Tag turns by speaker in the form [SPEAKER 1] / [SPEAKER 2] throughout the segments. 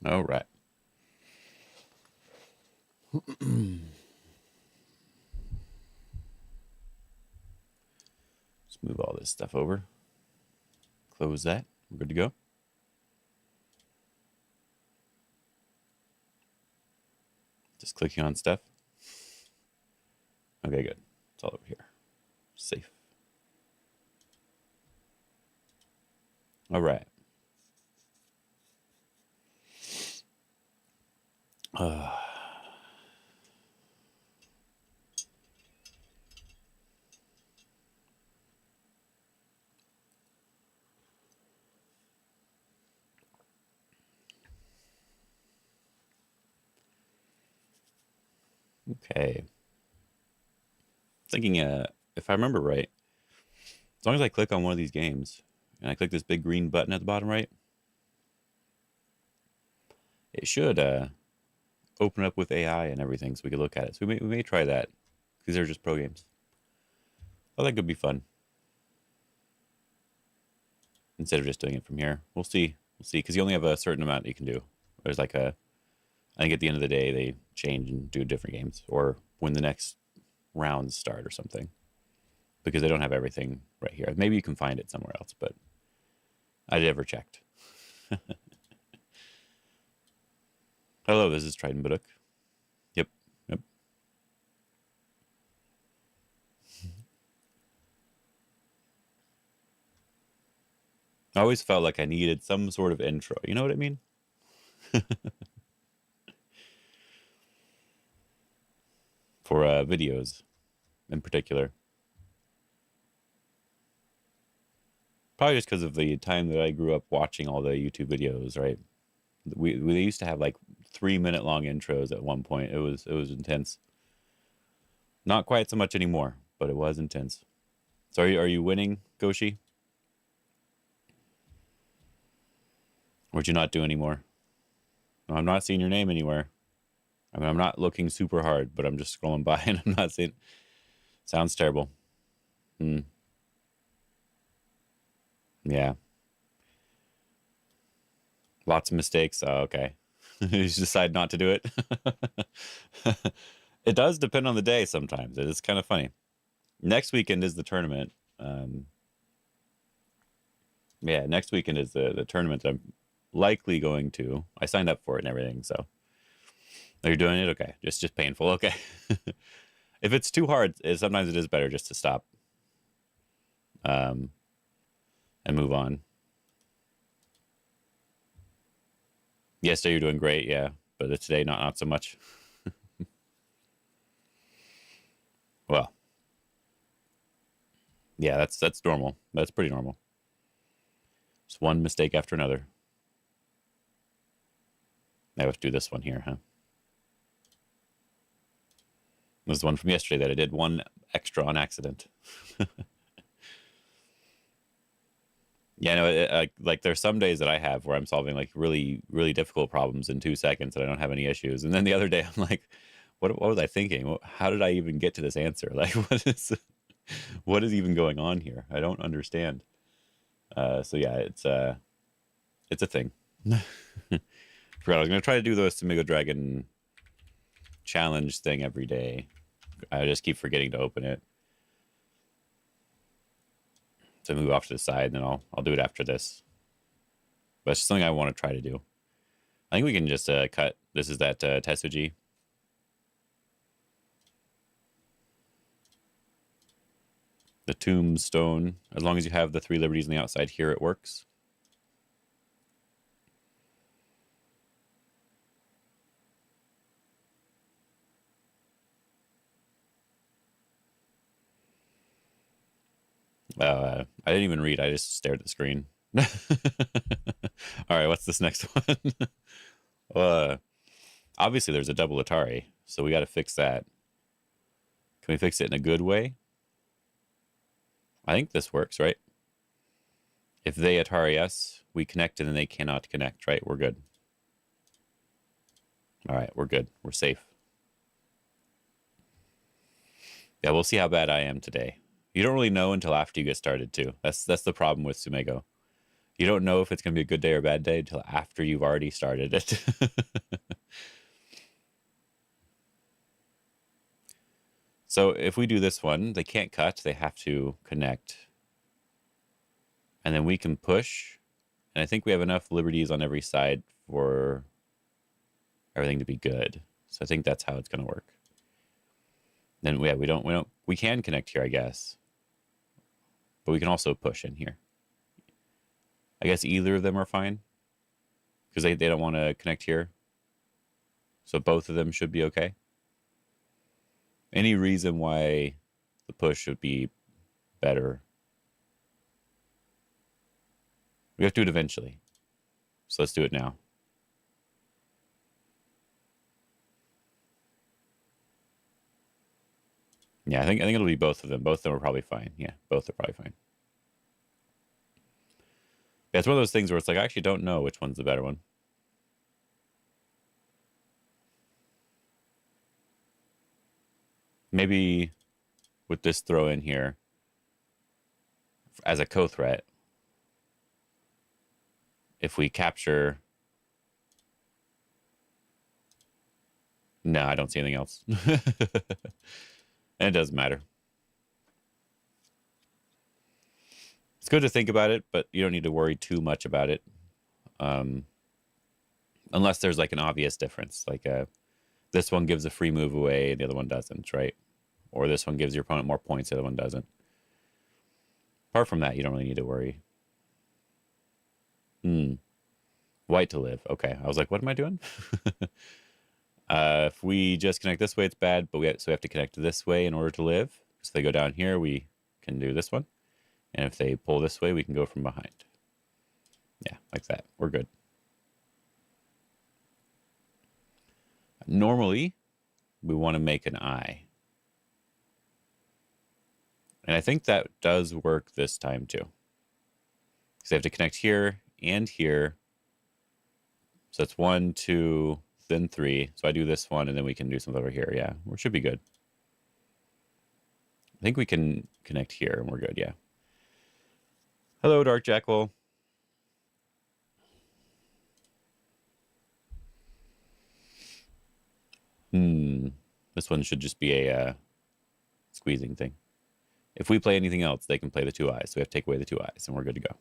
[SPEAKER 1] All right. Let's move all this stuff over. Close that. We're good to go. Just clicking on stuff. Okay, good. It's all over here. Safe. All right. Okay. Thinking, if I remember right, as long as I click on one of these games and I click this big green button at the bottom right, it should open up with AI and everything so we can look at it. So we may try that because they're just pro games. Oh, that could be fun. Instead of just doing it from here. We'll see. We'll see. Because you only have a certain amount that you can do. There's like I think at the end of the day, they change and do different games. Or when the next rounds start or something. Because they don't have everything right here. Maybe you can find it somewhere else, but I never checked. Hello, this is Trident Baduk. Yep. I always felt like I needed some sort of intro. You know what I mean? For videos in particular. Probably just because of the time that I grew up watching all the YouTube videos, right? We used to have like 3-minute long intros at one point. It was intense. Not quite so much anymore, but it was intense. So are you winning, Goshi? Or would you not do anymore? No, I'm not seeing your name anywhere. I mean, I'm not looking super hard, but I'm just scrolling by and I'm not seeing. Sounds terrible. Yeah. Lots of mistakes. Oh, okay. You just decide not to do it. It does depend on the day sometimes. It is kind of funny. Next weekend is the tournament. Yeah, next weekend is the tournament that I'm likely going to. I signed up for it and everything, so. Oh, you're doing it? Okay. Just painful. Okay. If it's too hard, sometimes it is better just to stop and move on. Yesterday you're doing great, yeah. But today, not so much. Well, yeah, that's normal. That's pretty normal. Just one mistake after another. Now let's do this one here, huh? This is the one from yesterday that I did one extra on accident. Yeah, no, like there's some days that I have where I'm solving like really, really difficult problems in 2 seconds and I don't have any issues. And then the other day I'm like, what was I thinking? How did I even get to this answer? Like, what is even going on here? I don't understand. So yeah, it's a thing. Forgot I was gonna try to do the Samigo Dragon challenge thing every day. I just keep forgetting to open it. To move off to the side, and then I'll do it after this. But it's something I want to try to do. I think we can just cut. This is that Tetsuji. The tombstone. As long as you have the 3 liberties on the outside here, it works. I didn't even read. I just stared at the screen. All right, what's this next one? Obviously, there's a double Atari, so we got to fix that. Can we fix it in a good way? I think this works, right? If they Atari us, we connect and then they cannot connect, right? We're good. All right, we're good. We're safe. Yeah, we'll see how bad I am today. You don't really know until after you get started, too. That's the problem with Sumego. You don't know if it's going to be a good day or a bad day until after you've already started it. So if we do this one, they can't cut, they have to connect. And then we can push. And I think we have enough liberties on every side for everything to be good. So I think that's how it's going to work. Then yeah, we can connect here, I guess. But we can also push in here. I guess either of them are fine because they don't want to connect here. So both of them should be okay. Any reason why the push should be better? We have to do it eventually. So let's do it now. Yeah, I think it'll be both of them. Both of them are probably fine. Yeah, both are probably fine. Yeah, it's one of those things where it's like, I actually don't know which one's the better one. Maybe with this throw in here as a co-threat, if we capture... No, I don't see anything else. And it doesn't matter. It's good to think about it, but you don't need to worry too much about it. Unless there's like an obvious difference. Like this one gives a free move away and the other one doesn't, right? Or this one gives your opponent more points, the other one doesn't. Apart from that, you don't really need to worry. White to live. Okay. I was like, what am I doing? If we just connect this way, it's bad, but we have to connect this way in order to live. So they go down here, we can do this one. And if they pull this way, we can go from behind. Yeah, like that. We're good. Normally, we want to make an eye. And I think that does work this time too. Because they have to connect here and here. So it's 1, 2, then 3. So I do this one, and then we can do something over here. Yeah, we should be good. I think we can connect here, and we're good, yeah. Hello, Dark Jackal. This one should just be a squeezing thing. If we play anything else, they can play the 2 eyes. So we have to take away the 2 eyes, and we're good to go.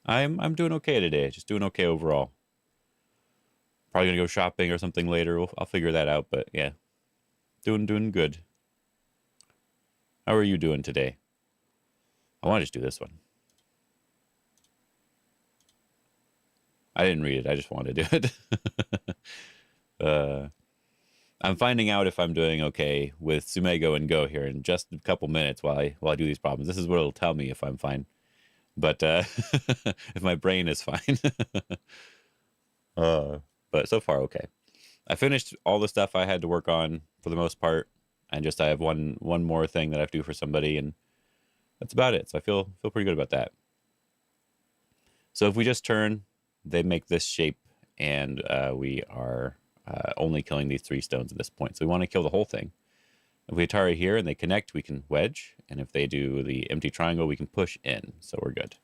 [SPEAKER 1] I'm doing okay today. Just doing okay overall. Probably gonna go shopping or something later. I'll figure that out. But yeah, doing good. How are you doing today? I want to just do this one. I didn't read it. I just wanted to do it. I'm finding out if I'm doing okay with Sumego and Go here in just a couple minutes while I do these problems. This is what it'll tell me if I'm fine. But if my brain is fine. But so far, okay. I finished all the stuff I had to work on for the most part. And just I have one more thing that I have to do for somebody. And that's about it. So I feel pretty good about that. So if we just turn, they make this shape. And we are only killing these 3 stones at this point. So we want to kill the whole thing. If we Atari here and they connect, we can wedge. And if they do the empty triangle, we can push in. So we're good.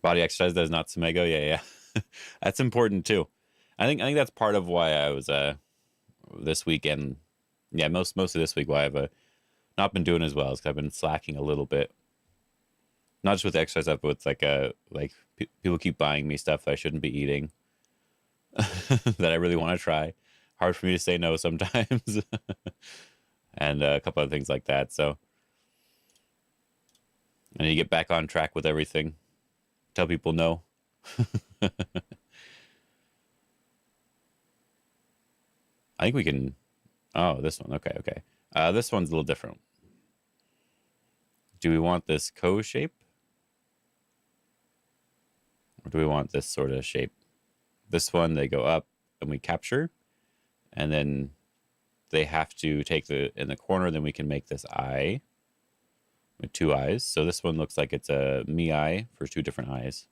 [SPEAKER 1] Body exercise that is not Sumego. Yeah. That's important too. I think that's part of why I was this weekend. Yeah, most of this week why I've not been doing as well is because I've been slacking a little bit. Not just with the exercise stuff, but with people keep buying me stuff that I shouldn't be eating that I really want to try. Hard for me to say no sometimes, and a couple of things like that. So I need to get back on track with everything. Tell people no. I think we can... Oh, this one. Okay. This one's a little different. Do we want this co shape? Or do we want this sort of shape? This one, they go up and we capture. And then they have to take in the corner. Then we can make this eye with 2 eyes. So this one looks like it's a me eye for 2 different eyes.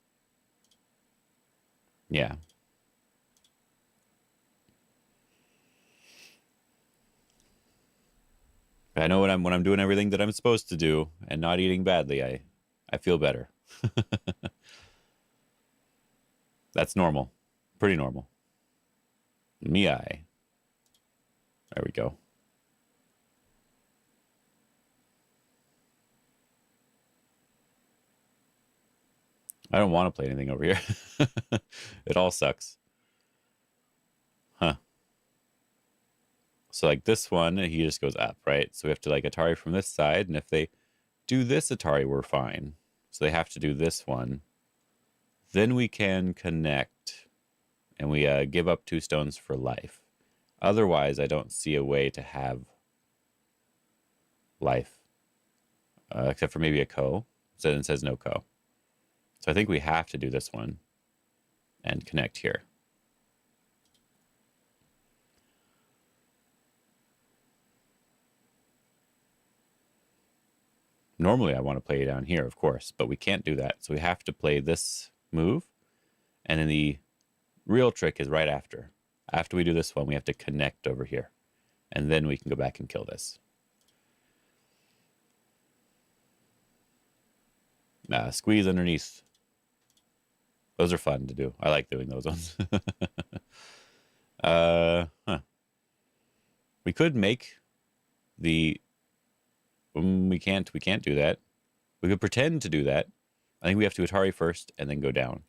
[SPEAKER 1] Yeah. I know when I'm doing everything that I'm supposed to do and not eating badly, I feel better. That's normal. Pretty normal. Me. There we go. I don't want to play anything over here. It all sucks. Huh. So like this one, he just goes up, right? So we have to like Atari from this side, and if they do this Atari, we're fine. So they have to do this one. Then we can connect, and we give up 2 stones for life. Otherwise, I don't see a way to have life, except for maybe a co. So it says no co. So I think we have to do this one and connect here. Normally, I want to play down here, of course, but we can't do that. So we have to play this move. And then the real trick is right after. After we do this one, we have to connect over here. And then we can go back and kill this. Squeeze underneath. Those are fun to do. I like doing those ones. Huh. We could make the... we can't do that. We could pretend to do that. I think we have to Atari first and then go down.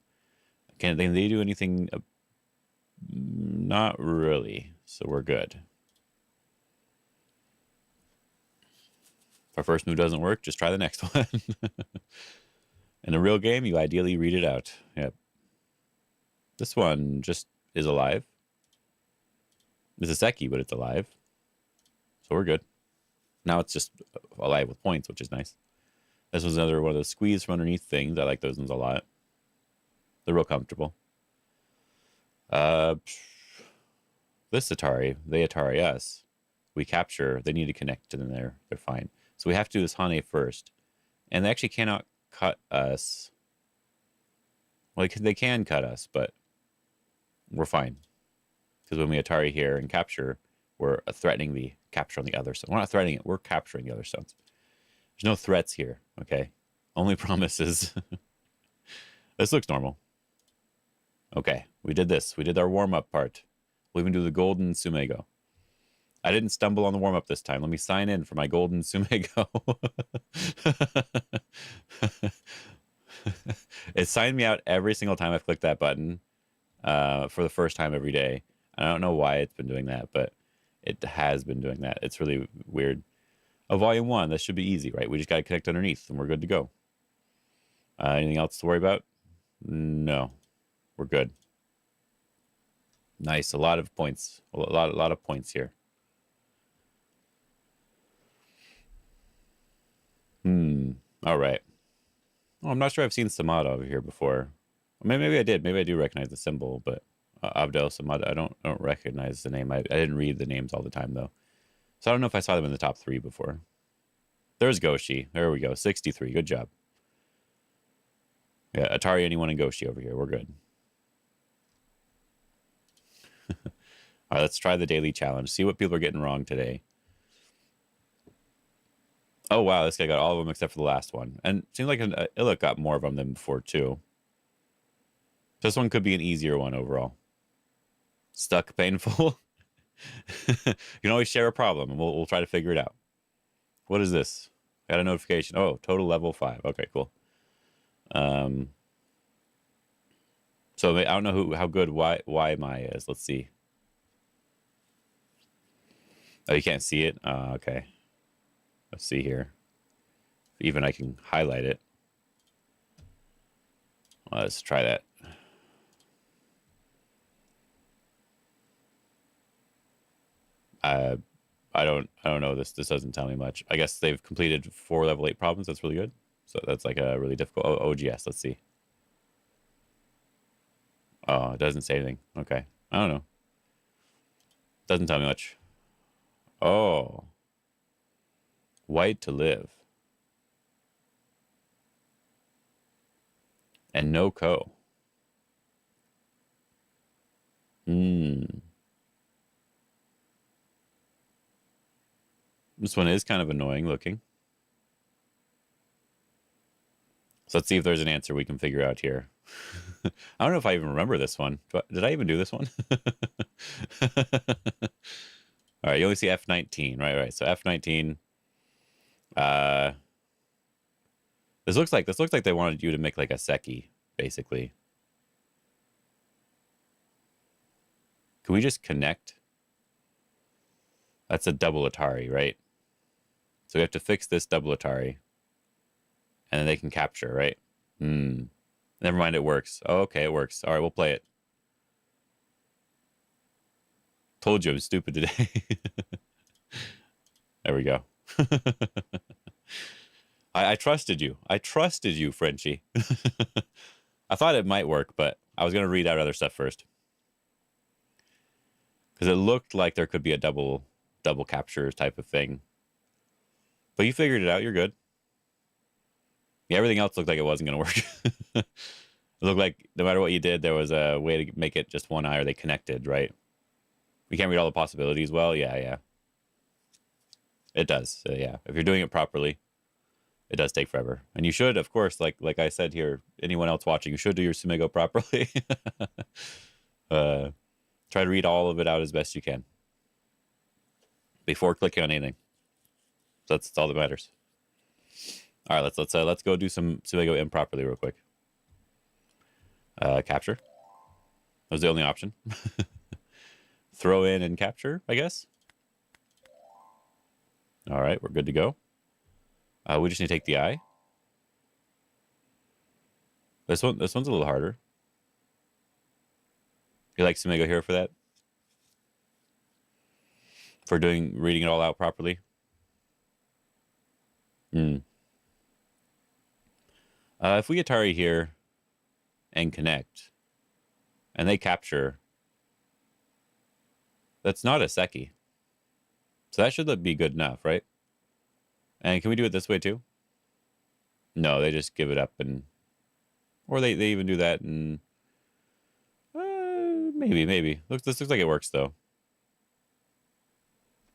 [SPEAKER 1] Can they do anything? Not really. So we're good. If our first move doesn't work, just try the next one. In a real game, you ideally read it out. Yep. This one just is alive. It's a Seki, but it's alive. So we're good. Now it's just alive with points, which is nice. This was another one of those squeeze from underneath things. I like those ones a lot. They're real comfortable. This Atari, they Atari us. We capture. They need to connect, and then they're fine. So we have to do this Hane first, and they actually cannot cut us. Well, they can cut us, but we're fine because when we Atari here and capture, we're threatening the capture on the other stone. We're not threatening it. We're capturing the other stones. There's no threats here. Okay, only promises. This looks normal. Okay, we did this. We did our warm-up part. We'll even do the golden Sumego. I didn't stumble on the warm-up this time. Let me sign in for my golden Sumego. It signed me out every single time I've clicked that button for the first time every day. I don't know why it's been doing that, but it has been doing that. It's really weird. Volume 1, this should be easy, right? We just got to connect underneath, and we're good to go. Anything else to worry about? No. We're good. Nice. A lot of points. A lot of points here. All right. Oh, I'm not sure I've seen Samada over here before. Maybe I did. Maybe I do recognize the symbol, but Abdel Samada, I don't recognize the name. I didn't read the names all the time, though. So I don't know if I saw them in the top 3 before. There's Goshi. There we go. 63. Good job. Yeah, Atari, anyone, and Goshi over here. We're good. All right, let's try the daily challenge. See what people are getting wrong today. Oh, wow. This guy got all of them except for the last one. And it seems like Illick got more of them than before, too. This one could be an easier one overall. Stuck, painful. You can always share a problem, and we'll try to figure it out. What is this? Got a notification. Oh, total level 5. Okay, cool. So I don't know how good why Maya is. Let's see. Oh, you can't see it? Okay. Let's see here. Even I can highlight it. Well, let's try that. I don't know. This doesn't tell me much. I guess they've completed 4 level 8 problems. That's really good. So that's like a really difficult. Oh, OGS. Let's see. Oh, it doesn't say anything. Okay. I don't know. Doesn't tell me much. Oh. White to live. And no co. Hmm. This one is kind of annoying looking. So let's see if there's an answer we can figure out here. I don't know if I even remember this one. Did I even do this one? All right, you only see F19. Right. So F19. Uh, this looks like they wanted you to make like a Seki, basically. Can we just connect? That's a double Atari, right? So we have to fix this double Atari. And then they can capture, right? Hmm. Never mind, it works. Oh, okay, it works. All right, we'll play it. Told you I was stupid today. There we go. I trusted you. I trusted you, Frenchie. I thought it might work, but I was going to read out other stuff first. Because it looked like there could be a double capture type of thing. But you figured it out. You're good. Yeah, everything else looked like it wasn't going to work. It looked like no matter what you did, there was a way to make it just one eye or they connected, right? We can't read all the possibilities well. Yeah. It does. Yeah. If you're doing it properly, it does take forever. And you should, of course, like I said here, anyone else watching, you should do your Sumego properly. Try to read all of it out as best you can before clicking on anything. That's all that matters. All right, let's go do some Sumego improperly real quick. Capture. That was the only option. Throw in and capture, I guess. All right, we're good to go. We just need to take the eye. This one's a little harder. You like Sumego here for that? For reading it all out properly? If we Atari here and connect, and they capture, that's not a Seki. So that should be good enough, right? And can we do it this way too? No, they just give it up or they even do that and maybe. This looks like it works though.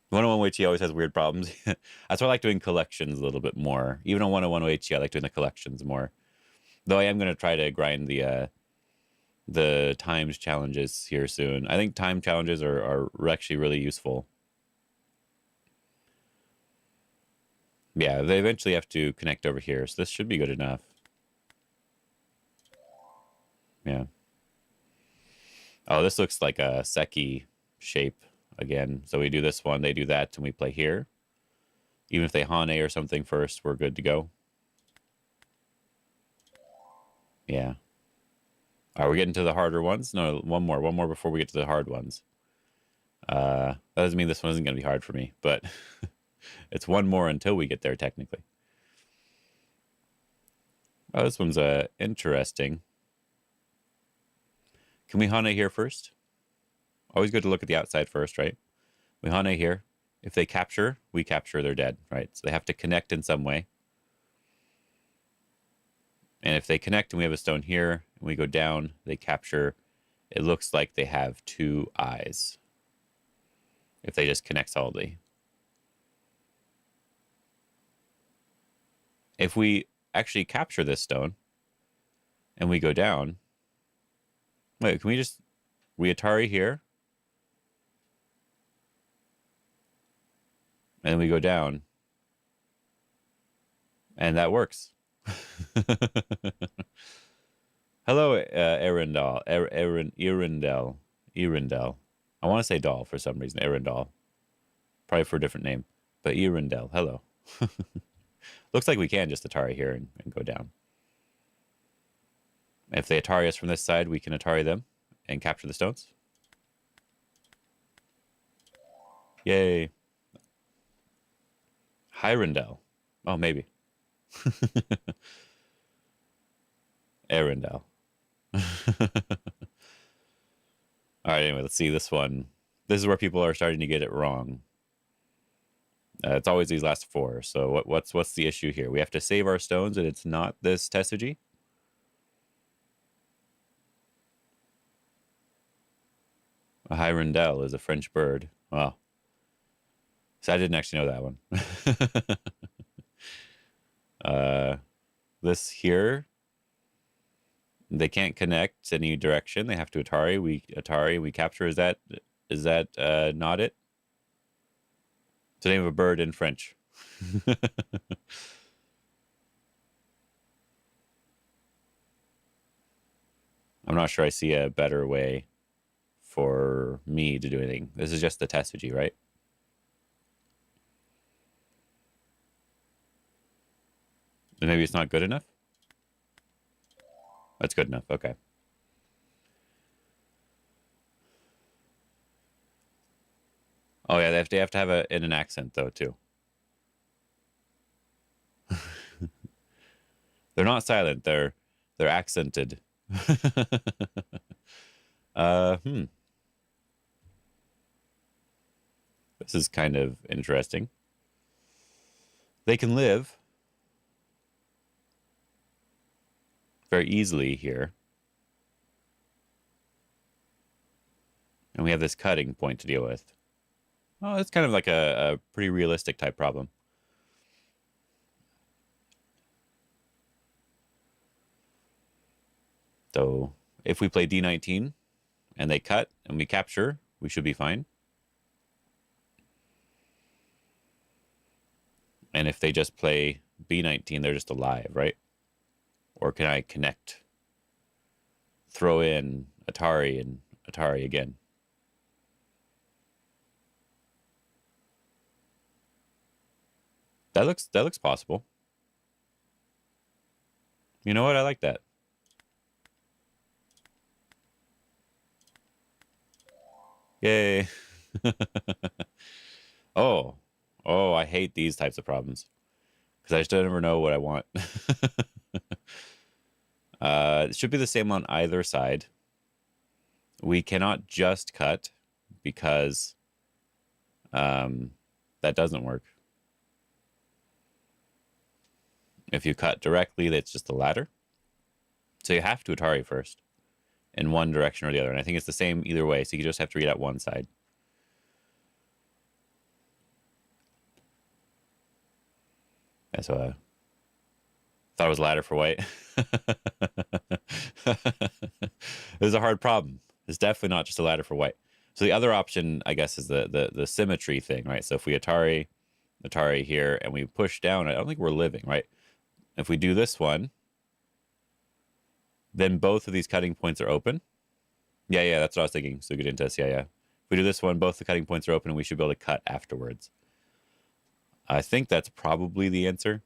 [SPEAKER 1] 101 Weichi always has weird problems. That's why I like doing collections a little bit more. Even on 101 Weichi, I like doing the collections more. Though I am going to try to grind the times challenges here soon. I think time challenges are actually really useful. Yeah, they eventually have to connect over here, so this should be good enough. Yeah. Oh, this looks like a Seki shape again. So we do this one, they do that, and we play here. Even if they Hane or something first, we're good to go. Yeah. Are we getting to the harder ones? No, one more before we get to the hard ones. That doesn't mean this one isn't going to be hard for me, but it's one more until we get there, technically. Oh, this one's interesting. Can we Hane here first? Always good to look at the outside first, right? We Hane here. If they capture, we capture, they're dead, right? So they have to connect in some way. And if they connect and we have a stone here, and we go down, they capture, it looks like they have 2 eyes. If they just connect solidly. If we actually capture this stone, and we go down, wait, can we Atari here? And then we go down. And that works. Hello, Erindel. Erindel. I want to say doll for some reason. Erindel. Probably for a different name. But Erindel. Hello. Looks like we can just Atari here and go down. If they Atari us from this side, we can Atari them and capture the stones. Yay. Hyrendel. Oh, maybe. Arendelle. All right, anyway, let's see this one. This is where people are starting to get it wrong. It's always these last 4. So what's the issue here? We have to save our stones, and it's not this Tessuji? A hirondelle is a French bird. Wow. So I didn't actually know that one. This here, they can't connect any direction. They have to Atari. We capture. Is that not it? It's the name of a bird in French. I'm not sure I see a better way for me to do anything. This is just the test right? And maybe it's not good enough? That's good enough. Okay. Oh yeah, they have to have a in an accent though too. They're not silent. They're accented. Hmm. This is kind of interesting. They can live very easily here. And we have this cutting point to deal with. Oh, it's kind of like a pretty realistic type problem. So if we play D19 and they cut and we capture, we should be fine. And if they just play B19, they're just alive, right? Or can I connect, throw in Atari and Atari again? That looks possible. You know what? I like that. Yay. Oh. Oh, I hate these types of problems. Because I just don't ever know what I want. It should be the same on either side. We cannot just cut because that doesn't work. If you cut directly, that's just the ladder. So you have to Atari first in one direction or the other. And I think it's the same either way. So you just have to read out one side. Yeah, so I thought it was ladder for white. This is a hard problem. It's definitely not just a ladder for white. So the other option, I guess, is the symmetry thing, right? So if we Atari here and we push down, I don't think we're living, right? If we do this one, then both of these cutting points are open. Yeah, that's what I was thinking. So good into this. Yeah. If we do this one, both the cutting points are open and we should be able to cut afterwards. I think that's probably the answer.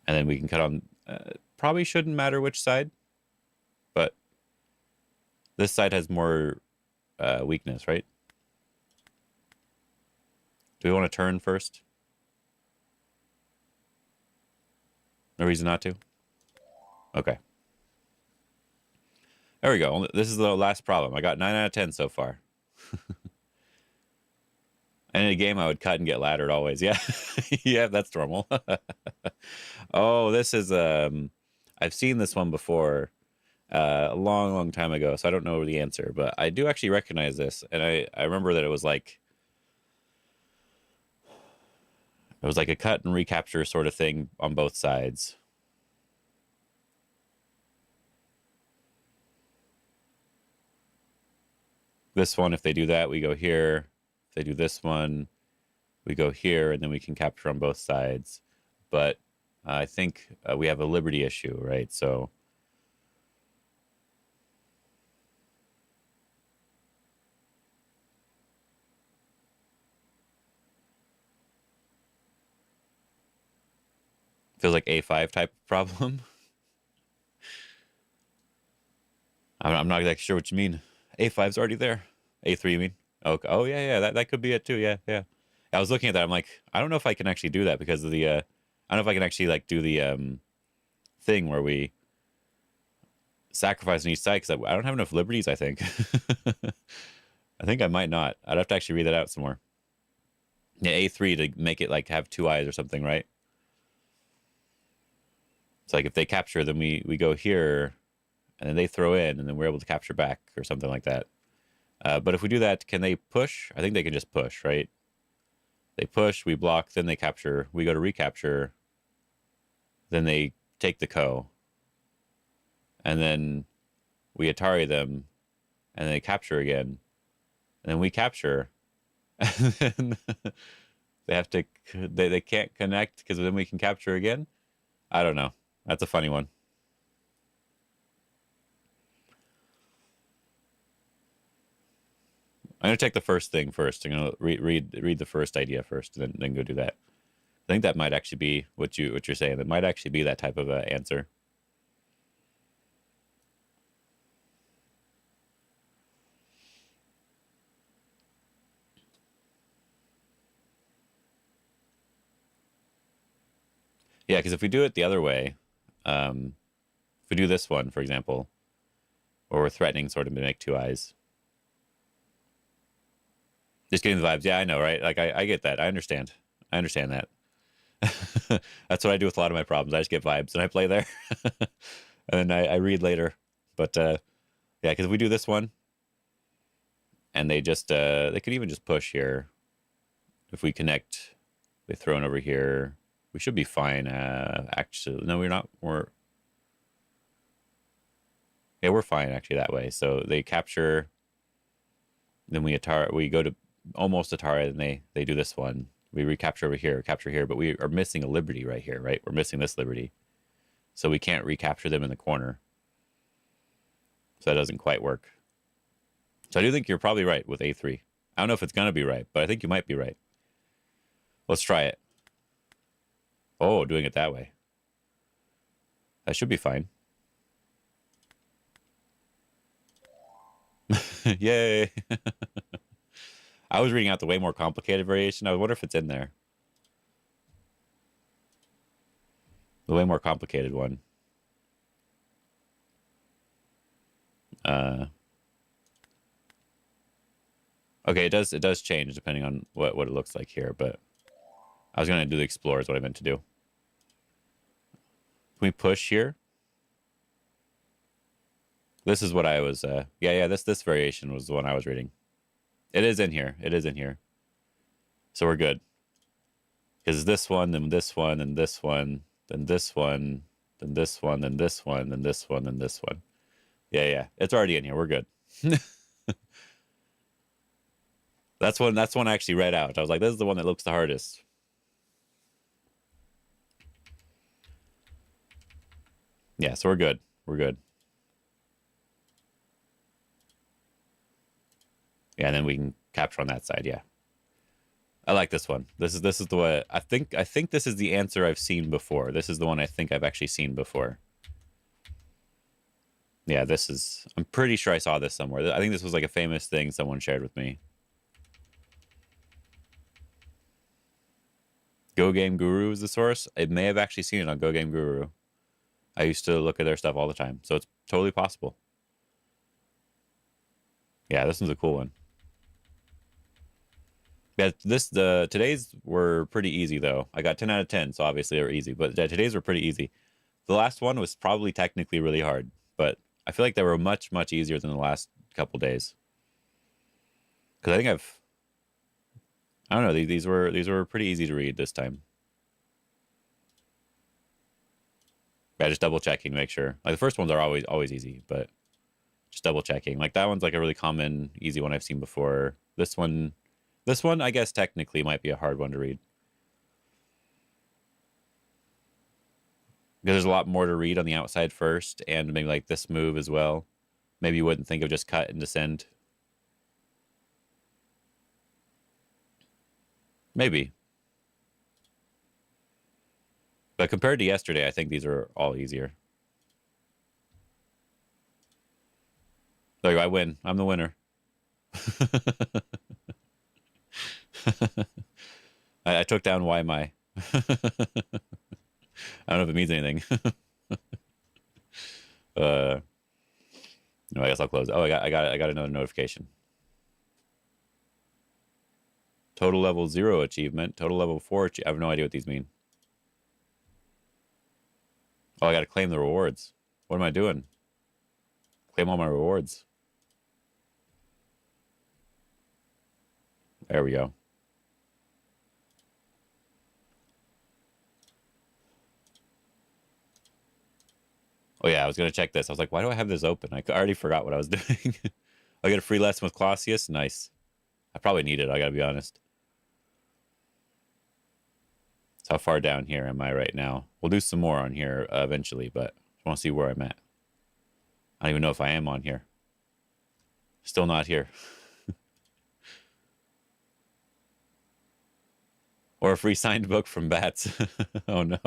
[SPEAKER 1] And then we can cut on, probably shouldn't matter which side, but this side has more weakness, right? Do we want to turn first? No reason not to? Okay. There we go. This is the last problem. I got 9 out of 10 so far. And in a game, I would cut and get laddered always. Yeah. Yeah, that's normal. Oh, this is, I've seen this one before a long, long time ago, so I don't know the answer, but I do actually recognize this. And I remember that it was like a cut and recapture sort of thing on both sides. This one, if they do that, we go here. If they do this one, we go here, and then we can capture on both sides. But I think we have a liberty issue, right? So feels like A5 type of problem. I'm not exactly sure what you mean. A5's already there. A3, you mean? Okay. Oh, yeah. That could be it too. Yeah. I was looking at that. I'm like, I don't know if I can actually do that because of the, I don't know if I can actually like do the thing where we sacrifice on each side because I don't have enough liberties, I think. I think I might not. I'd have to actually read that out some more. Yeah, A3 to make it like have two eyes or something, right? It's like if they capture, then we go here, and then they throw in, and then we're able to capture back or something like that. But if we do that, can they push? I think they can just push, right? They push, we block, then they capture. We go to recapture, then they take the co, and then we Atari them, and they capture again, and then we capture, and then they have to they can't connect because then we can capture again. I don't know. That's a funny one. I'm gonna check the first thing first. I'm gonna read the first idea first, and then go do that. I think that might actually be what you're saying. That might actually be that type of answer. Yeah, because if we do it the other way, if we do this one, for example, or we're threatening sort of to make two eyes. Just getting the vibes. Yeah, I know, right? Like I get that. I understand. I understand that. That's what I do with a lot of my problems. I just get vibes and I play there, and then I read later. But yeah, because if we do this one, and they just they could even just push here. If we connect, they throw it over here. We should be fine. Actually, no, we're not. We're fine actually that way. So they capture, then we go to almost Atari, and they do this one. We recapture over here, capture here, but we are missing a liberty right here, right? We're missing this liberty, so we can't recapture them in the corner. So that doesn't quite work. So I do think you're probably right with A3. I don't know if it's gonna be right, but I think you might be right. Let's try it. Oh, doing it that way. That should be fine. Yay! I was reading out the way more complicated variation. I wonder if it's in there. The way more complicated one. Okay, it does change depending on what it looks like here, but I was gonna do the explore is what I meant to do. Can we push here? This is what I was yeah, this variation was the one I was reading. It is in here. It is in here. So we're good. Because this one, then this one, and this one, then this one, then this one, then this one, then this one, then this one. Yeah. It's already in here. We're good. That's one I actually read out. I was like, this is the one that looks the hardest. Yeah, so we're good. We're good. Yeah, and then we can capture on that side, yeah. I like this one. This is the way I think this is the answer I've seen before. This is the one I think I've actually seen before. Yeah, this is I'm pretty sure I saw this somewhere. I think this was like a famous thing someone shared with me. Go Game Guru is the source. I may have actually seen it on Go Game Guru. I used to look at their stuff all the time, so it's totally possible. Yeah, this one's a cool one. Yeah, today's were pretty easy though. I got 10 out of 10, so obviously they were easy. But today's were pretty easy. The last one was probably technically really hard, but I feel like they were much easier than the last couple days. Because I think I don't know. These were pretty easy to read this time. Yeah, just double checking to make sure. Like the first ones are always easy, but just double checking. Like that one's like a really common, easy one I've seen before. This one, I guess technically might be a hard one to read. Because there's a lot more to read on the outside first, and maybe like this move as well. Maybe you wouldn't think of just cut and descend. Maybe. But compared to yesterday, I think these are all easier. There you go, I win. I'm the winner. I took down Why Am I? I don't know if it means anything. No, I guess I'll close it. Oh, I got another notification. Total level 0 achievement. Total level 4 I have no idea what these mean. Oh, I got to claim the rewards. What am I doing? Claim all my rewards. There we go. Oh yeah, I was gonna check this. I was like, why do I have this open? I already forgot what I was doing. I got a free lesson with Clausius. Nice. I probably need it. I gotta be honest. So how far down here am I right now? We'll do some more on here eventually, but I want to see where I'm at. I don't even know if I am on here. Still not here. Or a free signed book from Bats. Oh no.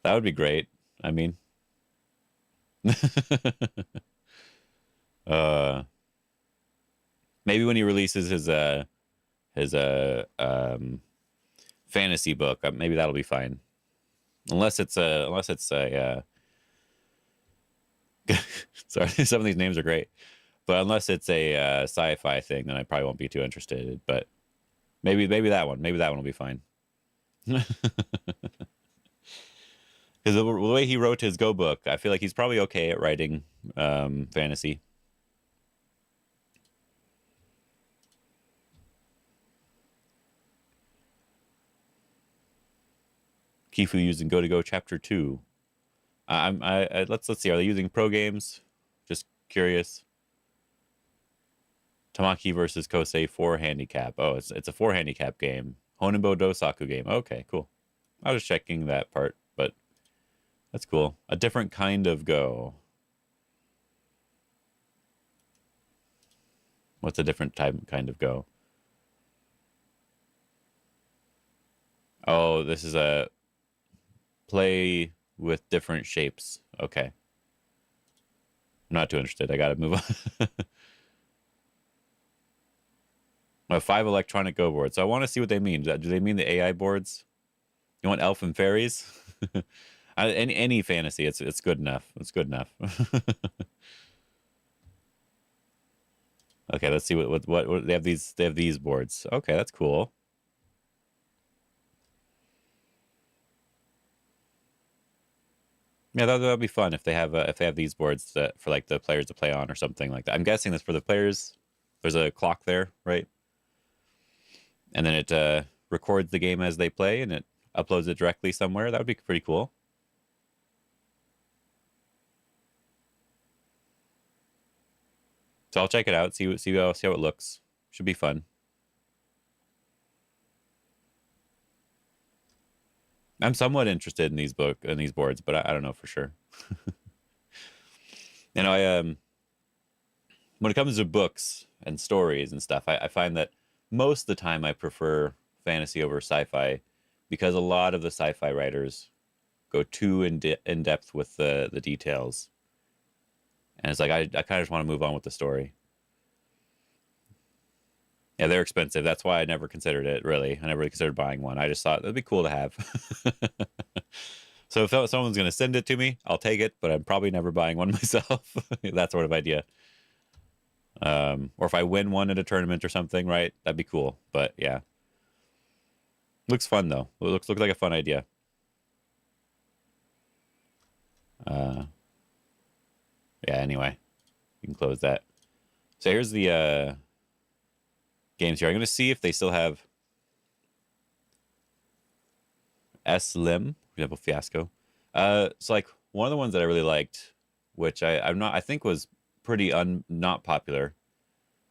[SPEAKER 1] That would be great. I mean, uh, maybe when he releases his fantasy book, maybe that'll be fine. Unless it's a sorry, some of these names are great, but unless it's a sci-fi thing, then I probably won't be too interested. But maybe that one, will be fine. Because the way he wrote his Go book, I feel like he's probably okay at writing fantasy. Kifu using Go to Go Chapter 2. Let's see. Are they using pro games? Just curious. Tamaki versus Kosei 4 handicap. Oh, it's a 4 handicap game. Honinbo Dosaku game. Okay, cool. I was checking that part, but that's cool. A different kind of Go. What's a different kind of Go? Oh, this is a play with different shapes. Okay. I'm not too interested. I gotta move on. I have 5 electronic Go boards. So I want to see what they mean. Do they mean the AI boards? You want elf and fairies? Any fantasy, it's good enough. It's good enough. Okay, let's see what they have these boards. Okay, that's cool. Yeah, that'd be fun if they have these boards for like the players to play on or something like that. I'm guessing that's for the players. There's a clock there, right? And then it records the game as they play and it uploads it directly somewhere. That would be pretty cool. So I'll check it out, see how it looks. Should be fun. I'm somewhat interested in these boards, but I don't know for sure. I when it comes to books and stories and stuff, I find that most of the time I prefer fantasy over sci-fi because a lot of the sci-fi writers go too in depth with the details, and it's like I kind of just want to move on with the story. Yeah, they're expensive. That's why I never considered it. Really, I never really considered buying one. I just thought it'd be cool to have. So if someone's going to send it to me, I'll take it, but I'm probably never buying one myself. That sort of idea. Or if I win one at a tournament or something, right? That'd be cool. But yeah, looks fun though. It looks like a fun idea. Uh, yeah. Anyway, you can close that. So here's the games here. I'm gonna see if they still have S-Lim, for example, Fiasco. So like one of the ones that I really liked, which I think was pretty not popular.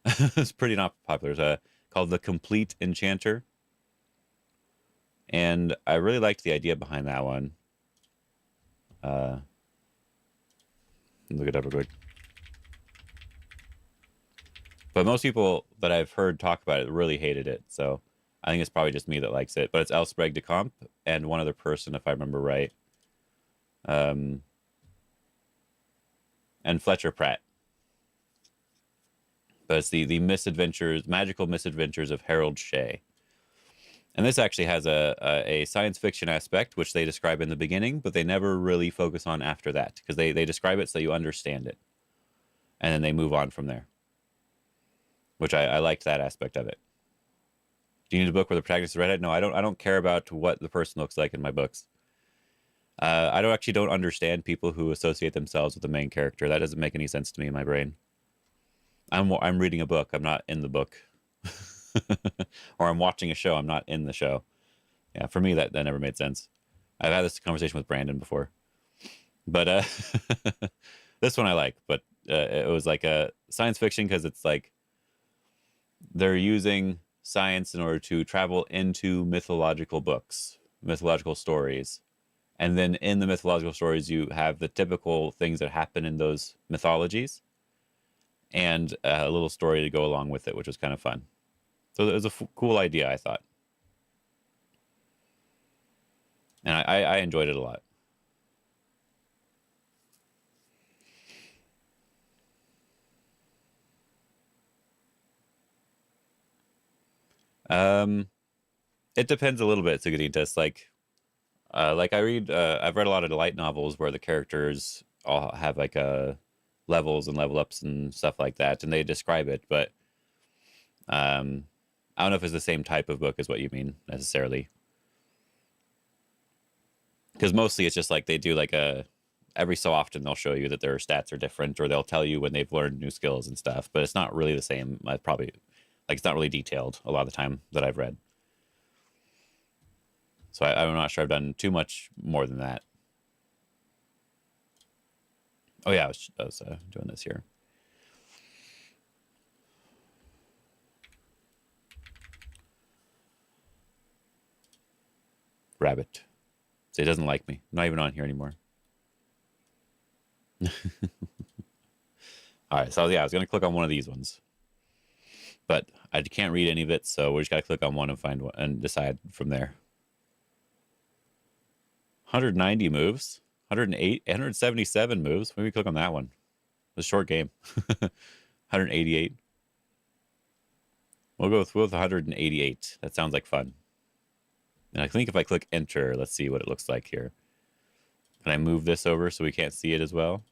[SPEAKER 1] It's pretty not popular. It's called The Complete Enchanter. And I really liked the idea behind that one. Look it up real quick. But most people that I've heard talk about it really hated it. So I think it's probably just me that likes it. But it's Elsbreg de Camp and one other person, if I remember right. And Fletcher Pratt. But it's the magical misadventures of Harold Shea. And this actually has a science fiction aspect, which they describe in the beginning, but they never really focus on after that, because they describe it so you understand it. And then they move on from there. Which I liked that aspect of it. Do you need a book where the protagonist is redhead? No, I don't care about what the person looks like in my books. I don't actually don't understand people who associate themselves with the main character. That doesn't make any sense to me in my brain. I'm reading a book. I'm not in the book. Or I'm watching a show. I'm not in the show. Yeah, for me that never made sense. I've had this conversation with Brandon before, but this one I like. But it was like a science fiction because it's like they're using science in order to travel into mythological books, mythological stories. And then in the mythological stories, you have the typical things that happen in those mythologies and a little story to go along with it, which was kind of fun. So it was a cool idea, I thought. And I enjoyed it a lot. Um, it depends a little bit, Sugaditas. Like I've read a lot of light novels where the characters all have like levels and level ups and stuff like that, and they describe it. But um, I don't know if it's the same type of book as what you mean necessarily, because mostly it's just like they do like a every so often they'll show you that their stats are different, or they'll tell you when they've learned new skills and stuff. But it's not really the same. I probably like it's not really detailed a lot of the time that I've read. So I'm not sure I've done too much more than that. Oh yeah, I was doing this here. Rabbit. So he doesn't like me. I'm not even on here anymore. All right, so yeah, I was gonna click on one of these ones, but I can't read any of it, so we just gotta click on one and find one and decide from there. 190 moves, 108, 177 moves. Maybe click on that one. It's a short game. 188. We'll go with 188. That sounds like fun. And I think if I click enter, let's see what it looks like here. Can I move this over so we can't see it as well?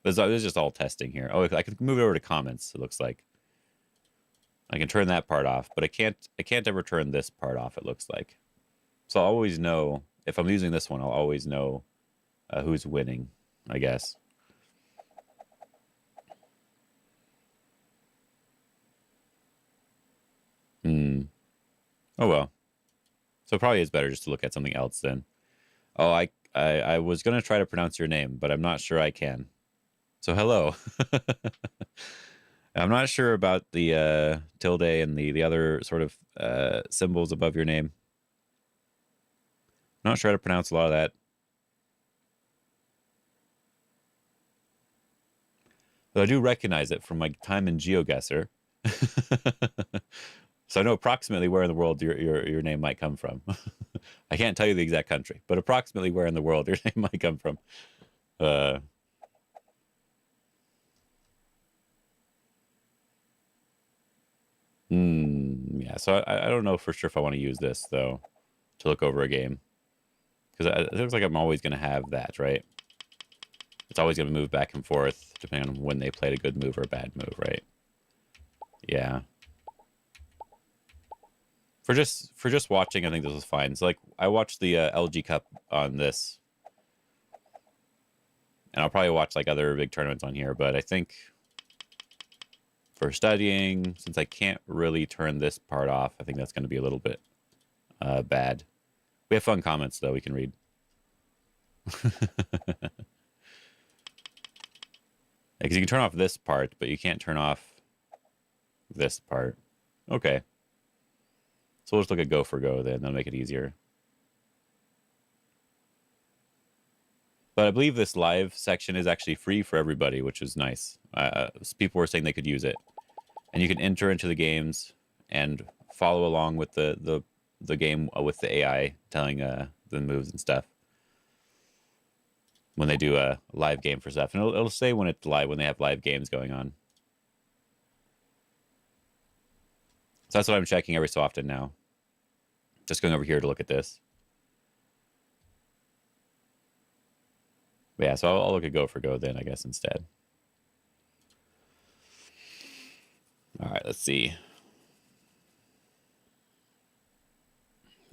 [SPEAKER 1] This is just all testing here. Oh, I can move it over to comments, it looks like. I can turn that part off, but I can't ever turn this part off, it looks like. So I'll always know, if I'm using this one, I'll always know who's winning, I guess. Hmm. Oh, well. So probably it's better just to look at something else then. Oh, I was going to try to pronounce your name, but I'm not sure I can. So hello. I'm not sure about the tilde and the other sort of symbols above your name. Not sure how to pronounce a lot of that. But I do recognize it from my time in GeoGuessr. So I know approximately where in the world your name might come from. I can't tell you the exact country, but approximately where in the world your name might come from. Uh, yeah, so I don't know for sure if I want to use this, though, to look over a game. Because it looks like I'm always going to have that, right? It's always going to move back and forth, depending on when they played a good move or a bad move, right? Yeah. For just watching, I think this is fine. So, like, I watched the LG Cup on this. And I'll probably watch, like, other big tournaments on here. But I think for studying, since I can't really turn this part off, I think that's going to be a little bit bad. We have fun comments, though, we can read. Because you can turn off this part, but you can't turn off this part. Okay. So we'll just look at go for go then. That'll make it easier. But I believe this live section is actually free for everybody, which is nice. People were saying they could use it. And you can enter into the games and follow along with the game with the AI telling the moves and stuff when they do a live game for stuff. And it'll say when it's live, when they have live games going on. So that's what I'm checking every so often now. Just going over here to look at this. But yeah, so I'll look at go for go then, I guess, instead. All right, let's see.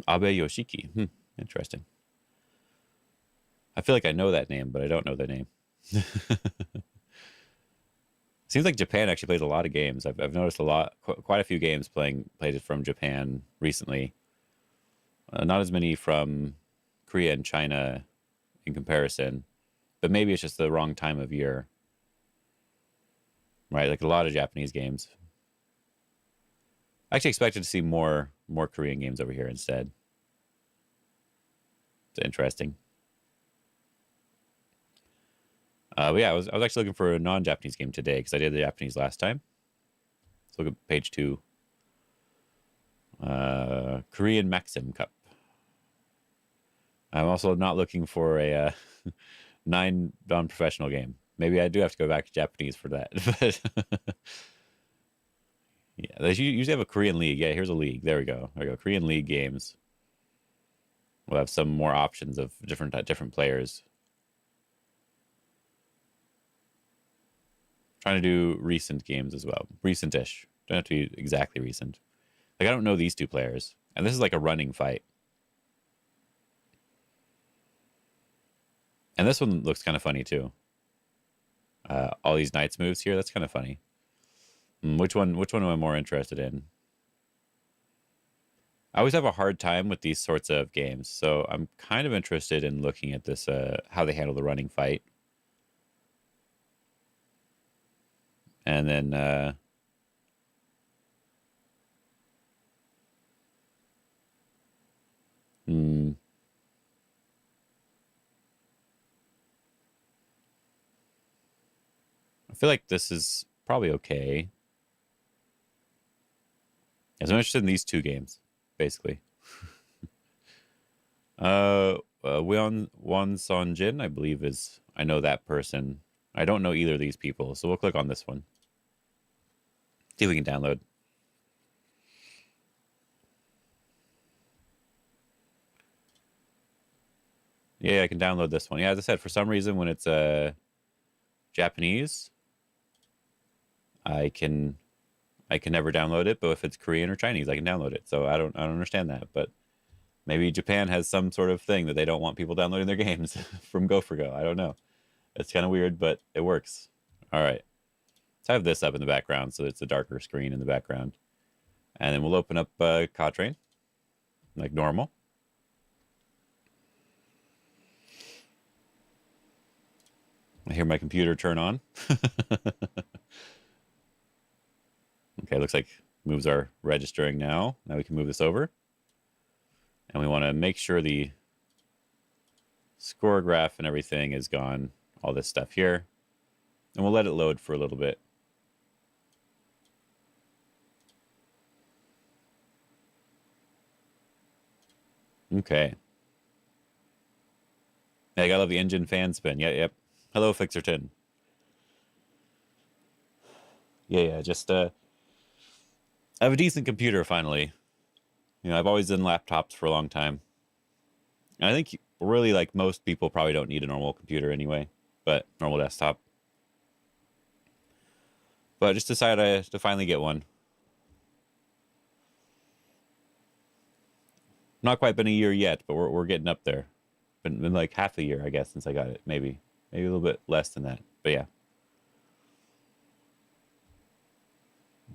[SPEAKER 1] Abe Yoshiki. Interesting. I feel like I know that name, but I don't know the name. Seems like Japan actually plays a lot of games. I've noticed a lot, quite a few games played from Japan recently. Not as many from Korea and China in comparison, but maybe it's just the wrong time of year, right? Like a lot of Japanese games. I actually expected to see more Korean games over here instead. It's interesting. But yeah, I was actually looking for a non-Japanese game today because I did the Japanese last time. Let's look at page 2. Korean Maxim Cup. I'm also not looking for a 9 non-professional game. Maybe I do have to go back to Japanese for that. But yeah, they usually have a Korean league. Yeah, here's a league. There we go. There we go. Korean league games. We'll have some more options of different players. Trying to do recent games as well. Recent-ish. Don't have to be exactly recent. Like, I don't know these two players. And this is like a running fight. And this one looks kind of funny, too. All these knights moves here. That's kind of funny. Which one am I more interested in? I always have a hard time with these sorts of games. So I'm kind of interested in looking at this, how they handle the running fight. And then I feel like this is probably okay. As I'm interested in these two games, basically. Won Son Jin, I believe I know that person. I don't know either of these people, so we'll click on this one. See if we can download. Yeah, I can download this one. Yeah, as I said, for some reason when it's Japanese, I can never download it, but if it's Korean or Chinese, I can download it. So I don't understand that, but maybe Japan has some sort of thing that they don't want people downloading their games from Go for Go. I don't know. It's kind of weird, but it works. All right. Let's have this up in the background so it's a darker screen in the background. And then we'll open up Quatrain like normal. I hear my computer turn on. Okay, looks like moves are registering now. Now we can move this over. And we want to make sure the score graph and everything is gone. All this stuff here. And we'll let it load for a little bit. Okay. Yeah, I gotta love the engine fan spin. Yeah, yep. Hello, Fixerton. Yeah, just I have a decent computer finally. You know, I've always done laptops for a long time. And I think really like most people probably don't need a normal computer anyway, but normal desktop. But I just decided to finally get one. Not quite been a year yet, but we're getting up there. Been like half a year, I guess, since I got it. Maybe a little bit less than that. But yeah.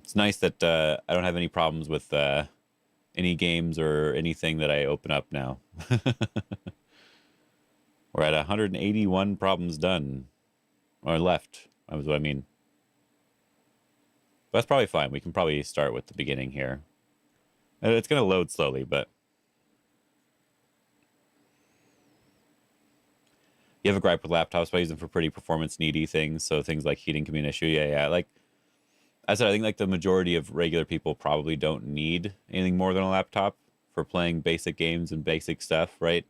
[SPEAKER 1] It's nice that I don't have any problems with any games or anything that I open up now. We're at 181 problems done. Or left, is what I mean. But that's probably fine. We can probably start with the beginning here. It's going to load slowly, but... You have a gripe with laptops, but I use them for pretty performance needy things. So things like heating can be an issue. Yeah. Like I said, I think like the majority of regular people probably don't need anything more than a laptop for playing basic games and basic stuff, right?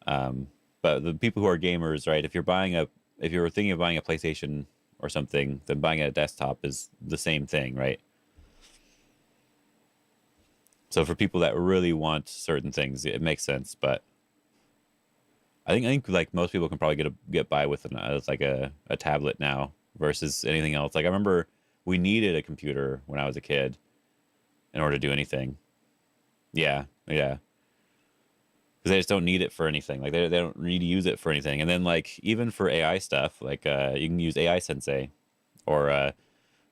[SPEAKER 1] But the people who are gamers, right? If you're thinking of buying a PlayStation or something, then buying a desktop is the same thing, right? So for people that really want certain things, it makes sense. But I think like most people can probably get by with like a tablet now versus anything else. Like I remember we needed a computer when I was a kid in order to do anything. Yeah. Because because they just don't need it for anything. Like they don't need to use it for anything. And then like even for AI stuff, like you can use AI Sensei or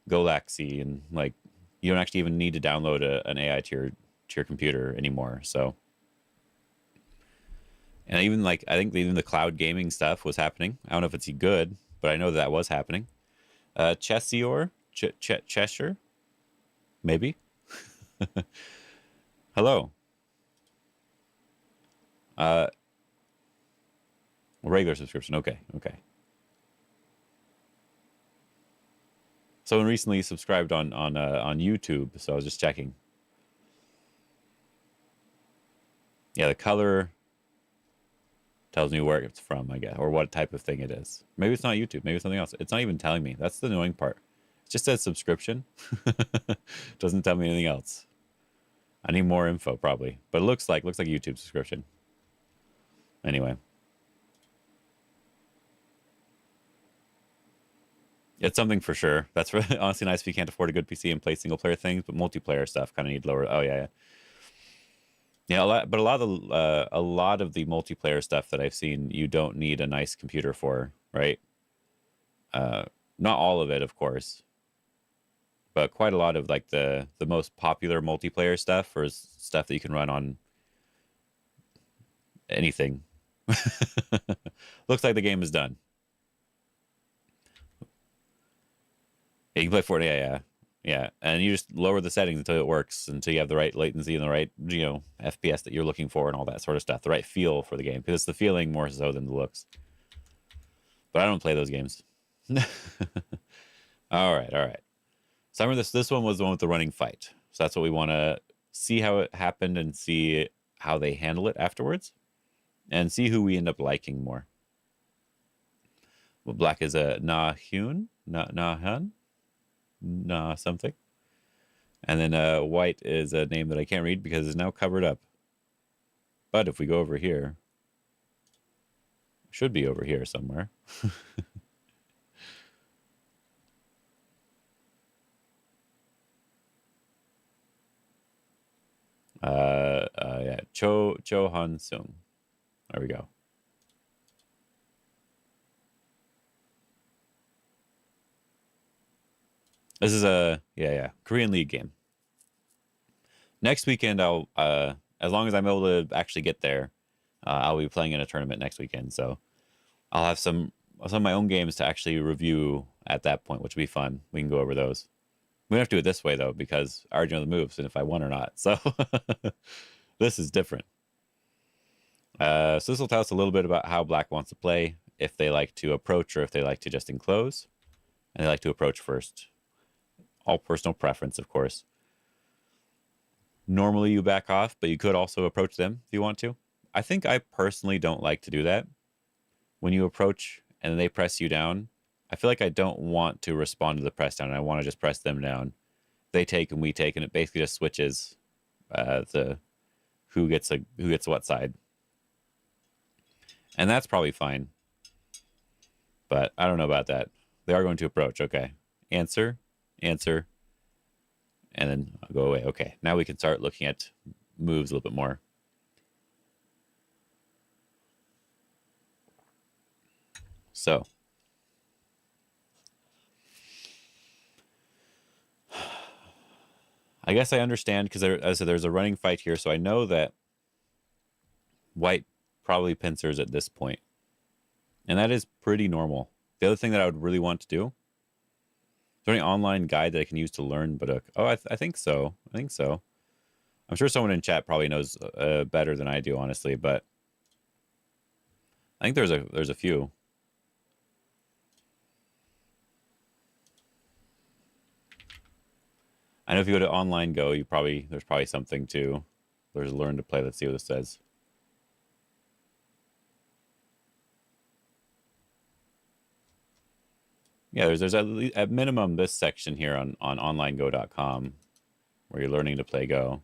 [SPEAKER 1] Galaxy, and like you don't actually even need to download an AI to your computer anymore. So, and even like I think even the cloud gaming stuff was happening. I don't know if it's good, but I know that was happening. Cheshire, maybe. Hello. Uh, regular subscription. Okay, okay. Someone recently subscribed on YouTube, so I was just checking. Yeah, the color tells me where it's from, I guess, or what type of thing it is. Maybe it's not YouTube. Maybe it's something else. It's not even telling me. That's the annoying part. It just says subscription. Doesn't tell me anything else. I need more info probably, but it looks like YouTube subscription. Anyway, it's something for sure. That's really, honestly nice if you can't afford a good PC and play single player things, but multiplayer stuff kind of need lower. Oh yeah, yeah. Yeah, but a lot of the multiplayer stuff that I've seen, you don't need a nice computer for, right? Uh, Not all of it, of course, but quite a lot of like the most popular multiplayer stuff, or stuff that you can run on anything. Looks like the game is done. Yeah, you can play Fortnite. Yeah, yeah, yeah, and you just lower the settings until it works, until you have the right latency and the right FPS that you're looking for and all that sort of stuff, the right feel for the game, because it's the feeling more so than the looks. But I don't play those games. All right, all right. So I remember this one was the one with the running fight. So that's what we want to see how it happened and see how they handle it afterwards, and see who we end up liking more. Well, black is a Hyun, Hyun, something. And then white is a name that I can't read because it's now covered up. But if we go over here, should be over here somewhere. Yeah, Hanseung. There we go. This is a yeah Korean League game. Next weekend, I'll as long as I'm able to actually get there, I'll be playing in a tournament next weekend. So I'll have some of my own games to actually review at that point, which will be fun. We can go over those. We don't have to do it this way though, because I already know the moves and if I won or not. So this is different. So this will tell us a little bit about how black wants to play, if they like to approach or if they like to just enclose. And they like to approach first. All personal preference, of course. Normally you back off, but you could also approach them if you want to. I think I personally don't like to do that. When you approach and they press you down, I feel like I don't want to respond to the press down. I want to just press them down. They take and we take, and it basically just switches the who gets what side. And that's probably fine. But I don't know about that. They are going to approach. Okay. Answer. And then I'll go away. Okay. Now we can start looking at moves a little bit more. So. I guess I understand, because there's a running fight here, so I know that white probably pincers at this point. And that is pretty normal. The other thing that I would really want to do, is there any online guide that I can use to learn Baduk? Oh, I think so. I think so. I'm sure someone in chat probably knows better than I do, honestly, but I think there's a few. I know if you go to online Go, there's probably something to there's learn to play. Let's see what this says. Yeah, there's at minimum this section here on onlinego.com where you're learning to play Go.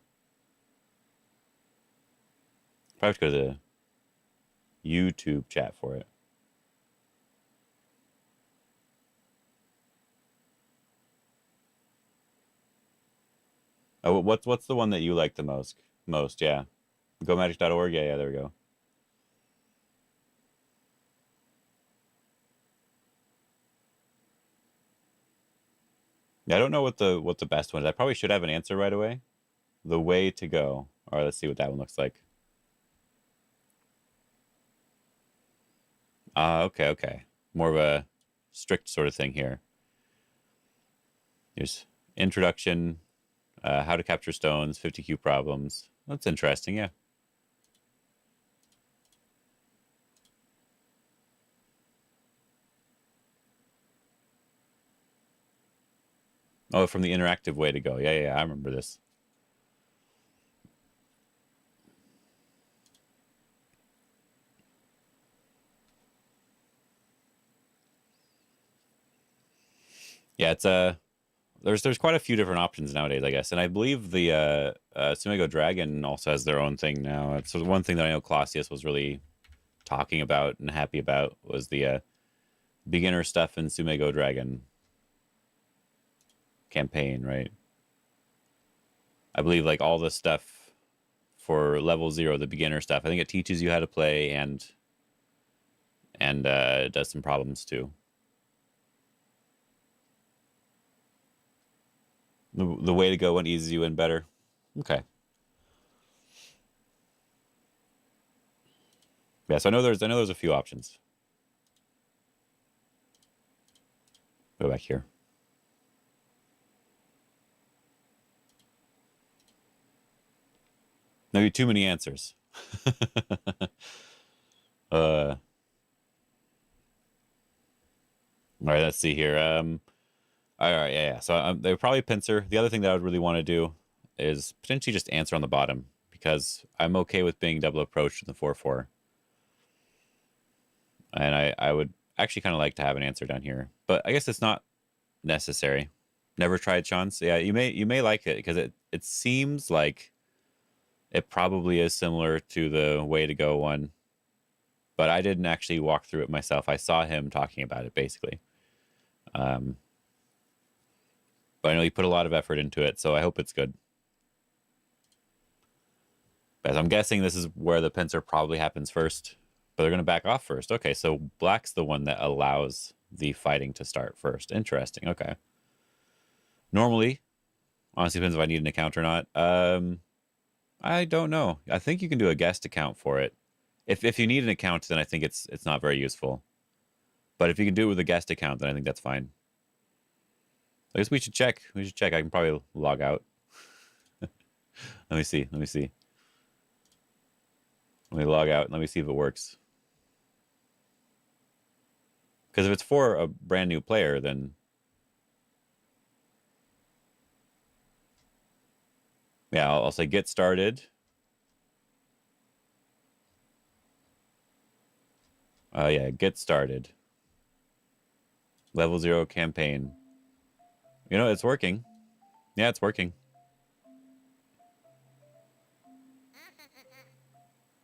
[SPEAKER 1] Probably have to go to the YouTube chat for it. Oh, what's the one that you like the most? Yeah, GoMagic.org. Yeah, there we go. Yeah, I don't know what the best one is. I probably should have an answer right away. The way to go. All right, let's see what that one looks like. Okay, okay. More of a strict sort of thing here. Here's introduction, how to capture stones, 50Q problems. That's interesting, yeah. Oh, from the interactive way to go. Yeah, yeah, I remember this. Yeah, it's there's quite a few different options nowadays, I guess, and I believe the Sumego Dragon also has their own thing now. It's one thing that I know Clausius was really talking about and happy about was the beginner stuff in Sumego Dragon campaign, right? I believe like all the stuff for level 0, the beginner stuff. I think it teaches you how to play and it does some problems too. The way to go and eases you in better. Okay. Yeah, so I know there's a few options. Go back here. Maybe too many answers. All right, let's see here. All right, yeah, yeah. So they would probably pincer. The other thing that I would really want to do is potentially just answer on the bottom because I'm okay with being double approached in the 4-4. And I would actually kind of like to have an answer down here, but I guess it's not necessary. Never tried Chance. Yeah, you may like it because it seems like it probably is similar to the way to go one, but I didn't actually walk through it myself. I saw him talking about it basically. Um, but I know he put a lot of effort into it, so I hope it's good. As I'm guessing this is where the pincer probably happens first, but they're going to back off first. Okay, so black's the one that allows the fighting to start first. Interesting. Okay. Normally, honestly, depends if I need an account or not. I don't know. I think you can do a guest account for it. If you need an account, then I think it's not very useful. But if you can do it with a guest account, then I think that's fine. I guess we should check. We should check. I can probably log out. Let me see. Let me see. Let me log out. Let me see if it works. Because if it's for a brand new player, then yeah, I'll say get started. Yeah, get started. Level 0 campaign. You know, it's working. Yeah, it's working.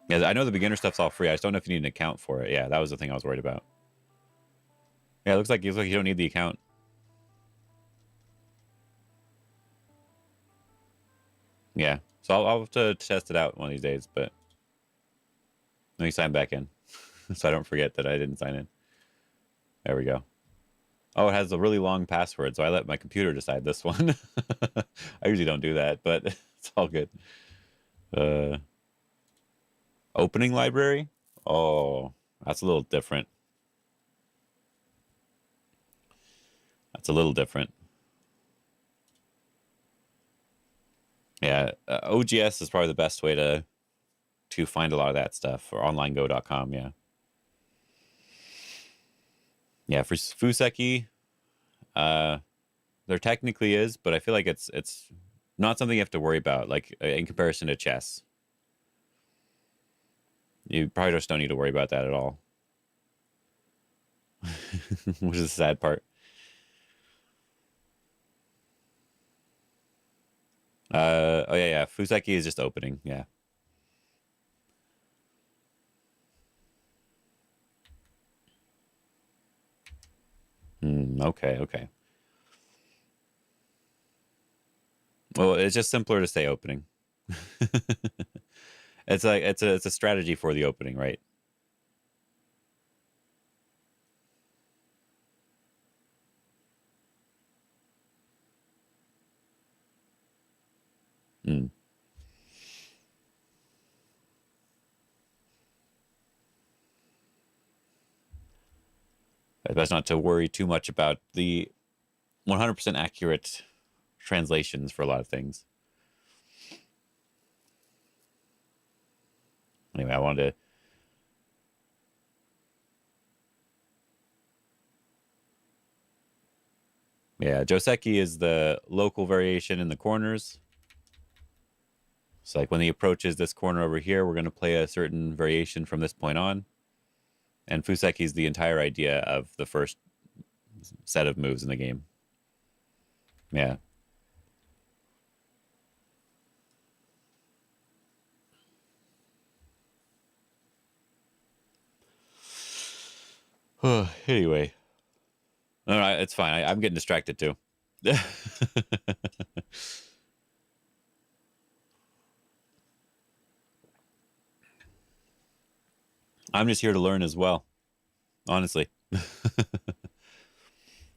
[SPEAKER 1] Yeah, I know the beginner stuff's all free. I just don't know if you need an account for it. Yeah, that was the thing I was worried about. Yeah, it looks like you don't need the account. Yeah, so I'll have to test it out one of these days, but let me sign back in so I don't forget that I didn't sign in. There we go. Oh, it has a really long password, so I let my computer decide this one. I usually don't do that, but it's all good. Uh, Opening library? Oh, that's a little different. That's a little different. Yeah, OGS is probably the best way to find a lot of that stuff, or onlinego.com, yeah. Yeah, for Fuseki, uh, there technically is, but I feel like it's not something you have to worry about, like in comparison to chess. You probably just don't need to worry about that at all, which is the sad part. Oh yeah, yeah. Fuseki is just opening. Yeah. Okay, okay. Well, it's just simpler to say opening. It's like it's a strategy for the opening, right? Best not to worry too much about the 100% accurate translations for a lot of things. Anyway, I wanted to... Yeah, Joseki is the local variation in the corners. So like when he approaches this corner over here, we're going to play a certain variation from this point on. And Fuseki is the entire idea of the first set of moves in the game. Yeah. Anyway. No, it's fine. I'm getting distracted too. I'm just here to learn as well, honestly.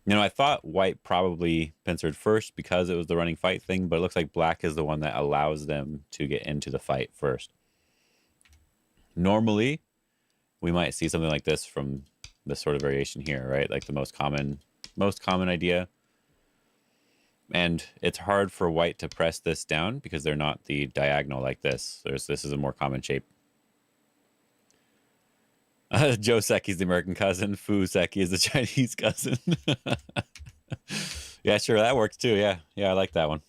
[SPEAKER 1] I thought white probably pincered first because it was the running fight thing, but it looks like black is the one that allows them to get into the fight first. Normally, we might see something like this from this sort of variation here, right? Like the most common idea. And it's hard for white to press this down because they're not the diagonal like this. This is a more common shape. Joe Seki's the American cousin. Fu Seki is the Chinese cousin. Yeah, sure, that works too. Yeah, I like that one.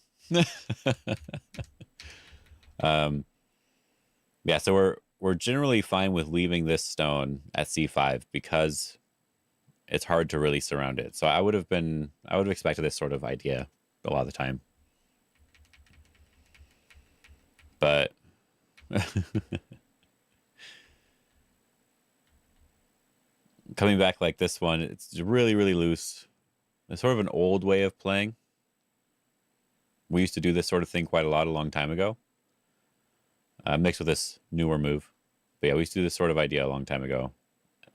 [SPEAKER 1] Yeah, so we're generally fine with leaving this stone at C5 because it's hard to really surround it. So I would have expected this sort of idea a lot of the time. But coming back like this one, it's really, really loose. It's sort of an old way of playing. We used to do this sort of thing quite a lot a long time ago. Mixed with this newer move. But yeah, we used to do this sort of idea a long time ago.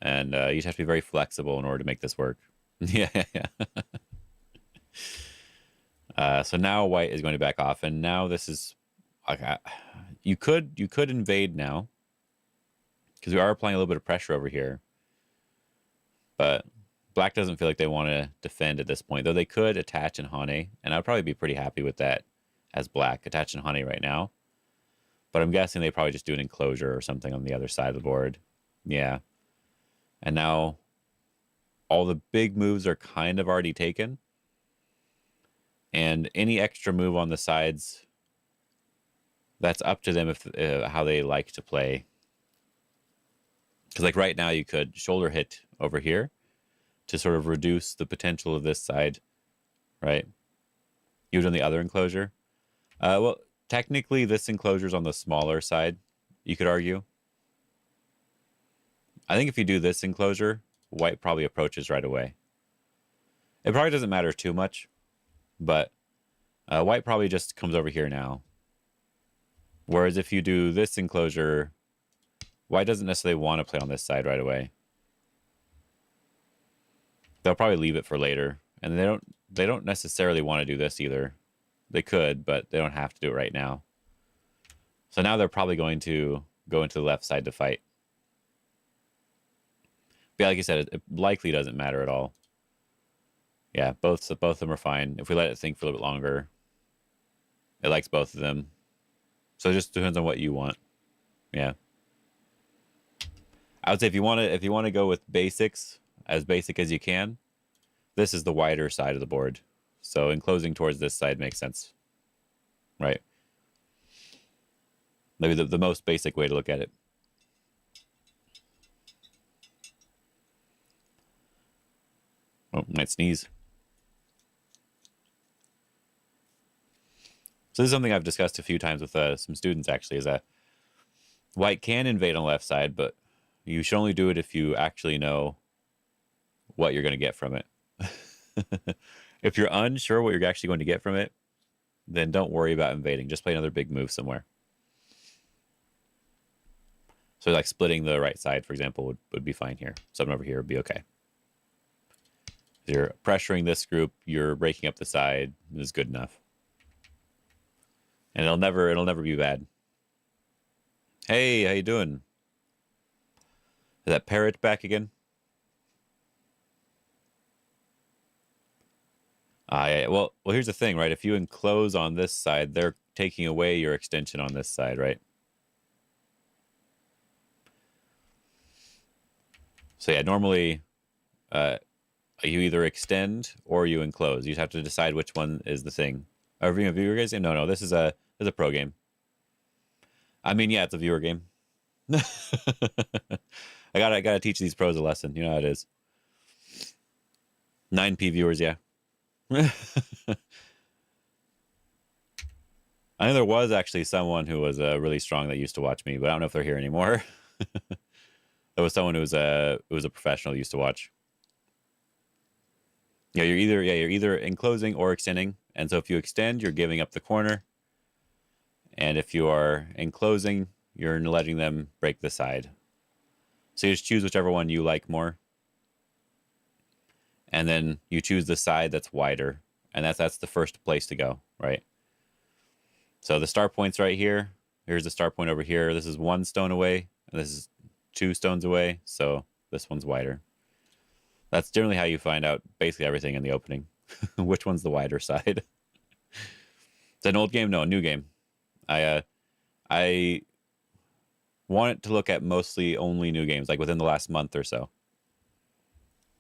[SPEAKER 1] And you just have to be very flexible in order to make this work. Yeah. So now white is going to back off. And now this is... Okay, you could invade now. Because we are applying a little bit of pressure over here. But black doesn't feel like they want to defend at this point. Though they could attach and Hane. And I'd probably be pretty happy with that as black. Attach and Hane right now. But I'm guessing they probably just do an enclosure or something on the other side of the board. Yeah. And now all the big moves are kind of already taken. And any extra move on the sides, that's up to them if how they like to play. Because like right now you could shoulder hit over here to sort of reduce the potential of this side, right? You would on the other enclosure. Well, technically this enclosure is on the smaller side, you could argue. I think if you do this enclosure, white probably approaches right away. It probably doesn't matter too much, but white probably just comes over here now. Whereas if you do this enclosure, white doesn't necessarily want to play on this side right away. They'll probably leave it for later. And they don't necessarily want to do this either. They could, but they don't have to do it right now. So now they're probably going to go into the left side to fight. But yeah, like you said, it likely doesn't matter at all. Yeah, both of them are fine. If we let it think for a little bit longer, it likes both of them. So it just depends on what you want. Yeah. I would say if you want to go with basics, as basic as you can, this is the wider side of the board. So enclosing towards this side makes sense. Right? Maybe the most basic way to look at it. Oh, might sneeze. So this is something I've discussed a few times with some students, actually, is that white can invade on the left side, but you should only do it if you actually know what you're going to get from it. If you're unsure what you're actually going to get from it, then don't worry about invading. Just play another big move somewhere. So like splitting the right side, for example, would be fine here. Something over here would be okay. If you're pressuring this group, you're breaking up the side, is good enough. And it'll never be bad. Hey, how you doing? Is that parrot back again? Well, here's the thing, right? If you enclose on this side, they're taking away your extension on this side, right? So yeah, normally you either extend or you enclose. You just have to decide which one is the thing. Are we a viewer guys? No, this is a pro game. I mean, yeah, it's a viewer game. I gotta teach these pros a lesson. You know how it is. 9p viewers, yeah. I know there was actually someone who was really strong that used to watch me, but I don't know if they're here anymore. There was someone who was a professional who used to watch. You're either enclosing or extending, and so if you extend, you're giving up the corner, and if you are enclosing, you're letting them break the side. So you just choose whichever one you like more, and then you choose the side that's wider, and that's the first place to go, right? So the start point's right here. Here's the start point over here. This is 1 stone away, and this is 2 stones away, so this one's wider. That's generally how you find out basically everything in the opening. Which one's the wider side? It's an old game? No, a new game. I want it to look at mostly only new games, like within the last month or so.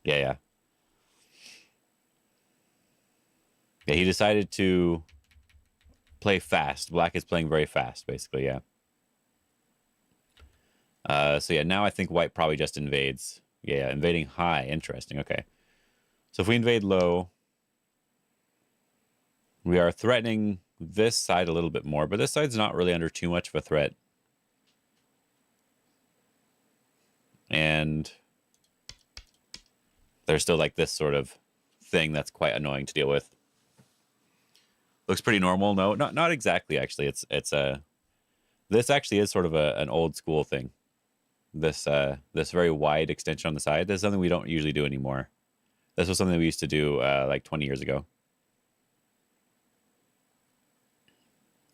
[SPEAKER 1] Yeah, yeah. Yeah, he decided to play fast. Black is playing very fast, basically, yeah. So yeah, now I think white probably just invades. Yeah, invading high. Interesting. Okay. So if we invade low, we are threatening this side a little bit more, but this side's not really under too much of a threat. And there's still like this sort of thing that's quite annoying to deal with. Looks pretty normal. No, not exactly actually. It's a this actually is sort of an old school thing. This very wide extension on the side. This is something we don't usually do anymore. This was something we used to do like 20 years ago.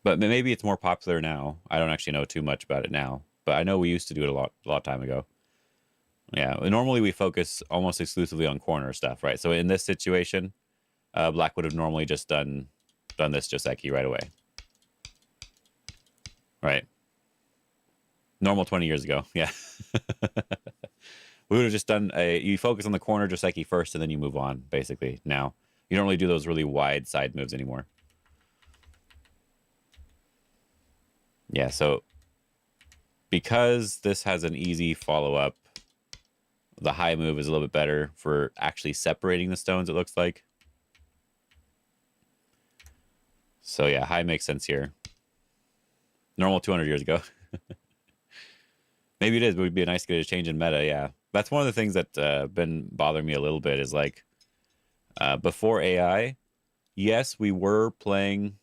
[SPEAKER 1] But maybe it's more popular now. I don't actually know too much about it now, but I know we used to do it a lot of time ago. Yeah, normally we focus almost exclusively on corner stuff, right? So in this situation, Black would have normally just done this Joseki right away, right? Normal 20 years ago, yeah. We would have just done you focus on the corner Joseki first, and then you move on. Basically, now you don't really do those really wide side moves anymore. Yeah, so because this has an easy follow-up, the high move is a little bit better for actually separating the stones, it looks like. So yeah, high makes sense here. Normal 200 years ago. Maybe it is, but it would be a nice to get a change in meta, yeah. That's one of the things that been bothering me a little bit is like, before AI, yes, we were playing,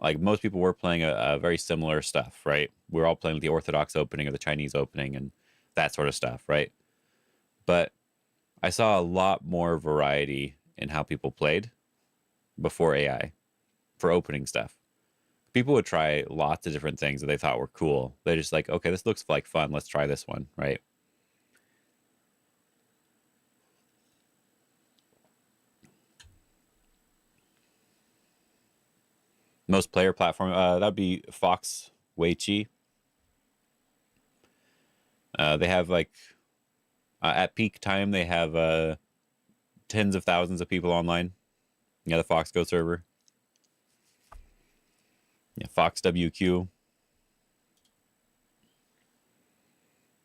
[SPEAKER 1] like most people were playing a very similar stuff, right? We were all playing with the Orthodox opening or the Chinese opening and that sort of stuff, right? But I saw a lot more variety in how people played before AI for opening stuff. People would try lots of different things that they thought were cool. They're just like, okay, this looks like fun. Let's try this one, right? Most player platform, that'd be Fox Weiqi. They have like, at peak time, they have tens of thousands of people online. Yeah, the Fox Go server. Yeah, Fox WQ.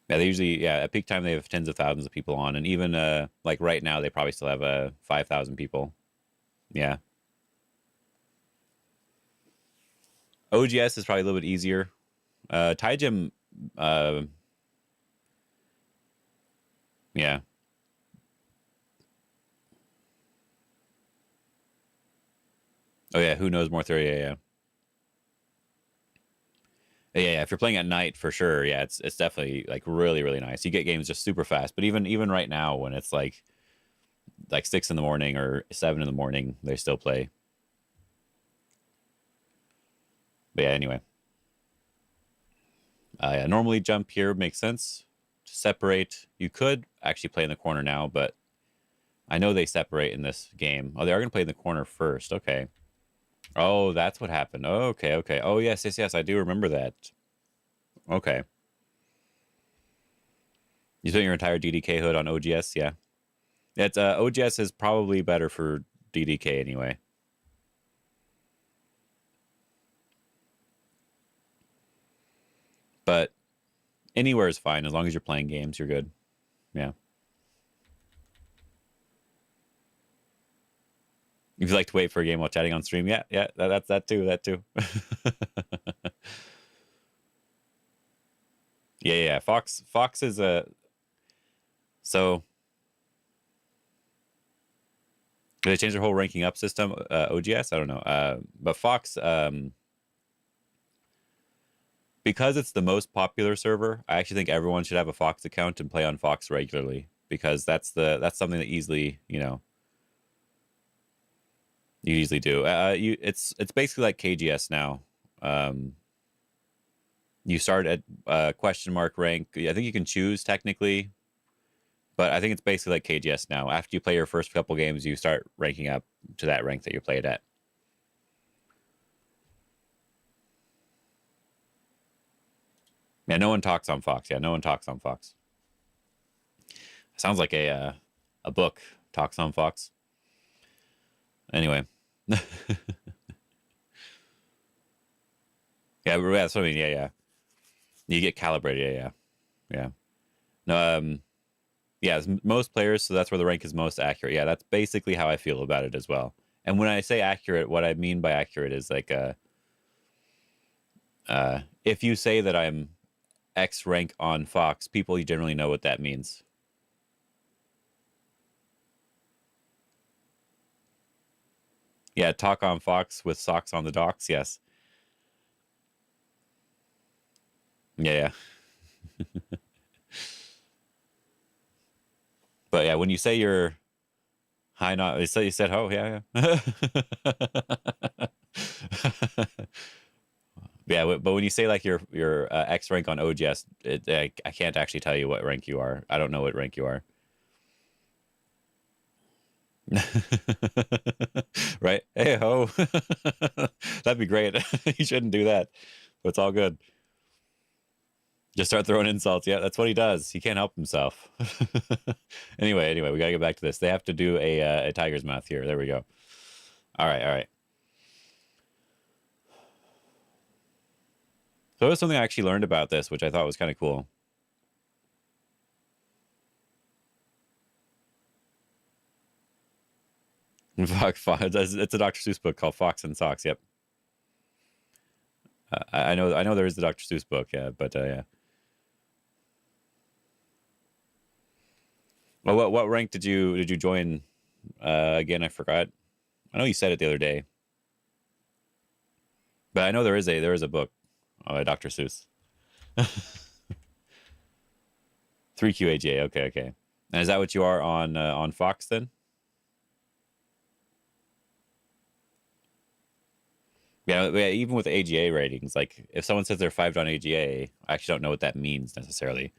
[SPEAKER 1] Yeah, they usually, yeah, at peak time they have tens of thousands of people on, and even like right now they probably still have 5,000 people. Yeah. OGS is probably a little bit easier. Taijim, yeah. Oh yeah, who knows more theory? Yeah, yeah. Yeah, if you're playing at night for sure, yeah, it's definitely like really really nice. You get games just super fast. But even right now when it's like 6 in the morning or 7 in the morning, they still play. But yeah, anyway, yeah, normally jump here makes sense to separate. You could actually play in the corner now, but I know they separate in this game. Oh, they are going to play in the corner first. Okay. Oh, that's what happened. Oh, okay, okay. Oh, yes, yes, yes. I do remember that. Okay. You spent your entire DDK hood on OGS? Yeah. It's OGS is probably better for DDK anyway. But anywhere is fine as long as you're playing games. You're good. Yeah. If you like to wait for a game while chatting on stream, yeah, yeah, that's that too. That too. Yeah, yeah. Fox is a so. Did they change their whole ranking up system? OGS, I don't know. But Fox, because it's the most popular server, I actually think everyone should have a Fox account and play on Fox regularly because that's something that easily you easily do. It's basically like KGS now. You start at question mark rank. I think you can choose technically, but I think it's basically like KGS now. After you play your first couple games, you start ranking up to that rank that you played at. Yeah, no one talks on Fox. Yeah, no one talks on Fox. Sounds like a book. Talks on Fox. Anyway. Yeah, that's what I mean. Yeah, yeah. You get calibrated. Yeah, yeah, yeah. No, yeah, most players, so that's where the rank is most accurate. Yeah, that's basically how I feel about it as well. And when I say accurate, what I mean by accurate is like if you say that I'm X rank on Fox, people generally know what that means. Yeah, talk on Fox with socks on the docks. Yes. Yeah, yeah. But yeah, when you say you're high, not you said, oh yeah, yeah. Yeah, but when you say like your X rank on OGS, I can't actually tell you what rank you are. I don't know what rank you are. Right? Hey ho, that'd be great. You shouldn't do that, but it's all good. Just start throwing insults. Yeah, that's what he does. He can't help himself. Anyway, we gotta get back to this. They have to do a tiger's mouth here. There we go. All right, all right. So it was something I actually learned about this, which I thought was kind of cool. Fox, it's a Dr. Seuss book called Fox and Socks. Yep. I know there is the Dr. Seuss book. Yeah, but yeah. Well, what rank did you join? Again, I forgot. I know you said it the other day, but I know there is a book by Dr. Seuss. 3QAGA. Okay, okay. And is that what you are on Fox then? Yeah, yeah, even with AGA ratings, like if someone says they're 5 on AGA, I actually don't know what that means necessarily.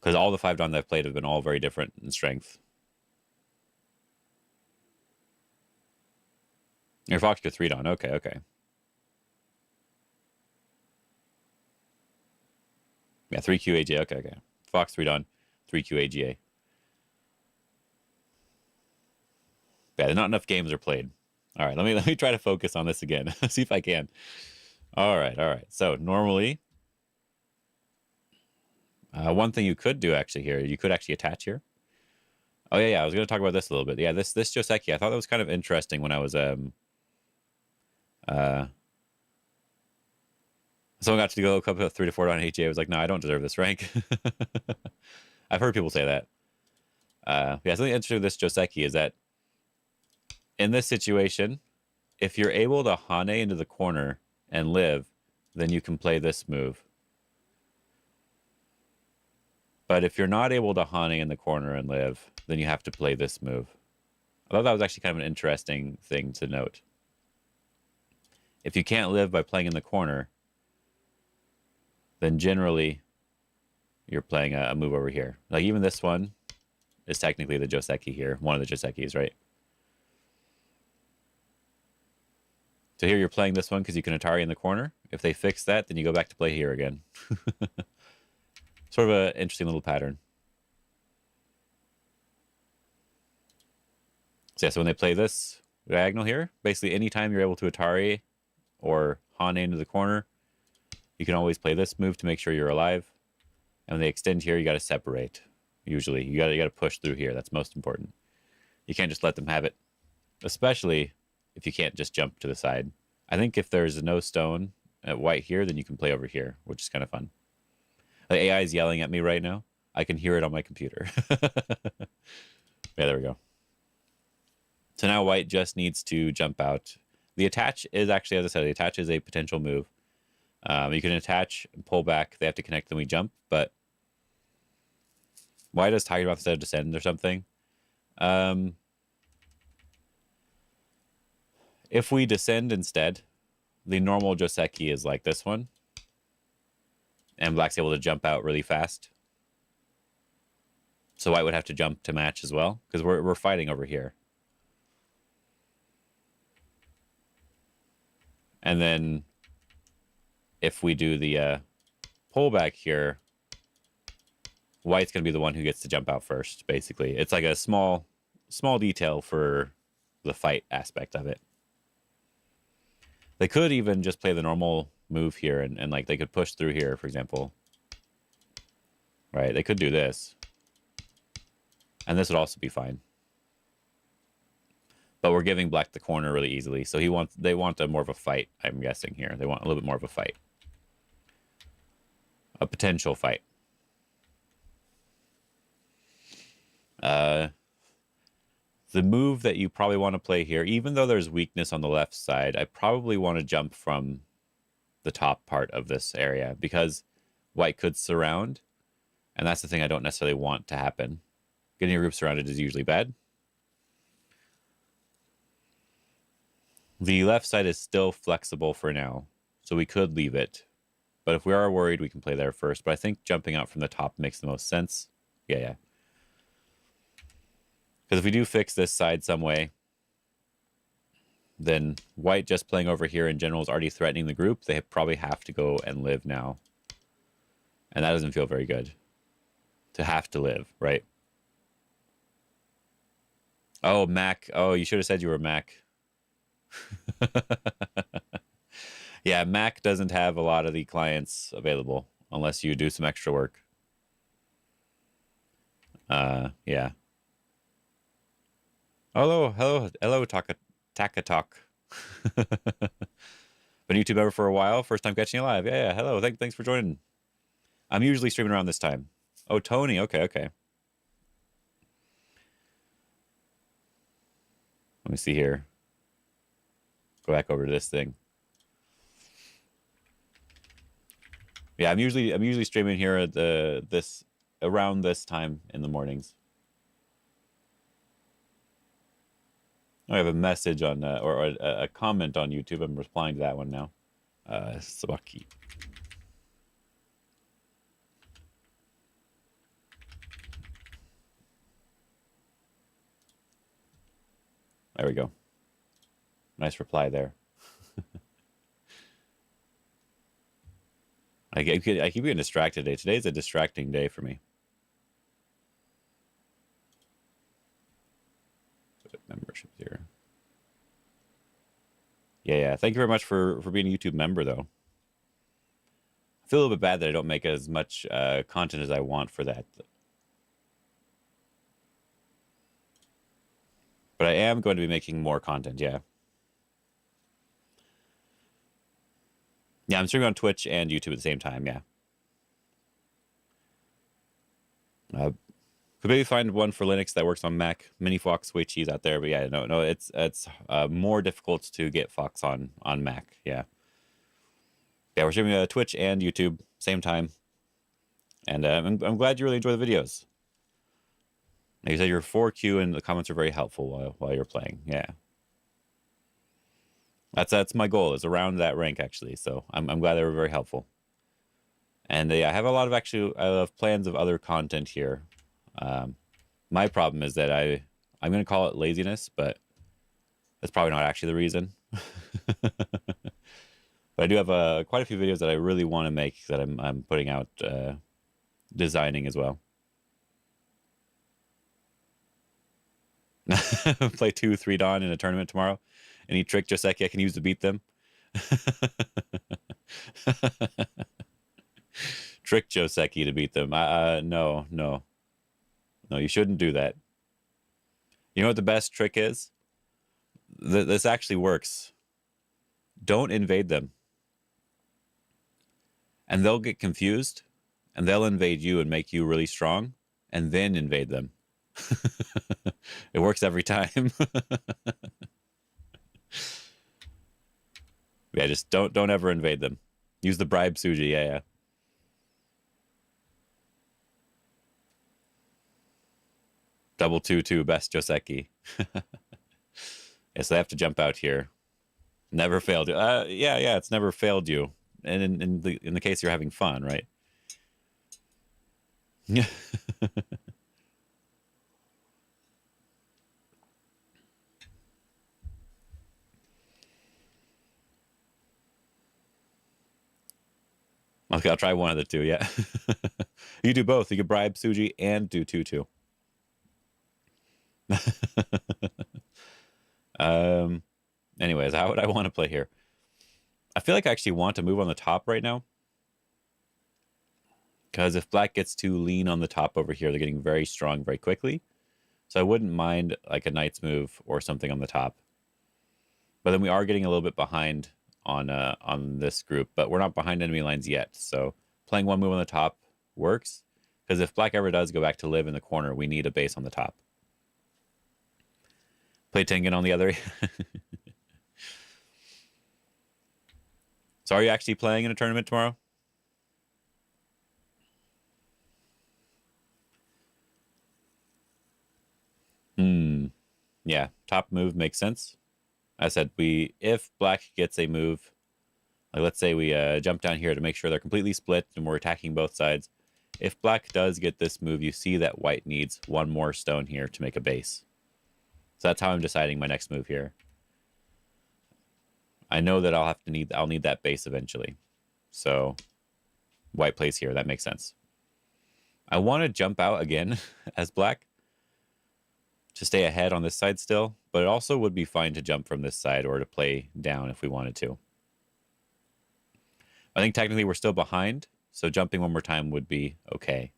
[SPEAKER 1] Because all the 5 that I've played have been all very different in strength. Your Fox, you're 3 on. Okay, okay. Yeah, 3QAGA. Okay, okay. Fox 3 on, 3QAGA. Yeah, not enough games are played. All right, let me try to focus on this again. See if I can. All right, all right. So normally, one thing you could do actually here, you could actually attach here. Oh yeah, yeah. I was going to talk about this a little bit. Yeah, this Joseki, I thought that was kind of interesting when I was uh someone got to go a couple of 3 to 4 on HA. I was like, no, I don't deserve this rank. I've heard people say that. Yeah, something interesting with this Joseki is that in this situation, if you're able to Hane into the corner and live, then you can play this move. But if you're not able to Hane in the corner and live, then you have to play this move. I thought that was actually kind of an interesting thing to note. If you can't live by playing in the corner, then generally you're playing a move over here. Like even this one, is technically the Joseki here, one of the Josekis, right? So here you're playing this one because you can Atari in the corner. If they fix that, then you go back to play here again. Sort of an interesting little pattern. So yeah, so when they play this diagonal here, basically anytime you're able to Atari or Han into the corner, you can always play this move to make sure you're alive. And when they extend here, you got to separate. Usually, you got to push through here. That's most important. You can't just let them have it, especially if you can't just jump to the side. I think if there's no stone at white here, then you can play over here, which is kind of fun. The AI is yelling at me right now. I can hear it on my computer. Yeah, there we go. So now white just needs to jump out. The attach is actually, as I said, the attach is a potential move. You can attach and pull back. They have to connect, then we jump. But white is Tiger Mouth instead of descend or something. If we descend instead, the normal Joseki is like this one. And black's able to jump out really fast. So white would have to jump to match as well, because we're fighting over here. And then if we do the pullback here, white's going to be the one who gets to jump out first, basically. It's like a small detail for the fight aspect of it. They could even just play the normal move here and like they could push through here, for example. Right, they could do this. And this would also be fine. But we're giving black the corner really easily. So they want more of a fight, I'm guessing here. They want a little bit more of a fight. A potential fight. The move that you probably want to play here, even though there's weakness on the left side, I probably want to jump from the top part of this area because white could surround. And that's the thing I don't necessarily want to happen. Getting your group surrounded is usually bad. The left side is still flexible for now, so we could leave it. But if we are worried, we can play there first. But I think jumping out from the top makes the most sense. Yeah. Because if we do fix this side some way, then white just playing over here in general is already threatening the group. They probably have to go and live now. And that doesn't feel very good. To have to live, right? Oh, Mac. Oh, you should have said you were Mac. Yeah, Mac doesn't have a lot of the clients available unless you do some extra work. Yeah. Hello, Taka Talk. Been YouTube member for a while. First time catching you live. Yeah. Hello. Thanks for joining. I'm usually streaming around this time. Oh, Tony. Okay. Let me see here. Go back over to this thing. Yeah, I'm usually streaming here at around this time in the mornings. I have a message on or a comment on YouTube. I'm replying to that one now. Sawaki. There we go. Nice reply there. I keep getting distracted today. Today's a distracting day for me. Memberships here. Yeah. Thank you very much for being a YouTube member, though. I feel a little bit bad that I don't make as much content as I want for that. But I am going to be making more content, yeah. Yeah, I'm streaming on Twitch and YouTube at the same time, yeah. Could maybe find one for Linux that works on Mac. Mini Fox, way cheese out there, but yeah, no, it's more difficult to get Fox on Mac, yeah. Yeah, we're streaming Twitch and YouTube same time, and I'm glad you really enjoy the videos. Like you said, your 4Q and the comments are very helpful while you're playing, yeah. That's my goal, is around that rank actually. So I'm glad they were very helpful. And yeah, I have a lot of I have plans of other content here. My problem is that I'm going to call it laziness, but that's probably not actually the reason. But I do have quite a few videos that I really want to make that I'm putting out designing as well. Play 2-3 Dawn in a tournament tomorrow. Any trick Joseki I can use to beat them? Trick Joseki to beat them. No, no. No, you shouldn't do that. You know what the best trick is? This actually works. Don't invade them. And they'll get confused, and they'll invade you and make you really strong, and then invade them. It works every time. Yeah, just don't ever invade them. Use the bribe Suji, yeah. Double 2-2 best Joseki. Yeah, so they have to jump out here. Never failed you. Yeah, it's never failed you. And in the case you're having fun, right? Yeah. Okay, I'll try one of the two, yeah. You do both. You can bribe Suji and do 2-2. Anyways, how would I want to play here? I feel like I actually want to move on the top right now. Because if black gets too lean on the top over here, they're getting very strong very quickly. So I wouldn't mind like a knight's move or something on the top. But then we are getting a little bit behind on this group, but we're not behind enemy lines yet. So playing one move on the top works. Because if black ever does go back to live in the corner, we need a base on the top. Play Tengen on the other. So are you actually playing in a tournament tomorrow? Yeah, top move makes sense. I said if black gets a move, like let's say we jump down here to make sure they're completely split and we're attacking both sides. If black does get this move, you see that white needs one more stone here to make a base. So that's how I'm deciding my next move here. I know that I'll need that base eventually. So white plays here. That makes sense. I want to jump out again as black to stay ahead on this side still, but it also would be fine to jump from this side or to play down if we wanted to. I think technically we're still behind, so jumping one more time would be okay.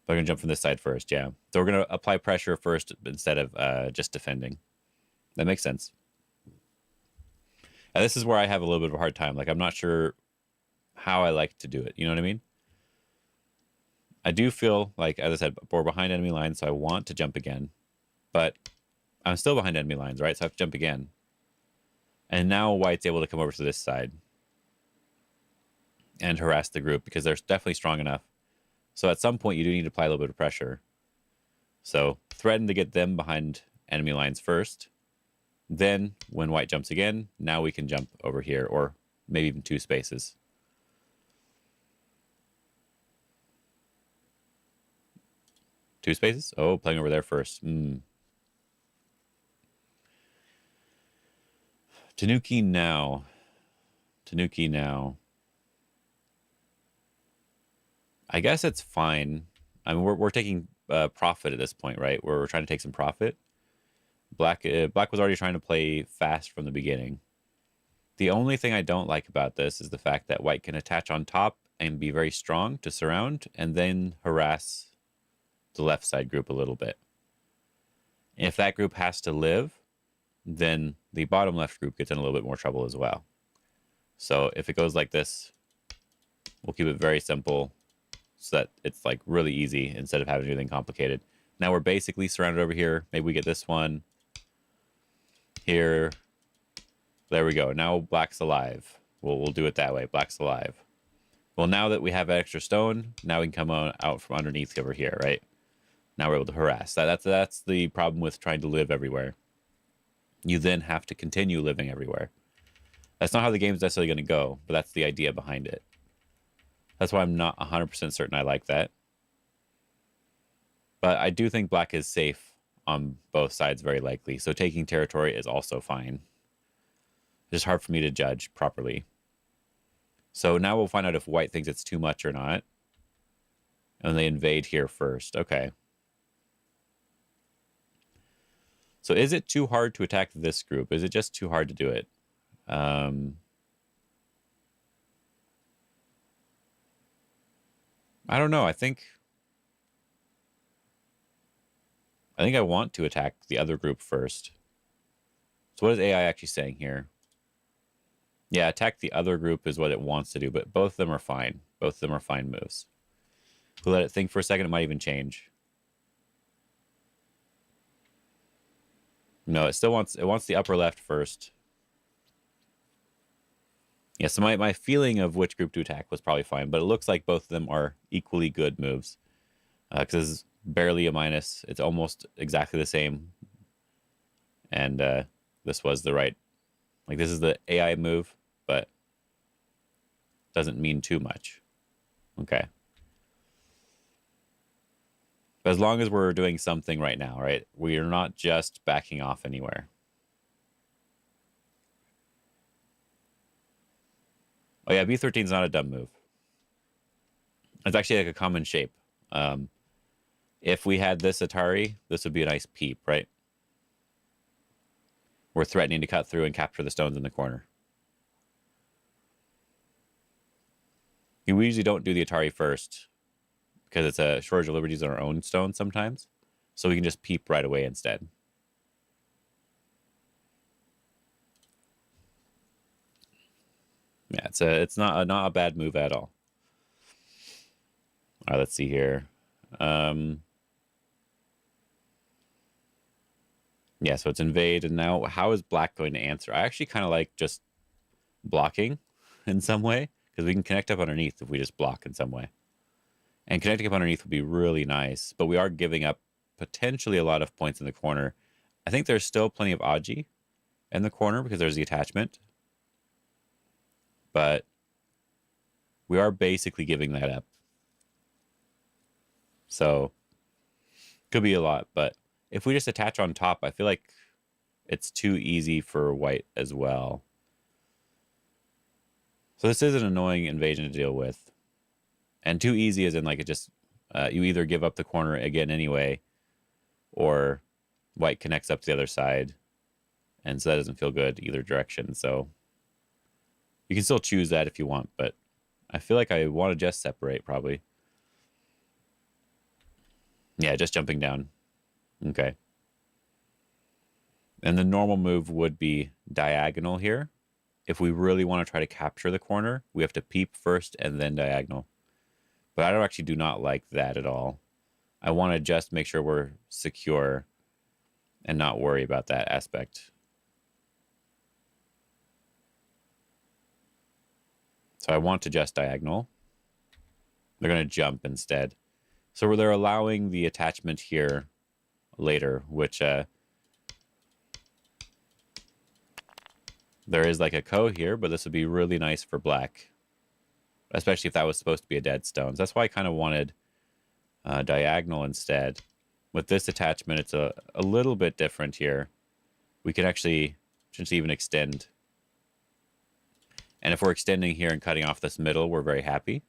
[SPEAKER 1] But I'm going to jump from this side first, yeah. So we're going to apply pressure first instead of just defending. That makes sense. And this is where I have a little bit of a hard time. Like, I'm not sure how I like to do it. You know what I mean? I do feel like, as I said, we're behind enemy lines, so I want to jump again. But I'm still behind enemy lines, right? So I have to jump again. And now white's able to come over to this side and harass the group because they're definitely strong enough. So at some point, you do need to apply a little bit of pressure. So threaten to get them behind enemy lines first. Then when white jumps again, now we can jump over here, or maybe even 2 spaces. Two spaces? Oh, playing over there first. Tanuki now. Tanuki now. I guess it's fine. I mean, we're taking profit at this point, right? We're trying to take some profit. Black was already trying to play fast from the beginning. The only thing I don't like about this is the fact that white can attach on top and be very strong to surround and then harass the left side group a little bit. If that group has to live, then the bottom left group gets in a little bit more trouble as well. So if it goes like this, we'll keep it very simple so that it's like really easy instead of having anything complicated. Now we're basically surrounded over here. Maybe we get this one here. There we go. Now black's alive. We'll do it that way. Black's alive. Well, now that we have extra stone, now we can come out from underneath over here, right? Now we're able to harass. That's the problem with trying to live everywhere. You then have to continue living everywhere. That's not how the game's necessarily going to go, but that's the idea behind it. That's why I'm not 100% certain I like that. But I do think black is safe on both sides, very likely. So taking territory is also fine. It's hard for me to judge properly. So now we'll find out if white thinks it's too much or not. And they invade here first. Okay. So is it too hard to attack this group? Is it just too hard to do it? I don't know. I think I want to attack the other group first. So what is AI actually saying here? Yeah, attack the other group is what it wants to do, but both of them are fine. Both of them are fine moves. We'll let it think for a second. It might even change. No, it still wants the upper left first. Yeah, so my feeling of which group to attack was probably fine, but it looks like both of them are equally good moves. Because it's barely a minus. It's almost exactly the same. And this was the right... Like, this is the AI move, but doesn't mean too much. Okay. But as long as we're doing something right now, right? We are not just backing off anywhere. Oh yeah, B13 is not a dumb move. It's actually like a common shape. If we had this Atari, this would be a nice peep, right? We're threatening to cut through and capture the stones in the corner. We usually don't do the Atari first because it's a shortage of liberties on our own stones sometimes. So we can just peep right away instead. Yeah, it's not a bad move at all. All right, let's see here. Yeah, so it's invade, and now how is black going to answer? I actually kind of like just blocking in some way, because we can connect up underneath if we just block in some way. And connecting up underneath would be really nice, but we are giving up potentially a lot of points in the corner. I think there's still plenty of Aji in the corner because there's the attachment. But we are basically giving that up. So, could be a lot, but if we just attach on top, I feel like it's too easy for white as well. So this is an annoying invasion to deal with. And too easy as in like it just, you either give up the corner again anyway, or white connects up to the other side. And so that doesn't feel good either direction. So you can still choose that if you want, but I feel like I want to just separate probably. Yeah, just jumping down. Okay. And the normal move would be diagonal here. If we really want to try to capture the corner, we have to peep first and then diagonal. But I actually do not like that at all. I want to just make sure we're secure and not worry about that aspect. So I want to just diagonal. They're going to jump instead. So they're allowing the attachment here later, which there is like a ko here, but this would be really nice for black, especially if that was supposed to be a dead stone. So that's why I kind of wanted diagonal instead. With this attachment, it's a little bit different here. We can actually even extend. And if we're extending here and cutting off this middle, we're very happy.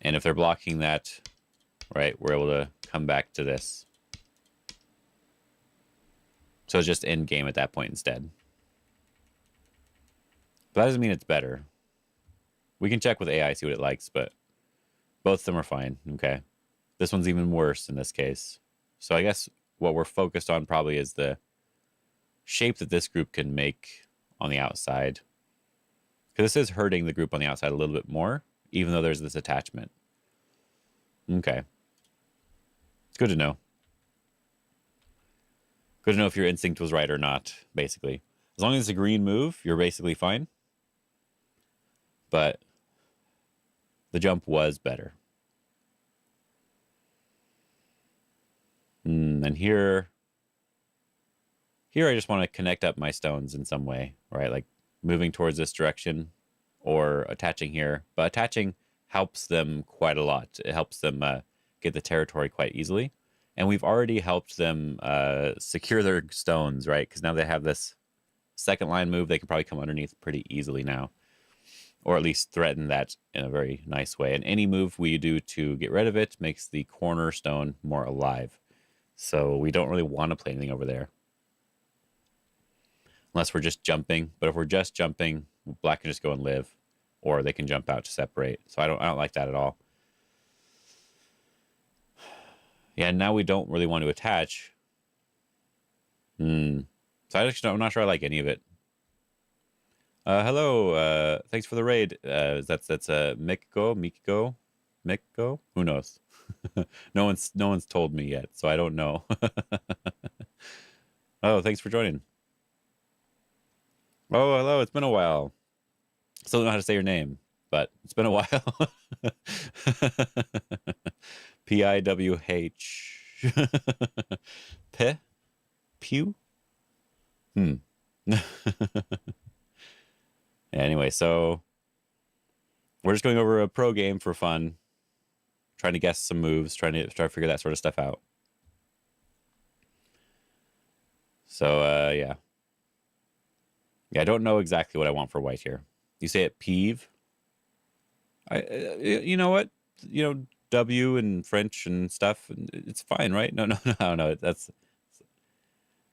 [SPEAKER 1] And if they're blocking that, right, we're able to come back to this. So it's just end game at that point instead. But that doesn't mean it's better. We can check with AI, see what it likes, but both of them are fine. Okay. This one's even worse in this case. So I guess what we're focused on probably is the shape that this group can make on the outside. Because this is hurting the group on the outside a little bit more, even though there's this attachment. Okay. Good to know. Good to know if your instinct was right or not, basically. As long as it's a green move, you're basically fine. But the jump was better. And here I just want to connect up my stones in some way, right? Like moving towards this direction or attaching here. But attaching helps them quite a lot. It helps them get the territory quite easily. And we've already helped them secure their stones, right? Because now they have this second line move. They can probably come underneath pretty easily now, or at least threaten that in a very nice way. And any move we do to get rid of it makes the cornerstone more alive. So we don't really want to play anything over there, unless we're just jumping. But if we're just jumping, black can just go and live, or they can jump out to separate. So I don't like that at all. Yeah, now we don't really want to attach. So I'm not sure I like any of it. Hello. Thanks for the raid. That's Mikko. Who knows? No one's told me yet, so I don't know. Oh, thanks for joining. Oh, hello. It's been a while. Still don't know how to say your name, but it's been a while. Piwh. Pe? Pew? Anyway, so we're just going over a pro game for fun, trying to guess some moves, trying to figure that sort of stuff out. So yeah, I don't know exactly what I want for white here. You say it peeve. You know what? W and French and stuff. It's fine, right? No. That's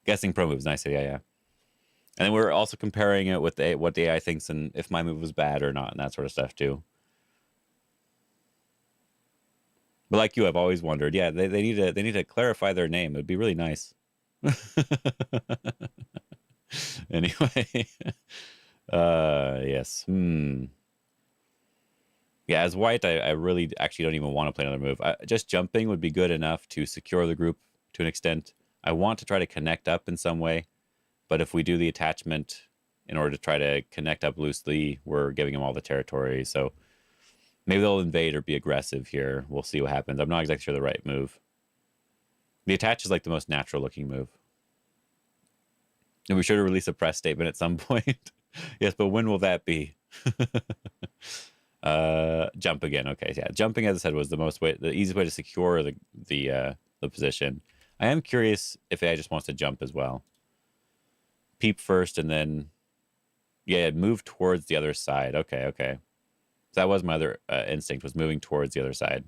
[SPEAKER 1] guessing pro moves. Nice. Yeah. And then we're also comparing it with what the AI thinks and if my move was bad or not, and that sort of stuff too. But like you, I've always wondered. Yeah, they need to clarify their name. It would be really nice. Anyway, yes. Yeah, as white, I really actually don't even want to play another move. Just jumping would be good enough to secure the group to an extent. I want to try to connect up in some way. But if we do the attachment in order to try to connect up loosely, we're giving them all the territory. So maybe they'll invade or be aggressive here. We'll see what happens. I'm not exactly sure the right move. The attach is like the most natural looking move. And we should release a press statement at some point. Yes, but when will that be? Jump again. Okay, yeah. Jumping, as I said, was the easiest way to secure the position. I am curious if AI just wants to jump as well. Peep first and then move towards the other side. Okay. So that was my other instinct, was moving towards the other side.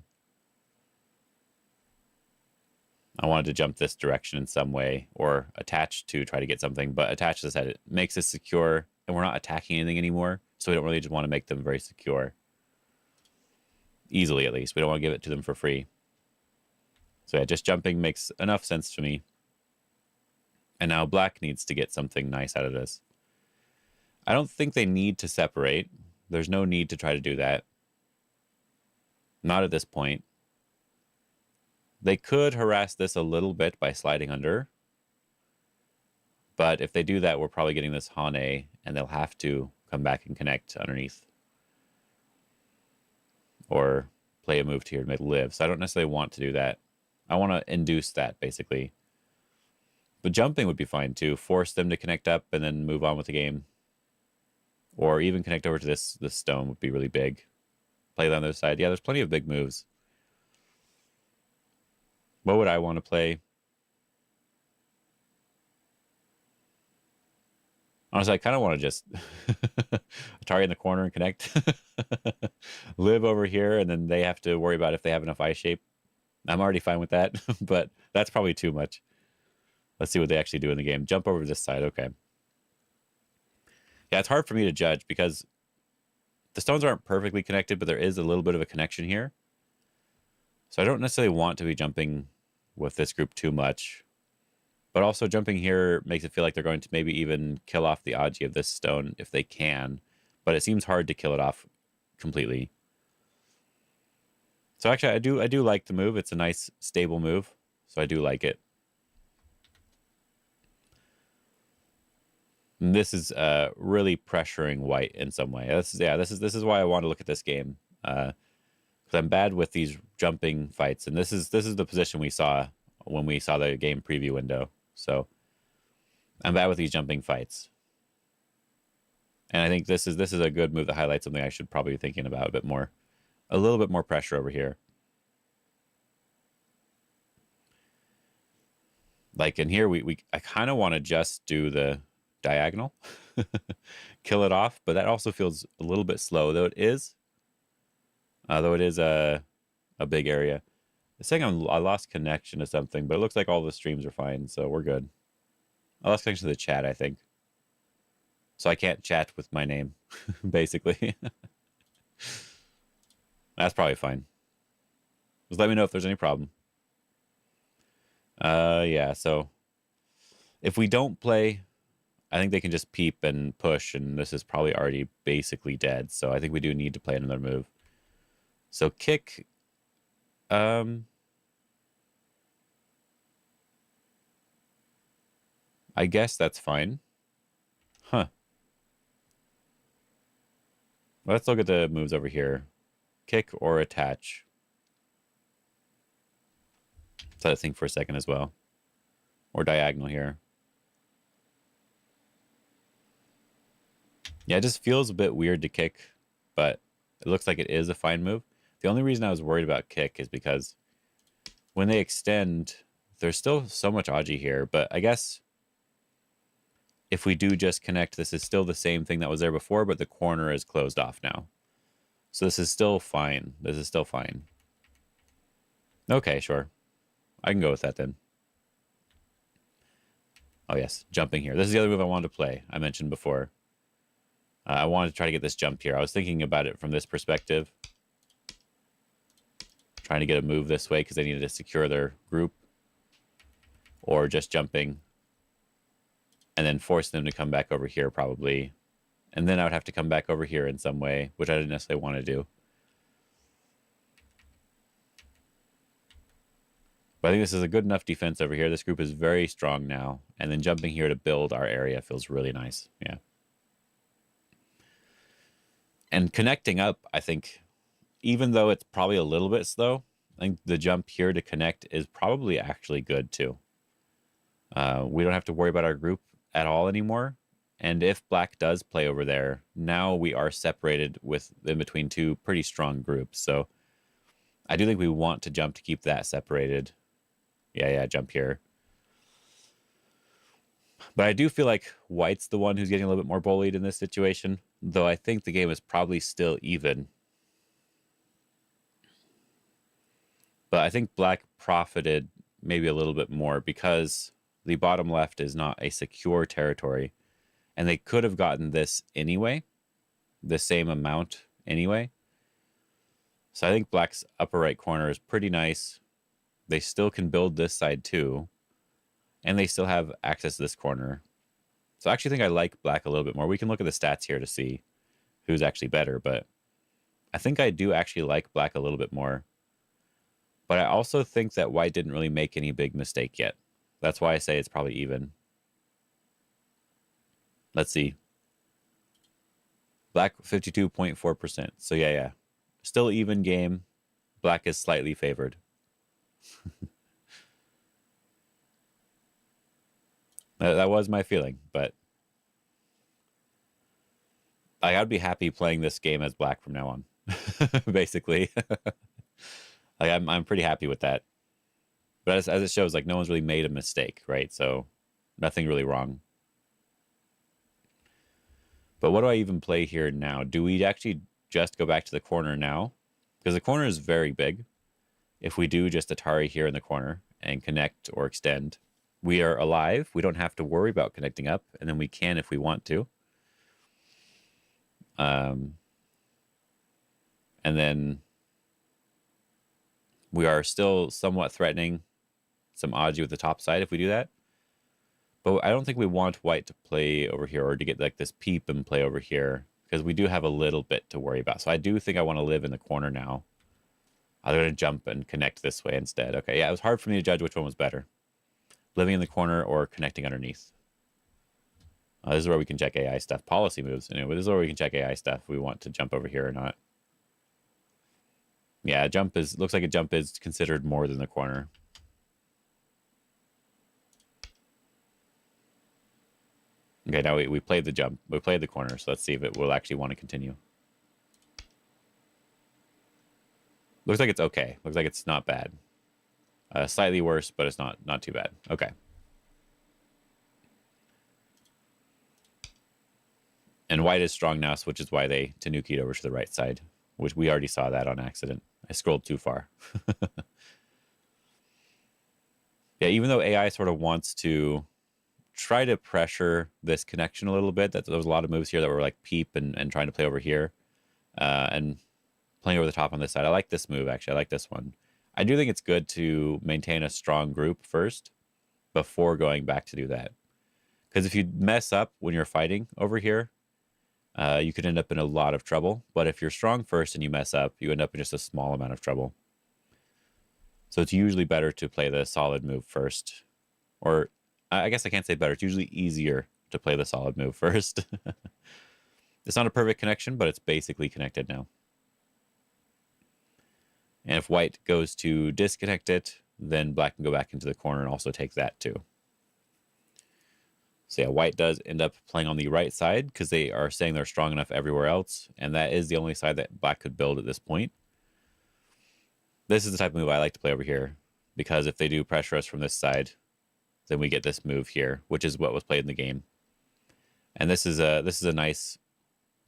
[SPEAKER 1] I wanted to jump this direction in some way or attach to try to get something, but attach, as I said, it makes us secure and we're not attacking anything anymore. So we don't really just want to make them very secure. Easily, at least. We don't want to give it to them for free. So yeah, just jumping makes enough sense to me. And now black needs to get something nice out of this. I don't think they need to separate. There's no need to try to do that. Not at this point. They could harass this a little bit by sliding under. But if they do that, we're probably getting this Hane, and they'll have to come back and connect underneath. Or play a move here to make it live. So I don't necessarily want to do that. I want to induce that, basically. But jumping would be fine too. Force them to connect up and then move on with the game. Or even connect over to this stone would be really big. Play that on the other side. Yeah, there's plenty of big moves. What would I want to play? Honestly, I kind of want to just Atari in the corner and connect. Live over here, and then they have to worry about if they have enough eye shape. I'm already fine with that, but that's probably too much. Let's see what they actually do in the game. Jump over to this side. Okay. Yeah, it's hard for me to judge because the stones aren't perfectly connected, but there is a little bit of a connection here. So I don't necessarily want to be jumping with this group too much. But also jumping here makes it feel like they're going to maybe even kill off the Aji of this stone if they can. But it seems hard to kill it off completely. So actually, I do like the move. It's a nice, stable move. So I do like it. And this is really pressuring white in some way. This is why I want to look at this game. Because I'm bad with these jumping fights. And this is the position we saw when we saw the game preview window. So I'm bad with these jumping fights. And I think this is a good move that highlights something I should probably be thinking about a bit more. a little bit more pressure over here. Like in here, I kind of want to just do the diagonal, kill it off, but that also feels a little bit slow, though it is a big area. It's saying I lost connection to something, but it looks like all the streams are fine, so we're good. I lost connection to the chat, I think. So I can't chat with my name, basically. That's probably fine. Just let me know if there's any problem. Yeah, so if we don't play, I think they can just peep and push, and this is probably already basically dead. So I think we do need to play another move. So kick, I guess that's fine. Huh. Let's look at the moves over here. Kick or attach. Let it think for a second as well. Or diagonal here. Yeah, it just feels a bit weird to kick, but it looks like it is a fine move. The only reason I was worried about kick is because when they extend, there's still so much Aji here, but I guess if we do just connect, this is still the same thing that was there before, but the corner is closed off now. So this is still fine. This is still fine. Okay, sure. I can go with that then. Oh, yes, jumping here. This is the other move I wanted to play, I mentioned before. I wanted to try to get this jump here. I was thinking about it from this perspective. Trying to get a move this way because they needed to secure their group. Or just jumping. And then force them to come back over here, probably. And then I would have to come back over here in some way, which I didn't necessarily want to do. But I think this is a good enough defense over here. This group is very strong now. And then jumping here to build our area feels really nice. Yeah. And connecting up, I think, even though it's probably a little bit slow, I think the jump here to connect is probably actually good too. We don't have to worry about our group at all anymore. And if black does play over there, now we are separated in between two pretty strong groups. So I do think we want to jump to keep that separated. Yeah, jump here. But I do feel like white's the one who's getting a little bit more bullied in this situation, though I think the game is probably still even. But I think black profited maybe a little bit more because the bottom left is not a secure territory. And they could have gotten this anyway, the same amount anyway. So I think black's upper right corner is pretty nice. They still can build this side too. And they still have access to this corner. So I actually think I like black a little bit more. We can look at the stats here to see who's actually better. But I think I do actually like black a little bit more. But I also think that white didn't really make any big mistake yet. That's why I say it's probably even. Let's see. Black 52.4%. So yeah. Still even game. Black is slightly favored. That was my feeling, but I'd be happy playing this game as black from now on. Basically. Like I'm pretty happy with that. But as it shows, like no one's really made a mistake, right? So nothing really wrong. But what do I even play here now? Do we actually just go back to the corner now? Because the corner is very big. If we do just Atari here in the corner and connect or extend, we are alive. We don't have to worry about connecting up, and then we can if we want to. And then we are still somewhat threatening some Aji with the top side if we do that. But I don't think we want white to play over here or to get like this peep and play over here because we do have a little bit to worry about. So I do think I want to live in the corner now. I'm going to jump and connect this way instead. Okay, yeah, it was hard for me to judge which one was better. Living in the corner or connecting underneath. This is where we can check AI stuff. Policy moves. Anyway, this is where we can check AI stuff if we want to jump over here or not. Yeah, looks like a jump is considered more than the corner. Okay, now we played the jump. We played the corner, so let's see if it will actually want to continue. Looks like it's okay. Looks like it's not bad. Slightly worse, but it's not too bad. Okay. And white is strong now, which is why they Tanuki'd over to the right side, which we already saw that on accident. I scrolled too far. Yeah, even though AI sort of wants to try to pressure this connection a little bit, that there was a lot of moves here that were like peep and trying to play over here and playing over the top on this side. I like this move, actually. I like this one. I do think it's good to maintain a strong group first before going back to do that. Because if you mess up when you're fighting over here, you could end up in a lot of trouble. But if you're strong first and you mess up, you end up in just a small amount of trouble. So it's usually better to play the solid move first. Or I guess I can't say better. It's usually easier to play the solid move first. It's not a perfect connection, but it's basically connected now. And if white goes to disconnect it, then black can go back into the corner and also take that too. So yeah, white does end up playing on the right side because they are saying they're strong enough everywhere else. And that is the only side that black could build at this point. This is the type of move I like to play over here, because if they do pressure us from this side, then we get this move here, which is what was played in the game. And this is a nice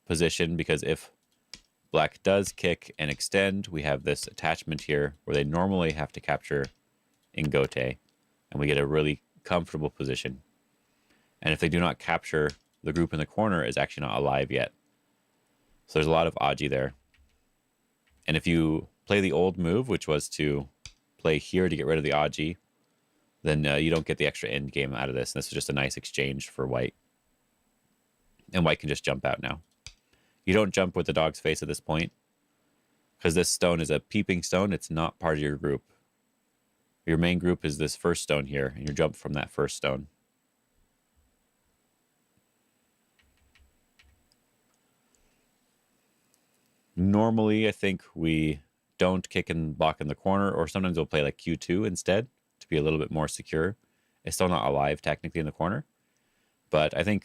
[SPEAKER 1] position, because if black does kick and extend, we have this attachment here where they normally have to capture in Gote, and we get a really comfortable position. And if they do not capture, the group in the corner is actually not alive yet. So there's a lot of Aji there. And if you play the old move, which was to play here to get rid of the Aji, then you don't get the extra end game out of this. And this is just a nice exchange for white. And white can just jump out now. You don't jump with the dog's face at this point, because this stone is a peeping stone. It's not part of your group. Your main group is this first stone here, and you jump from that first stone. Normally, I think we don't kick and block in the corner, or sometimes we'll play like Q2 instead to be a little bit more secure. It's still not alive technically in the corner, but I think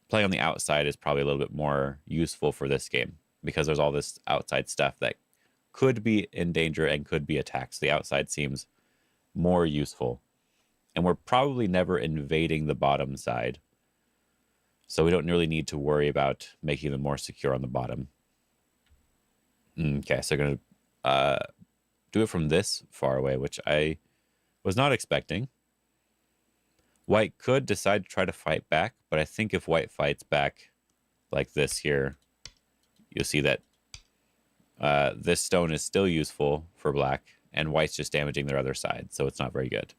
[SPEAKER 1] playing on the outside is probably a little bit more useful for this game, because there's all this outside stuff that could be in danger and could be attacked. So the outside seems more useful. And we're probably never invading the bottom side, so we don't really need to worry about making them more secure on the bottom. Okay, so I'm going to do it from this far away, which I was not expecting. White could decide to try to fight back, but I think if white fights back like this here, you'll see that this stone is still useful for black, and white's just damaging their other side, so it's not very good.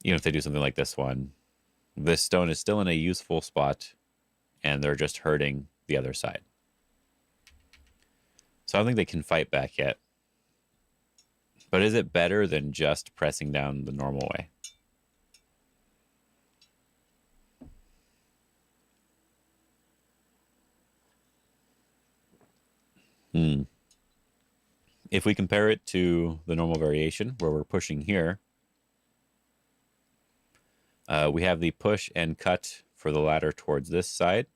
[SPEAKER 1] Even if they do something like this one, this stone is still in a useful spot, and they're just hurting the other side. So I don't think they can fight back yet. But is it better than just pressing down the normal way? If we compare it to the normal variation, where we're pushing here, we have the push and cut for the ladder towards this side,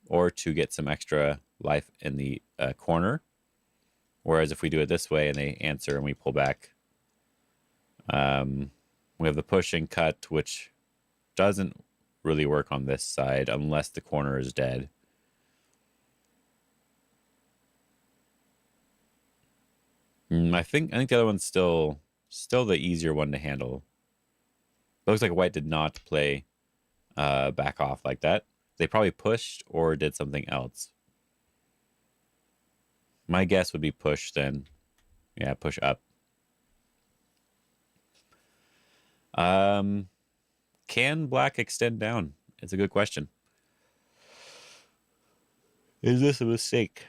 [SPEAKER 1] or to get some extra life in the corner. Whereas if we do it this way and they answer and we pull back, we have the push and cut, which doesn't really work on this side unless the corner is dead. I think the other one's still the easier one to handle. It looks like white did not play back off like that. They probably pushed or did something else. My guess would be push then. Yeah, push up. Can black extend down? It's a good question. Is this a mistake?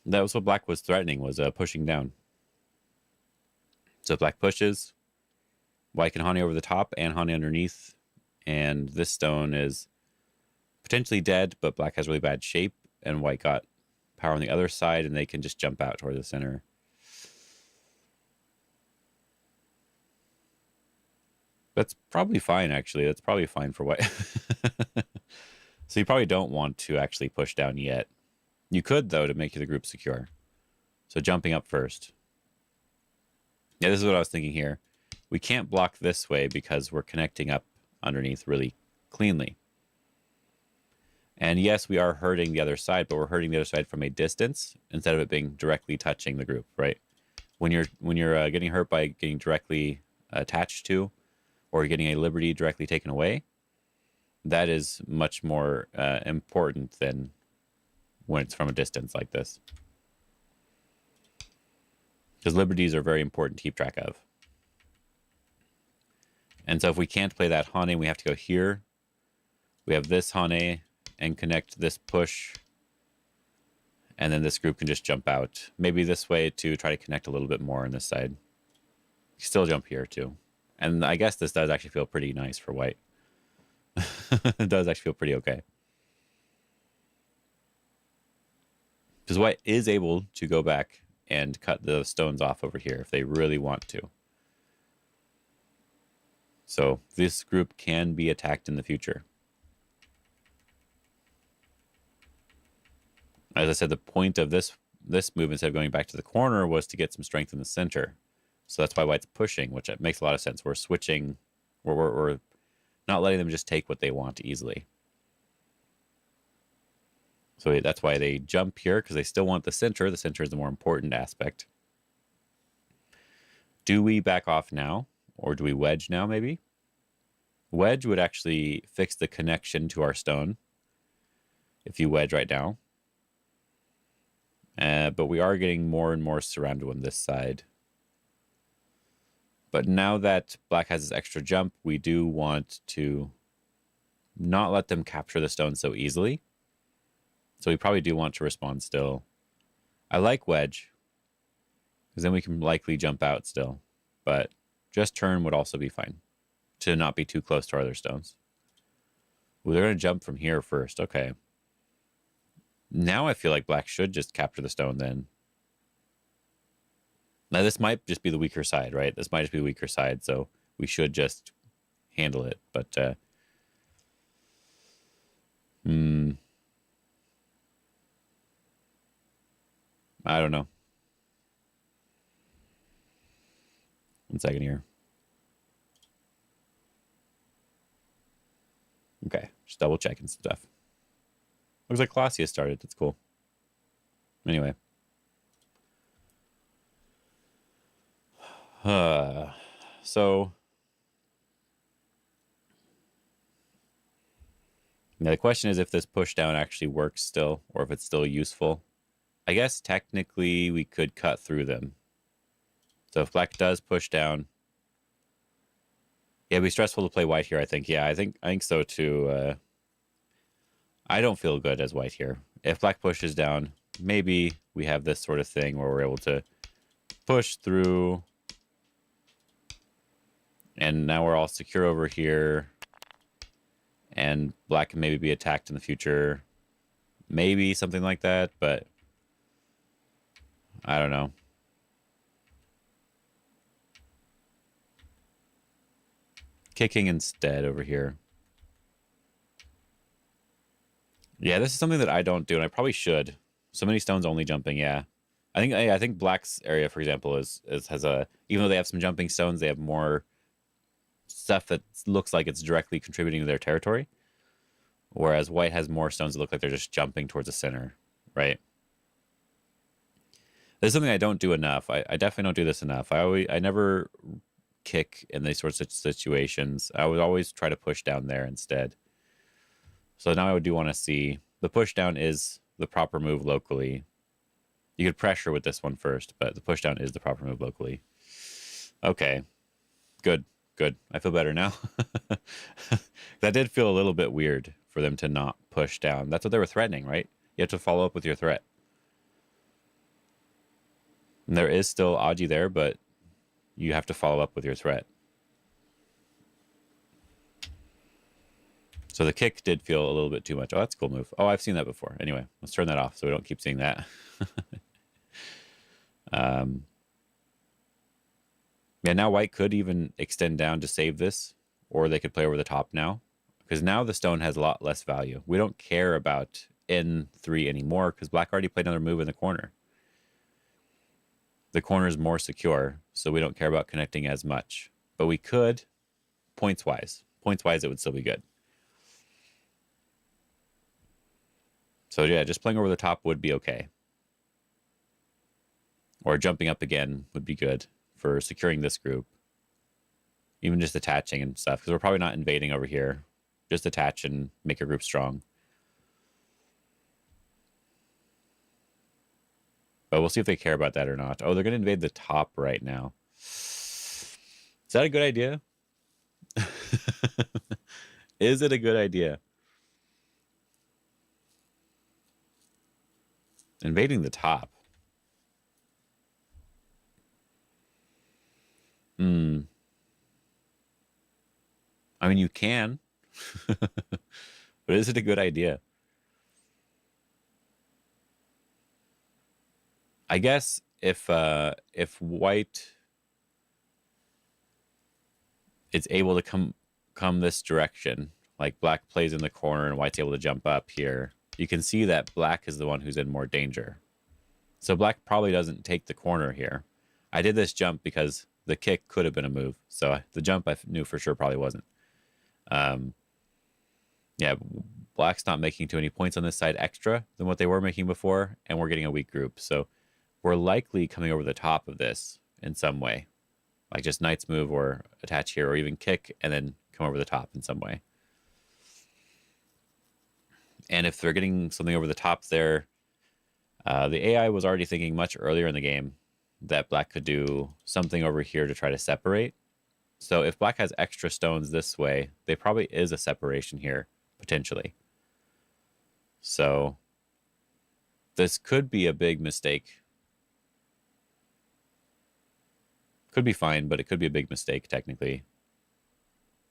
[SPEAKER 1] That was what black was threatening, was pushing down. So if black pushes, white can Hane over the top and Hane underneath. And this stone is potentially dead, but black has really bad shape, and white got power on the other side, and they can just jump out toward the center. That's probably fine, actually. That's probably fine for white. So you probably don't want to actually push down yet. You could, though, to make the group secure. So jumping up first. Yeah, this is what I was thinking here. We can't block this way because we're connecting up underneath really cleanly. And yes, we are hurting the other side, but we're hurting the other side from a distance instead of it being directly touching the group, right? When you're getting hurt by getting directly attached to, or getting a liberty directly taken away, that is much more important than when it's from a distance like this. Because liberties are very important to keep track of. And so if we can't play that Hane, we have to go here. We have this Hane and connect this push. And then this group can just jump out. Maybe this way to try to connect a little bit more on this side. Still jump here too. And I guess this does actually feel pretty nice for white. It does actually feel pretty okay. Because white is able to go back and cut the stones off over here if they really want to. So this group can be attacked in the future. As I said, the point of this move, instead of going back to the corner, was to get some strength in the center. So that's why white's pushing, which makes a lot of sense. We're switching, we're not letting them just take what they want easily. So that's why they jump here, because they still want the center. The center is the more important aspect. Do we back off now? Or do we wedge now, maybe? Wedge would actually fix the connection to our stone if you wedge right now. But we are getting more and more surrounded on this side. But now that black has this extra jump, we do want to not let them capture the stone so easily. So we probably do want to respond still. I like wedge, because then we can likely jump out still. But just turn would also be fine, to not be too close to our other stones. Ooh, they're going to jump from here first. Okay. Now I feel like black should just capture the stone then. Now this might just be the weaker side, right? This might just be the weaker side, so we should just handle it. But I don't know. 1 second here. Okay, just double checking some stuff. Looks like Clausius started. That's cool. Anyway. So now the question is if this push down actually works still, or if it's still useful. I guess technically we could cut through them. So if black does push down, yeah, it'd be stressful to play white here, I think. Yeah, I think so too. I don't feel good as white here. If black pushes down, maybe we have this sort of thing where we're able to push through. And now we're all secure over here. And black can maybe be attacked in the future. Maybe something like that, but I don't know. Kicking instead over here. Yeah, this is something that I don't do, and I probably should. So many stones only jumping, yeah. I think black's area, for example, has a, even though they have some jumping stones, they have more stuff that looks like it's directly contributing to their territory. Whereas white has more stones that look like they're just jumping towards the center, right? This is something I don't do enough. I definitely don't do this enough. I never kick in these sorts of situations. I would always try to push down there instead. So now I do want to see the push down is the proper move locally. You could pressure with this one first, but the push down is the proper move locally. Okay, good. I feel better now. That did feel a little bit weird for them to not push down. That's what they were threatening, right? You have to follow up with your threat. And there is still Aji there, but you have to follow up with your threat. So the kick did feel a little bit too much. Oh, that's a cool move. Oh, I've seen that before. Anyway, let's turn that off so we don't keep seeing that. Yeah, now white could even extend down to save this, or they could play over the top now, because now the stone has a lot less value. We don't care about N3 anymore because black already played another move in the corner. The corner is more secure, so we don't care about connecting as much. But we could, points-wise. Points-wise, it would still be good. So yeah, just playing over the top would be okay. Or jumping up again would be good for securing this group. Even just attaching and stuff, because we're probably not invading over here. Just attach and make your group strong. But we'll see if they care about that or not. Oh, they're going to invade the top right now. Is that a good idea? Is it a good idea? Invading the top. I mean, you can. But is it a good idea? I guess if white is able to come this direction, like black plays in the corner and white's able to jump up here, you can see that black is the one who's in more danger. So black probably doesn't take the corner here. I did this jump because the kick could have been a move. So the jump I knew for sure probably wasn't. Yeah, black's not making too many points on this side extra than what they were making before, and we're getting a weak group. So we're likely coming over the top of this in some way. Like just knight's move or attach here or even kick and then come over the top in some way. And if they're getting something over the top there, the AI was already thinking much earlier in the game that black could do something over here to try to separate. So if black has extra stones this way, there probably is a separation here, potentially. So this could be a big mistake. Could be fine, but it could be a big mistake, technically.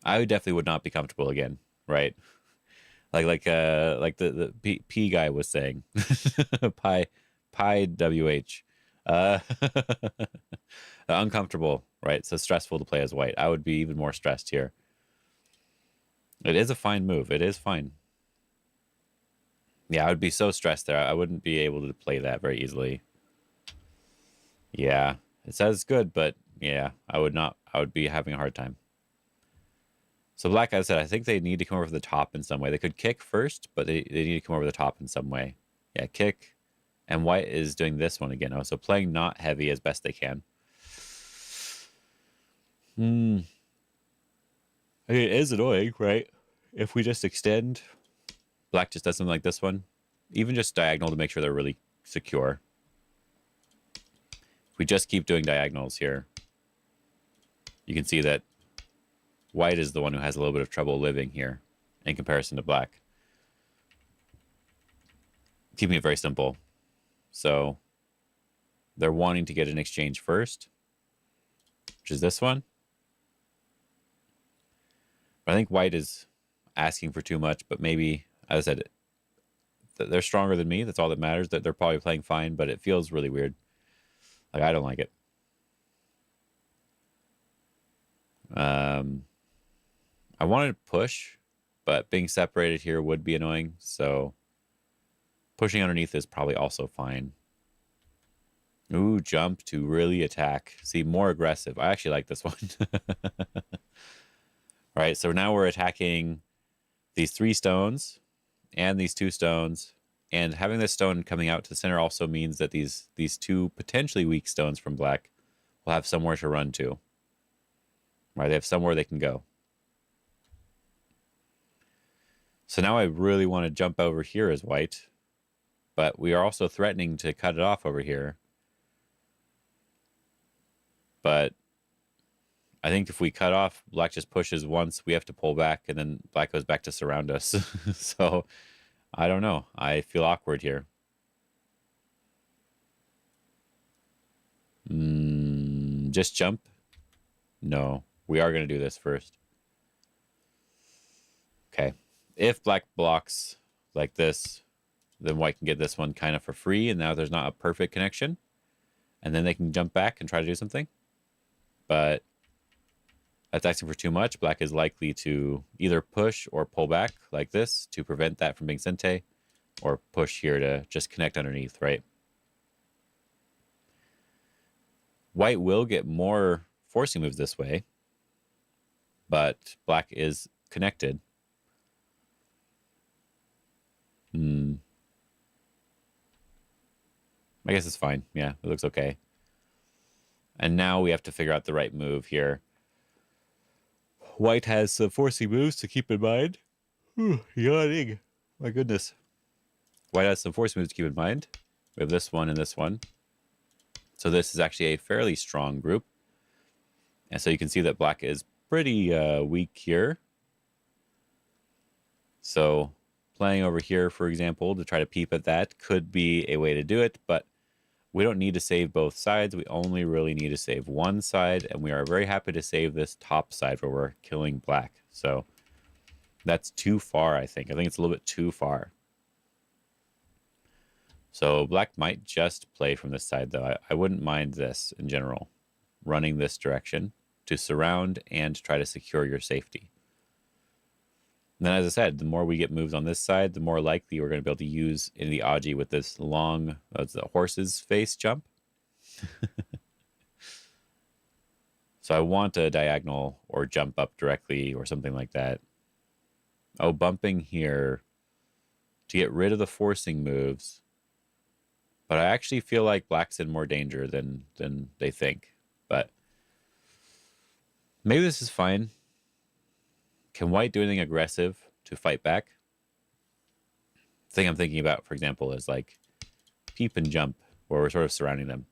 [SPEAKER 1] I definitely would not be comfortable again, right? Like the P guy was saying. Pi WH. Uncomfortable, right? So stressful to play as white. I would be even more stressed here. It is a fine move. It is fine. Yeah, I would be so stressed there. I wouldn't be able to play that very easily. Yeah, it says good, but yeah, I would be having a hard time. So black, as I said, I think they need to come over the top in some way. They could kick first, but they need to come over the top in some way. Yeah, kick. And white is doing this one again. Oh, so playing not heavy as best they can. It is annoying, right? If we just extend, black just does something like this one. Even just diagonal to make sure they're really secure. If we just keep doing diagonals here, you can see that white is the one who has a little bit of trouble living here in comparison to black. Keeping it very simple. So they're wanting to get an exchange first, which is this one. But I think white is asking for too much, but maybe, as I said, they're stronger than me. That's all that matters. That they're probably playing fine, but it feels really weird. Like, I don't like it. I wanted to push, but being separated here would be annoying. So pushing underneath is probably also fine. Ooh, jump to really attack. See, more aggressive. I actually like this one. All right, so now we're attacking these 3 stones and these 2 stones. And having this stone coming out to the center also means that these 2 potentially weak stones from black will have somewhere to run to. Right, they have somewhere they can go. So now I really want to jump over here as white, but we are also threatening to cut it off over here. But I think if we cut off, black just pushes once, we have to pull back, and then black goes back to surround us. So I don't know. I feel awkward here. Just jump? No, we are going to do this first. Okay. If black blocks like this, then white can get this one kind of for free, and now there's not a perfect connection. And then they can jump back and try to do something. But that's asking for too much. Black is likely to either push or pull back like this to prevent that from being sente. or push here to just connect underneath, right? White will get more forcing moves this way, but black is connected. I guess it's fine. Yeah, it looks okay. And now we have to figure out the right move here. White has some forcing moves to keep in mind. Yawning. My goodness. White has some forcing moves to keep in mind. We have this one and this one. So this is actually a fairly strong group. And so you can see that black is pretty weak here. So playing over here, for example, to try to peep at that could be a way to do it, but we don't need to save both sides. We only really need to save one side, and we are very happy to save this top side where we're killing black. So that's too far, I think. I think it's a little bit too far. So black might just play from this side, though. I wouldn't mind this in general, running this direction to surround and try to secure your safety. And then, as I said, the more we get moves on this side, the more likely we're going to be able to use in the Aji with this long, that's the horse's face jump. So I want a diagonal or jump up directly or something like that. Oh, bumping here to get rid of the forcing moves. But I actually feel like black's in more danger than they think. But maybe this is fine. Can white do anything aggressive to fight back? The thing I'm thinking about, for example, is like peep and jump, where we're sort of surrounding them.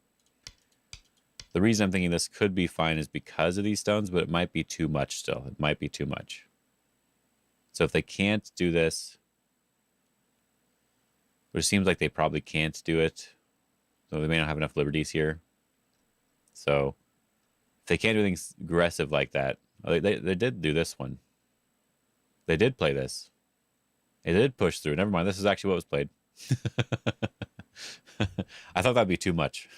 [SPEAKER 1] The reason I'm thinking this could be fine is because of these stones, but it might be too much still. It might be too much. So if they can't do this, which seems like they probably can't do it, so they may not have enough liberties here. So if they can't do things aggressive like that, they did do this one. They did play this. They did push through. Never mind. This is actually what was played. I thought that'd be too much.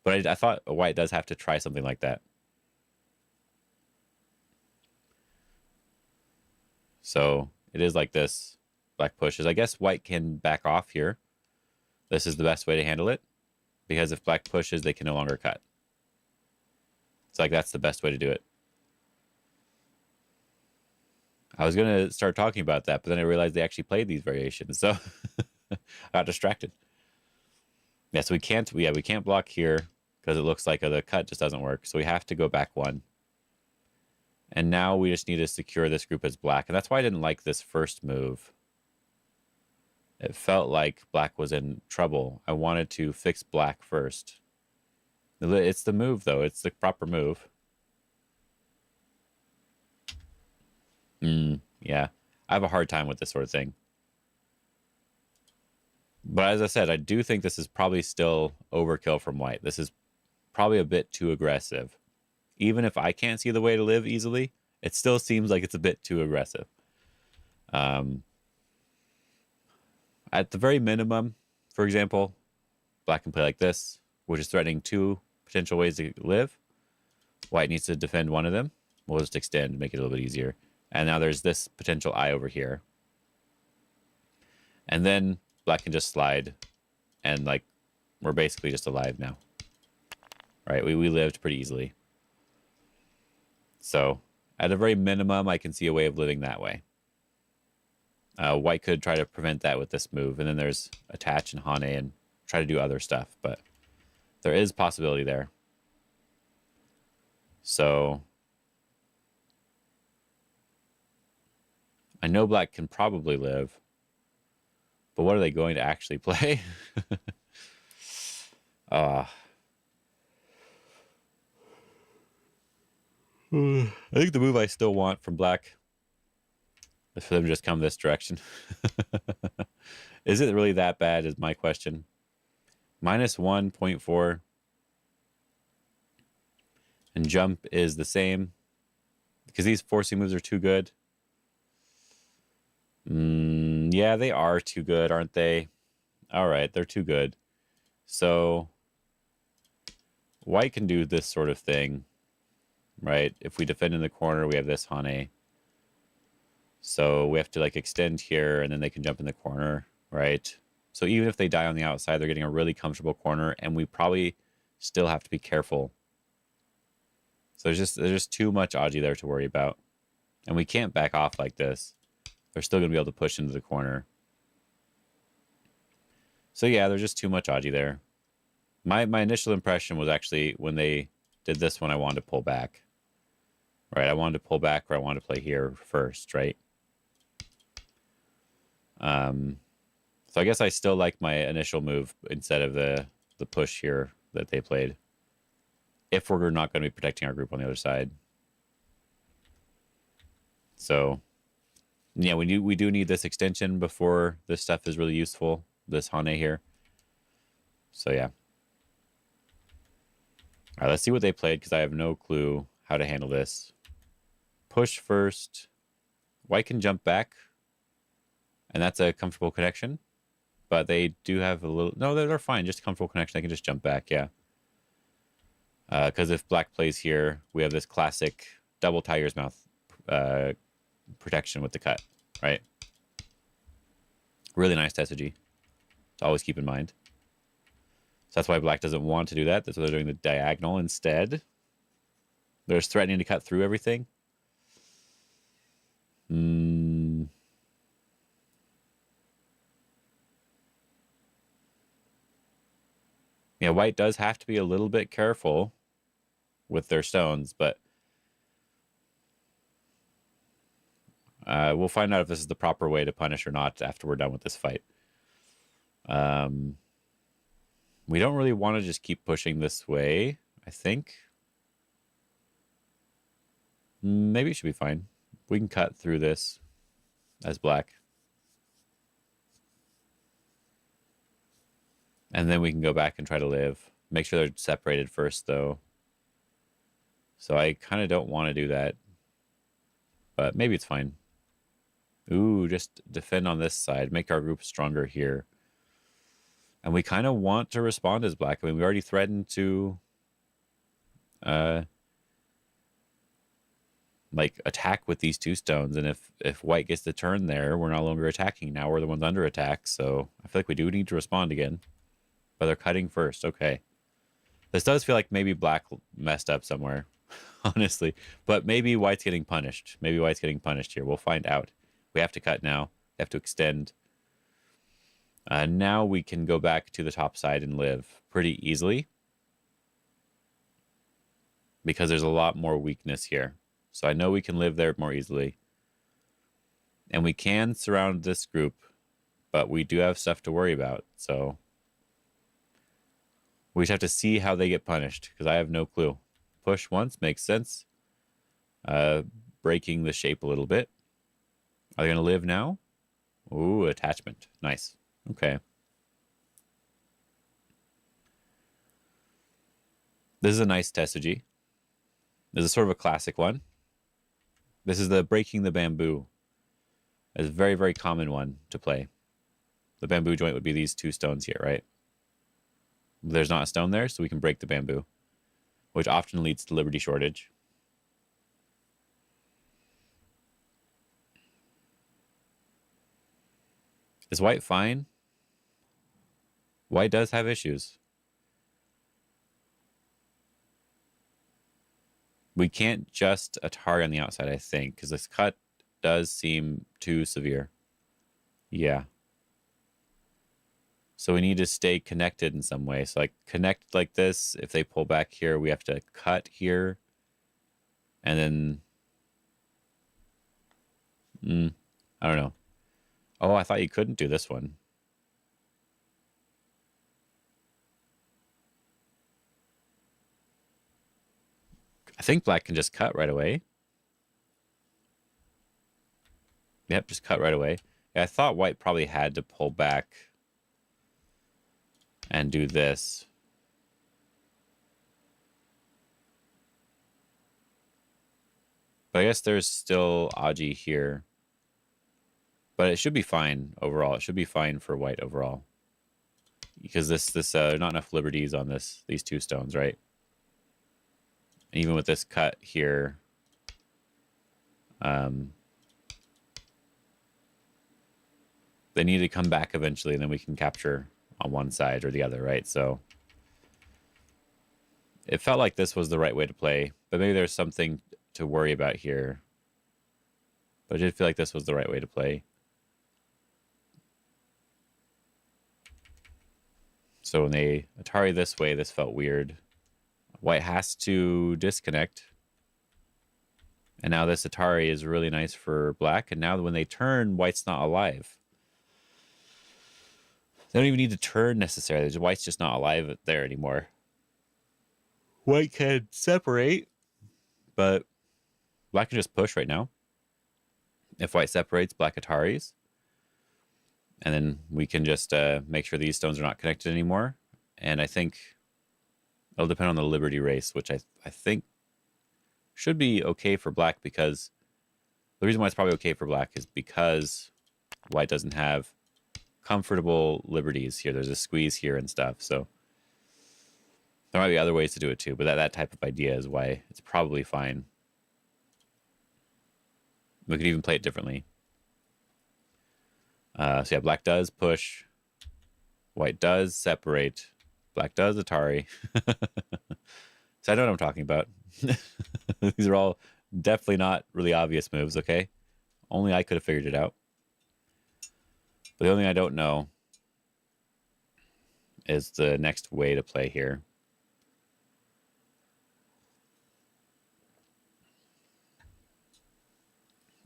[SPEAKER 1] But I thought white does have to try something like that. So it is like this. Black pushes. I guess white can back off here. This is the best way to handle it. Because if black pushes, they can no longer cut. It's like that's the best way to do it. I was going to start talking about that, but then I realized they actually played these variations, so I got distracted. Yeah, so we can't block here because it looks like the cut just doesn't work, so we have to go back one. And now we just need to secure this group as black, and that's why I didn't like this first move. It felt like black was in trouble. I wanted to fix black first. It's the move, though. It's the proper move. Yeah, I have a hard time with this sort of thing. But as I said, I do think this is probably still overkill from white. This is probably a bit too aggressive. Even if I can't see the way to live easily, it still seems like it's a bit too aggressive. At the very minimum, for example, black can play like this, which is threatening two potential ways to live. White needs to defend one of them. We'll just extend, make it a little bit easier. And now there's this potential eye over here. And then black can just slide. And like, we're basically just alive now. Right, we lived pretty easily. So, at a very minimum, I can see a way of living that way. White could try to prevent that with this move. And then there's attach and Hane and try to do other stuff. But there is possibility there. So I know black can probably live, but what are they going to actually play? I think the move I still want from black is for them to just come this direction. Is it really that bad is my question. Minus 1.4. And jump is the same. Because these forcing moves are too good. Yeah, they are too good, aren't they? All right, they're too good. So white can do this sort of thing, right? If we defend in the corner, we have this Hane. So we have to like extend here, and then they can jump in the corner, right? So even if they die on the outside, they're getting a really comfortable corner, and we probably still have to be careful. So there's just too much Aji there to worry about. And we can't back off like this. They're still going to be able to push into the corner. So yeah, there's just too much Aji there. My initial impression was actually when they did this one, I wanted to pull back. Right, I wanted to pull back, or I wanted to play here first, right? So I guess I still like my initial move instead of the push here that they played. If we're not going to be protecting our group on the other side. So, yeah, we do need this extension before this stuff is really useful. This Hane here. So, yeah. All right, let's see what they played, because I have no clue how to handle this. Push first. White can jump back. And that's a comfortable connection. But they do have a little... No, they're fine. Just a comfortable connection. They can just jump back, yeah. Because if black plays here, we have this classic double tiger's mouth protection with the cut, right? Really nice Tesuji to always keep in mind. So that's why black doesn't want to do that. That's why they're doing the diagonal instead. They're just threatening to cut through everything. Yeah, white does have to be a little bit careful with their stones, but we'll find out if this is the proper way to punish or not after we're done with this fight. We don't really want to just keep pushing this way, I think. Maybe it should be fine. We can cut through this as black. And then we can go back and try to live. Make sure they're separated first, though. So I kind of don't want to do that. But maybe it's fine. Ooh, just defend on this side. Make our group stronger here. And we kind of want to respond as black. I mean, we already threatened to... like, attack with these two stones. And if white gets the turn there, we're no longer attacking. Now we're the ones under attack. So I feel like we do need to respond again. But they're cutting first. Okay. This does feel like maybe black messed up somewhere, honestly. But maybe white's getting punished. Maybe white's getting punished here. We'll find out. We have to cut now. We have to extend. Now we can go back to the top side and live pretty easily. Because there's a lot more weakness here. So I know we can live there more easily. And we can surround this group. But we do have stuff to worry about. So we just have to see how they get punished, because I have no clue. Push once makes sense. Breaking the shape a little bit. Are they going to live now? Ooh, attachment. Nice. Okay. This is a nice Tesuji. This is sort of a classic one. This is the breaking the bamboo. It's a very, very common one to play. The bamboo joint would be these two stones here, right? There's not a stone there, so we can break the bamboo, which often leads to liberty shortage. Is white fine? White does have issues. We can't just attack on the outside, I think, because this cut does seem too severe. Yeah. So we need to stay connected in some way. So like connect like this. If they pull back here, we have to cut here. And then... I don't know. Oh, I thought you couldn't do this one. I think black can just cut right away. Yep, just cut right away. Yeah, I thought white probably had to pull back and do this. But I guess there's still Aji here. But it should be fine overall. It should be fine for white overall. Because this not enough liberties on these two stones, right? And even with this cut here, they need to come back eventually, and then we can capture on one side or the other, right? So it felt like this was the right way to play, but maybe there's something to worry about here. But I did feel like this was the right way to play. So when they Atari this way, this felt weird. White has to disconnect. And now this Atari is really nice for black. And now when they turn, white's not alive. They don't even need to turn necessarily. White's just not alive there anymore. White can separate, but black can just push right now. If white separates, black Ataris. And then we can just make sure these stones are not connected anymore. And I think it'll depend on the Liberty race, which I think should be okay for black, because the reason why it's probably okay for black is because white doesn't have comfortable liberties here. There's a squeeze here and stuff. So there might be other ways to do it too, but that type of idea is why it's probably fine. We could even play it differently. So yeah, black does push. White does separate. Black does Atari. So I know what I'm talking about. These are all definitely not really obvious moves, okay? Only I could have figured it out. But the only thing I don't know is the next way to play here.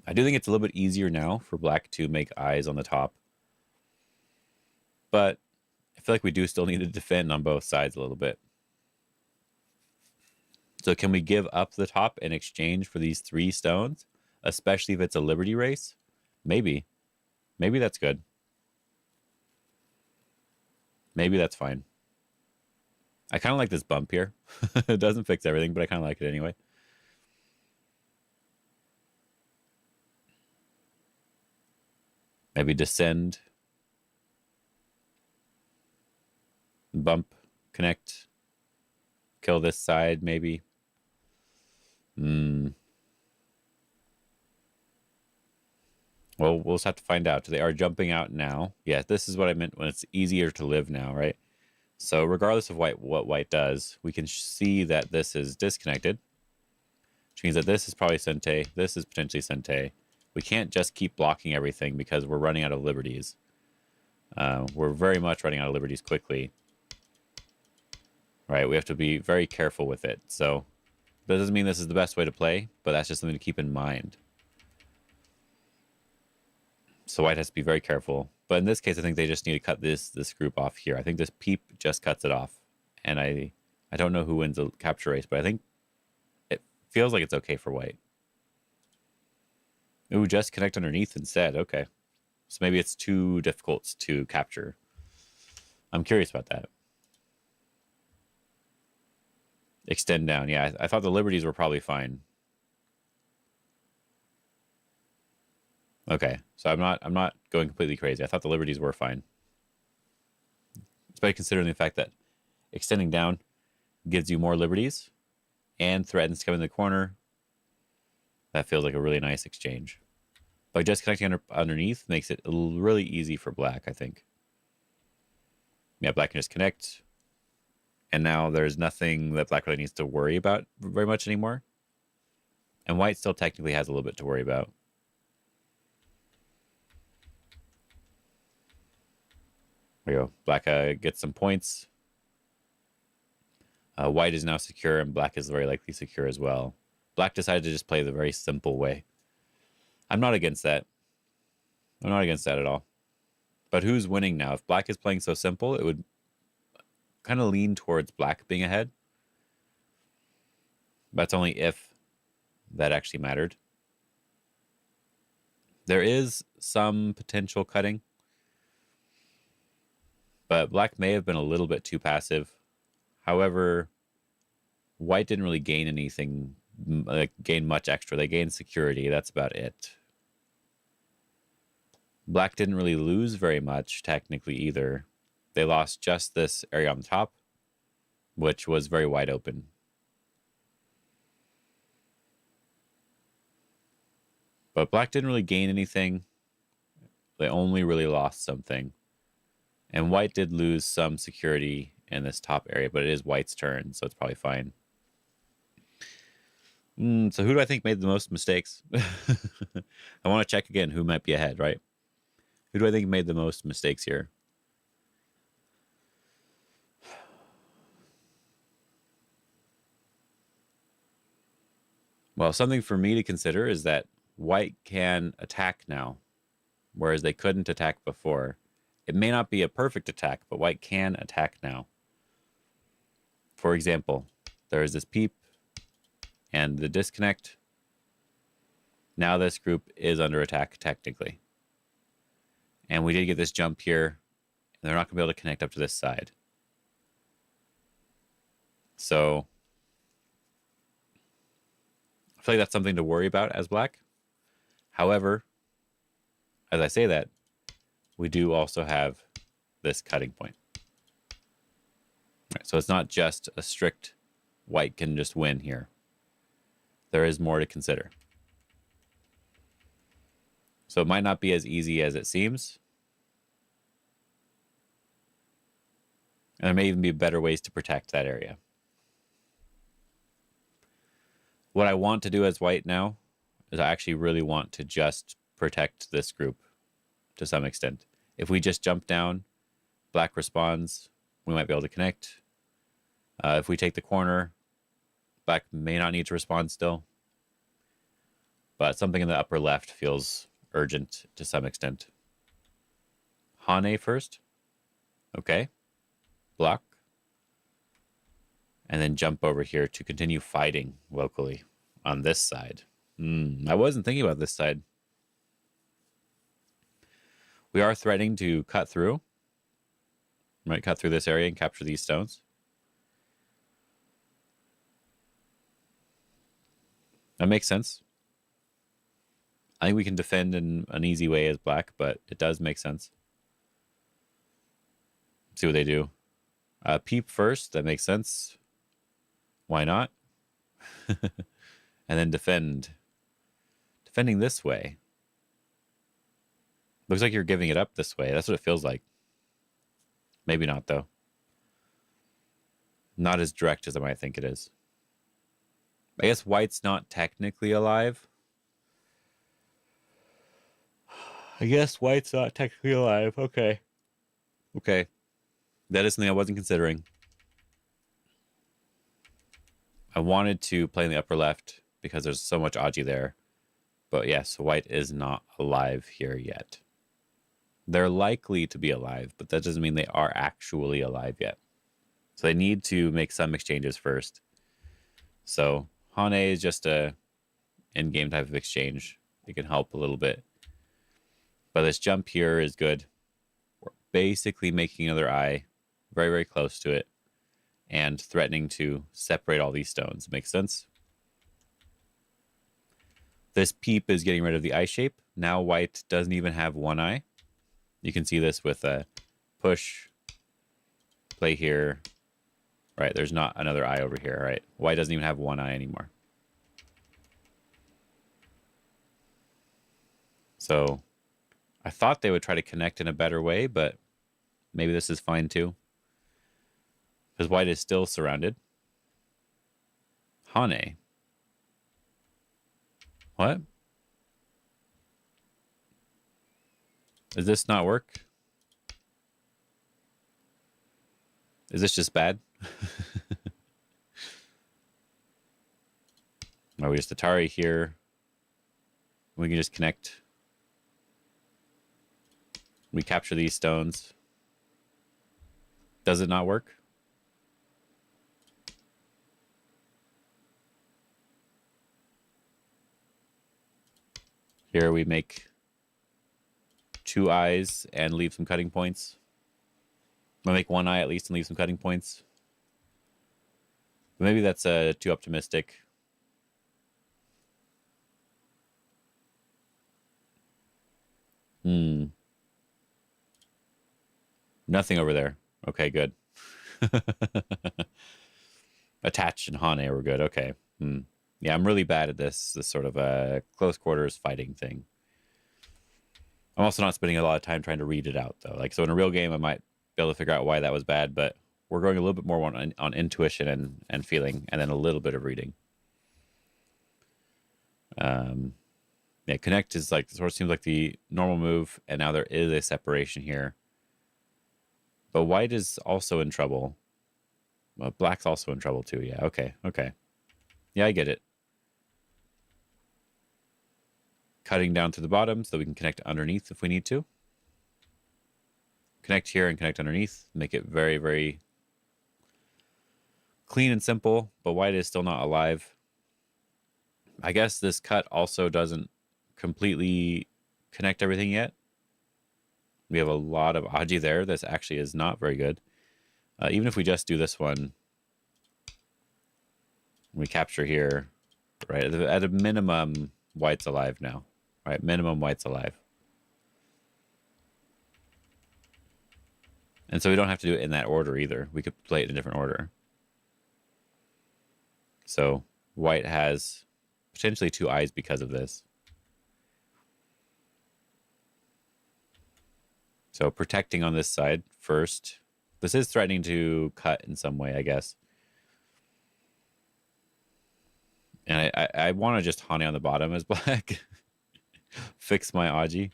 [SPEAKER 1] I do think it's a little bit easier now for black to make eyes on the top. But I feel like we do still need to defend on both sides a little bit. So can we give up the top in exchange for these 3 stones? Especially if it's a Liberty race? Maybe. Maybe that's good. Maybe that's fine. I kind of like this bump here. It doesn't fix everything, but I kind of like it anyway. Maybe descend. Bump. Connect. Kill this side, maybe. Well, we'll just have to find out. They are jumping out now. Yeah, this is what I meant when it's easier to live now, right? So regardless of what white does, we can see that this is disconnected, which means that this is probably Sente. This is potentially Sente. We can't just keep blocking everything because we're running out of liberties. We're very much running out of liberties quickly. Right, we have to be very careful with it. So that doesn't mean this is the best way to play, but that's just something to keep in mind. So white has to be very careful. But in this case, I think they just need to cut this group off here. I think this peep just cuts it off. And I don't know who wins the capture race, but I think it feels like it's okay for white. Ooh, just connect underneath instead. Okay. So maybe it's too difficult to capture. I'm curious about that. Extend down. Yeah, I thought the liberties were probably fine. Okay, so I'm not going completely crazy. I thought the liberties were fine. Especially considering the fact that extending down gives you more liberties and threatens to come in the corner. That feels like a really nice exchange. But just connecting underneath makes it really easy for black, I think. Yeah, black can just connect. And now there's nothing that black really needs to worry about very much anymore. And white still technically has a little bit to worry about. There you go. Black gets some points. White is now secure, and black is very likely secure as well. Black decided to just play the very simple way. I'm not against that. I'm not against that at all. But who's winning now? If black is playing so simple, it would kind of lean towards black being ahead. That's only if that actually mattered. There is some potential cutting, but black may have been a little bit too passive. However, white didn't really gain anything, gain much extra. They gained security. That's about it. Black didn't really lose very much, technically, either. They lost just this area on the top, which was very wide open. But black didn't really gain anything. They only really lost something. And white did lose some security in this top area, but it is white's turn, so it's probably fine. So who do I think made the most mistakes? I want to check again who might be ahead, right? Who do I think made the most mistakes here? Well, something for me to consider is that white can attack now, whereas they couldn't attack before. It may not be a perfect attack, but white can attack now. For example, there is this peep and the disconnect. Now this group is under attack technically. And we did get this jump here, and they're not going to be able to connect up to this side. So I feel like that's something to worry about as black. However, as I say that, we do also have this cutting point. Right, so it's not just a strict white can just win here. There is more to consider. So it might not be as easy as it seems. And there may even be better ways to protect that area. What I want to do as white now is I actually really want to just protect this group to some extent. If we just jump down, black responds, we might be able to connect. If we take the corner, black may not need to respond still. But something in the upper left feels urgent to some extent. Hane first. Okay. Block. And then jump over here to continue fighting locally on this side. I wasn't thinking about this side. We are threatening to cut through. Right, cut through this area and capture these stones. That makes sense. I think we can defend in an easy way as black, but it does make sense. Let's see what they do. Peep first, that makes sense. Why not? And then defend. Defending this way. Looks like you're giving it up this way. That's what it feels like. Maybe not, though. Not as direct as I might think it is. I guess white's not technically alive. Okay. Okay. That is something I wasn't considering. I wanted to play in the upper left because there's so much Aji there. But yes, white is not alive here yet. They're likely to be alive, but that doesn't mean they are actually alive yet. So they need to make some exchanges first. So Hane is just a in-game type of exchange. It can help a little bit. But this jump here is good. We're basically making another eye, very, very close to it, and threatening to separate all these stones. Makes sense? This peep is getting rid of the eye shape. Now white doesn't even have one eye. You can see this with a push, play here. Right, there's not another eye over here, right? White doesn't even have one eye anymore. So I thought they would try to connect in a better way, but maybe this is fine too. Because white is still surrounded. Hane. What? Does this not work? Is this just bad? Are we just Atari here? We can just connect. We capture these stones. Does it not work? Here we make 2 eyes and leave some cutting points. I'll make 1 eye at least and leave some cutting points. But maybe that's too optimistic. Nothing over there. Okay, good. Attach and Hane were good. Okay. Yeah, I'm really bad at this sort of close quarters fighting thing. I'm also not spending a lot of time trying to read it out, though. Like, so in a real game, I might be able to figure out why that was bad, but we're going a little bit more on intuition and feeling, and then a little bit of reading. Yeah, connect is like, sort of seems like the normal move, and now there is a separation here. But white is also in trouble. Well, black's also in trouble too. Yeah, okay. Yeah, I get it. Cutting down to the bottom so we can connect underneath if we need to. Connect here and connect underneath. Make it very, very clean and simple, but white is still not alive. I guess this cut also doesn't completely connect everything yet. We have a lot of Aji there. This actually is not very good. Even if we just do this one, we capture here, right? At a minimum, white's alive now, right? Minimum, white's alive. And so we don't have to do it in that order either. We could play it in a different order. So white has potentially 2 eyes because of this. So protecting on this side first. This is threatening to cut in some way, I guess. And I want to just Hane on the bottom as black. Fix my Aji.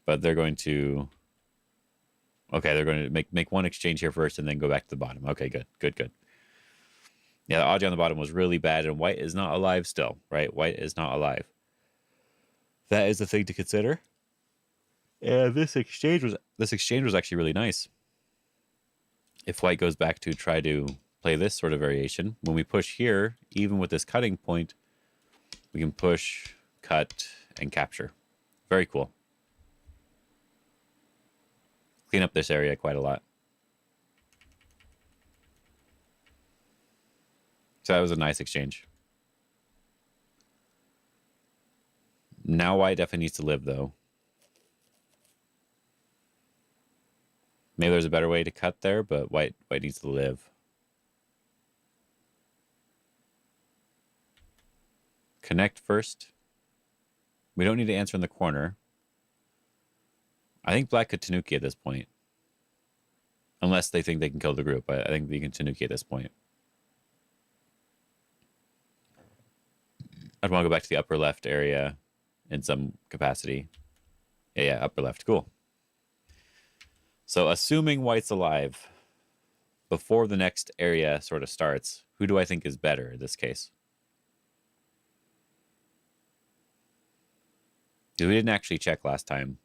[SPEAKER 1] But they're going to... Okay, they're going to make one exchange here first and then go back to the bottom. Okay, good. Yeah, the Aji on the bottom was really bad, and white is not alive still, right? White is not alive. That is the thing to consider. And this exchange was actually really nice. If white goes back to try to play this sort of variation, when we push here, even with this cutting point, we can push, cut, and capture. Very cool. Clean up this area quite a lot. So that was a nice exchange. Now white definitely needs to live, though. Maybe there's a better way to cut there, but white needs to live. Connect first. We don't need to answer in the corner. I think black could Tanuki at this point. Unless they think they can kill the group. I think we can Tanuki at this point. I'd want to go back to the upper left area in some capacity. Yeah, upper left. Cool. So assuming white's alive before the next area sort of starts, who do I think is better in this case? Because we didn't actually check last time.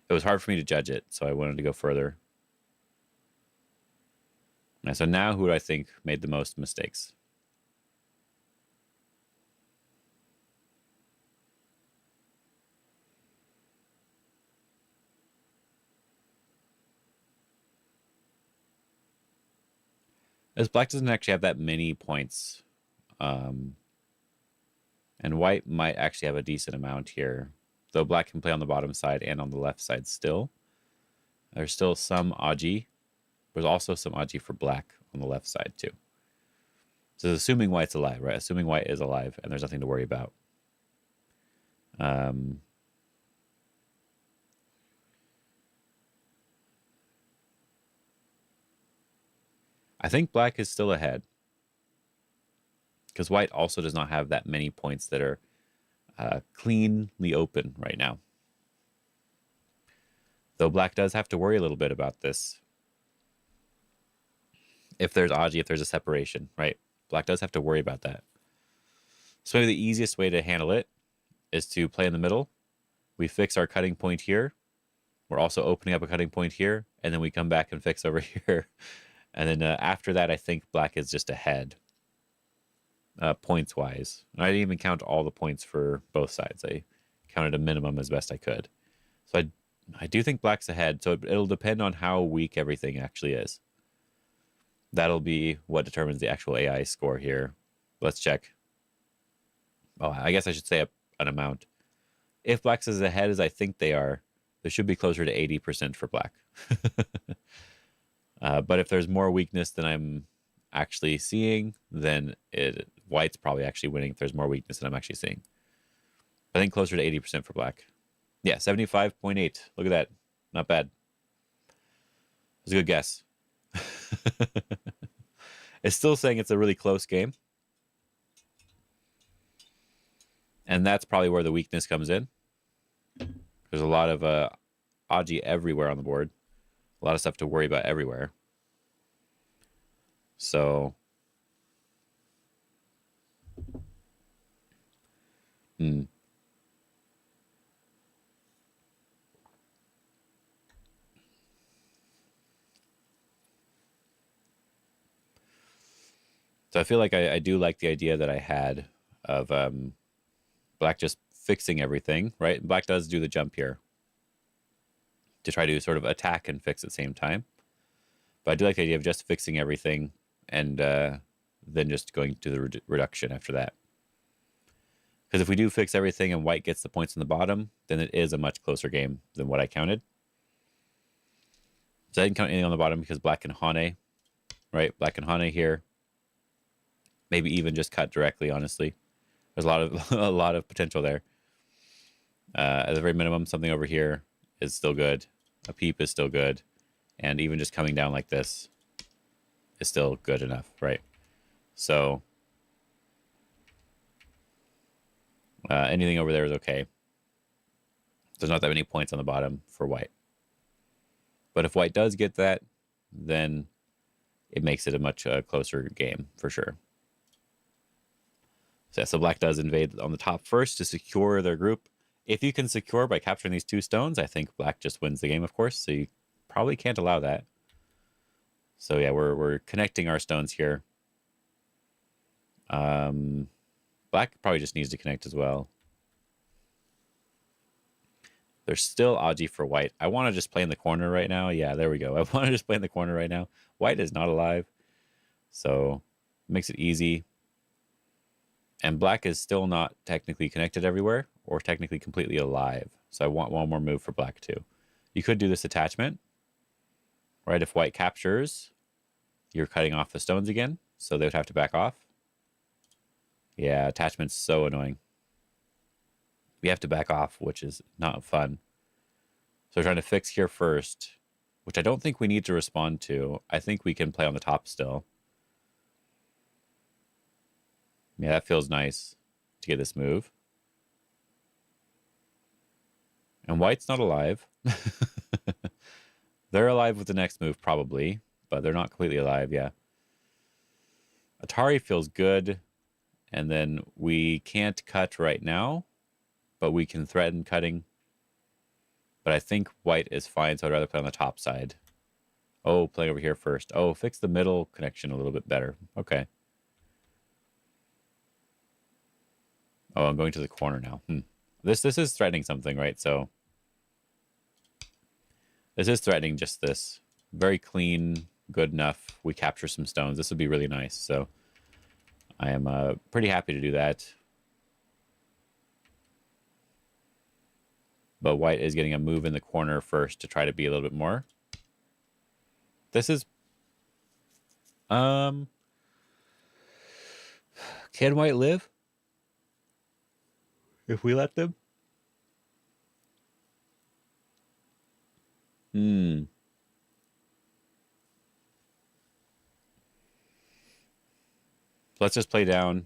[SPEAKER 1] It was hard for me to judge it, so I wanted to go further. And so now who do I think made the most mistakes? As black doesn't actually have that many points. And white might actually have a decent amount here. Though black can play on the bottom side and on the left side still. There's still some Aji. There's also some Aji for black on the left side too. So assuming white's alive, right? Assuming white is alive and there's nothing to worry about. I think black is still ahead. Because white also does not have that many points that are cleanly open right now. Though black does have to worry a little bit about this. If there's Aji, if there's a separation, right? Black does have to worry about that. So maybe the easiest way to handle it is to play in the middle. We fix our cutting point here. We're also opening up a cutting point here. And then we come back and fix over here. And then after that, I think black is just ahead. Points-wise. And I didn't even count all the points for both sides. I counted a minimum as best I could. So I do think black's ahead. So it'll depend on how weak everything actually is. That'll be what determines the actual AI score here. Let's check. Oh, I guess I should say an amount. If black's as ahead as I think they are, there should be closer to 80% for black. But if there's more weakness than I'm actually seeing, then white's probably actually winning if there's more weakness than I'm actually seeing. I think closer to 80% for black. Yeah, 75.8. Look at that. Not bad. It was a good guess. It's still saying it's a really close game. And that's probably where the weakness comes in. There's a lot of Aji everywhere on the board. A lot of stuff to worry about everywhere. So, So I feel like I do like the idea that I had of black just fixing everything, right? Black does do the jump here to try to sort of attack and fix at the same time. But I do like the idea of just fixing everything and then just going to the reduction after that. Because if we do fix everything and white gets the points on the bottom, then it is a much closer game than what I counted. So I didn't count anything on the bottom because black can Hane, right? Black can Hane here. Maybe even just cut directly, honestly. There's a lot of potential there. At the very minimum, something over here is still good. A peep is still good. And even just coming down like this is still good enough, right? So anything over there is okay. There's not that many points on the bottom for white. But if white does get that, then it makes it a much closer game for sure. So, yeah, so black does invade on the top first to secure their group. If you can secure by capturing these 2 stones, I think black just wins the game, of course. So you probably can't allow that. So yeah, we're connecting our stones here. Black probably just needs to connect as well. There's still Aji for white. I want to just play in the corner right now. Yeah, there we go. I want to just play in the corner right now. White is not alive. So it makes it easy. And black is still not technically connected everywhere or technically completely alive. So I want one more move for black too. You could do this attachment, right? If white captures, you're cutting off the stones again. So they would have to back off. Yeah, attachment's so annoying. We have to back off, which is not fun. So we're trying to fix here first, which I don't think we need to respond to. I think we can play on the top still. Yeah, that feels nice to get this move. And white's not alive. They're alive with the next move, probably, but they're not completely alive, yeah. Atari feels good, and then we can't cut right now, but we can threaten cutting. But I think white is fine, so I'd rather play on the top side. Oh, playing over here first. Oh, fix the middle connection a little bit better. Okay. Oh, I'm going to the corner now. This is threatening something, right? So this is threatening just this. Very clean, good enough. We capture some stones. This would be really nice. So I am pretty happy to do that. But white is getting a move in the corner first to try to be a little bit more. This is... Can white live? If we let them? Let's just play down.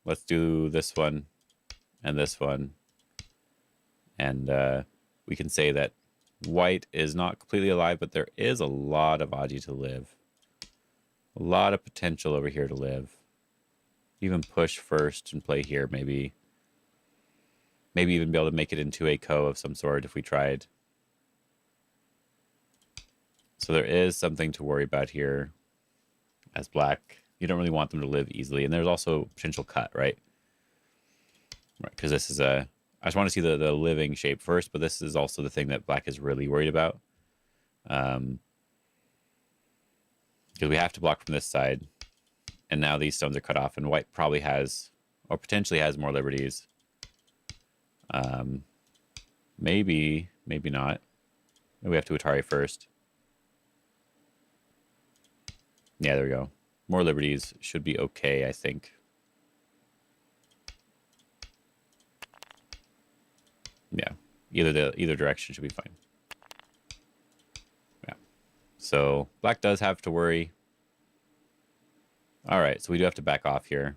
[SPEAKER 1] Let's do this one and this one. And we can say that white is not completely alive, but there is a lot of Aji to live. A lot of potential over here to live. Even push first and play here, maybe. Maybe even be able to make it into a ko of some sort if we tried. So there is something to worry about here as black. You don't really want them to live easily. And there's also potential cut, right? Right, because this is a... I just want to see the living shape first, but this is also the thing that black is really worried about. Because we have to block from this side. And now these stones are cut off, and white probably has, or potentially has more liberties. Maybe not. Maybe we have to Atari first. Yeah, there we go. More liberties should be okay, I think. Yeah, either direction should be fine. Yeah. So black does have to worry. All right, so we do have to back off here.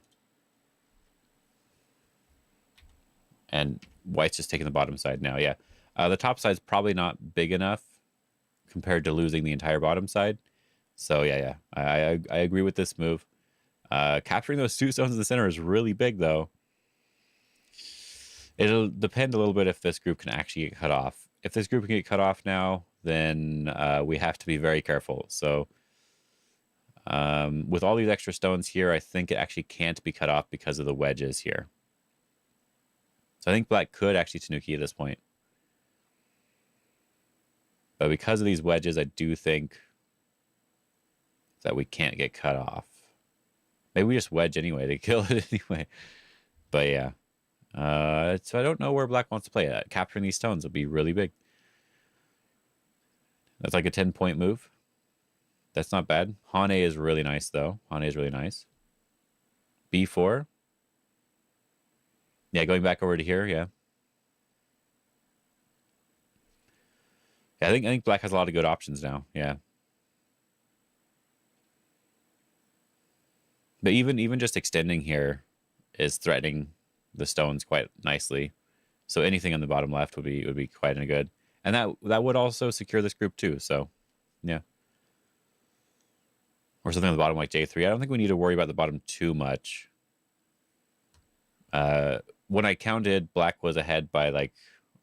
[SPEAKER 1] And white's just taking the bottom side now. Yeah. The top side's probably not big enough compared to losing the entire bottom side. So yeah. I agree with this move. Capturing those 2 stones in the center is really big, though. It'll depend a little bit if this group can actually get cut off. If this group can get cut off now, then we have to be very careful. So with all these extra stones here, I think it actually can't be cut off because of the wedges here. So I think black could actually Tanuki at this point. But because of these wedges, I do think that we can't get cut off. Maybe we just wedge anyway to kill it anyway. But yeah. So I don't know where black wants to play. Capturing these stones will be really big. That's like a 10-point move. That's not bad. Hane is really nice, though. Hane is really nice. B4. Yeah, going back over to here, yeah. Yeah, I think black has a lot of good options now. Yeah. But even just extending here is threatening the stones quite nicely. So anything on the bottom left would be quite good. And that would also secure this group too. So yeah. Or something on the bottom like J3. I don't think we need to worry about the bottom too much. When I counted, black was ahead by like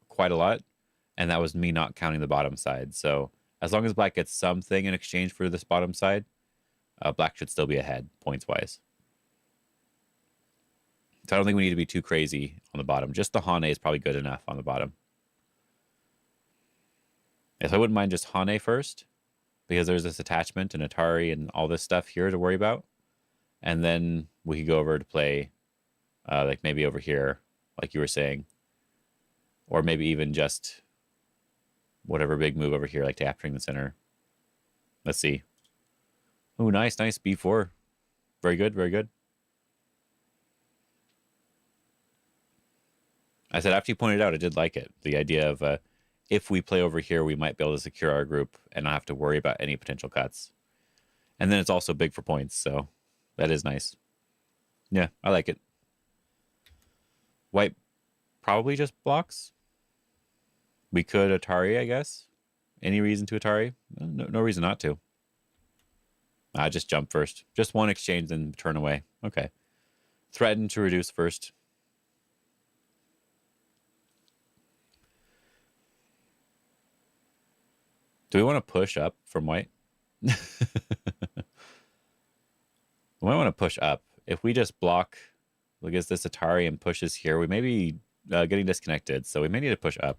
[SPEAKER 1] quite a lot, and that was me not counting the bottom side. So as long as black gets something in exchange for this bottom side, black should still be ahead points wise. So I don't think we need to be too crazy on the bottom. Just the Hane is probably good enough on the bottom. Yes, I wouldn't mind just Hane first, because there's this attachment and Atari and all this stuff here to worry about. And then we could go over to play like maybe over here, like you were saying. Or maybe even just whatever big move over here, like capturing the center. Let's see. Oh, nice B4. Very good, very good. I said, after you pointed out, I did like it. The idea of if we play over here, we might be able to secure our group and not have to worry about any potential cuts. And then it's also big for points, so that is nice. Yeah, I like it. White probably just blocks. We could Atari, I guess. Any reason to Atari? No reason not to. Just jump first. Just one exchange, then turn away. Okay. Threaten to reduce first. Do we want to push up from white? We might want to push up. If we just block, look at this Atari and pushes here, we may be getting disconnected. So we may need to push up.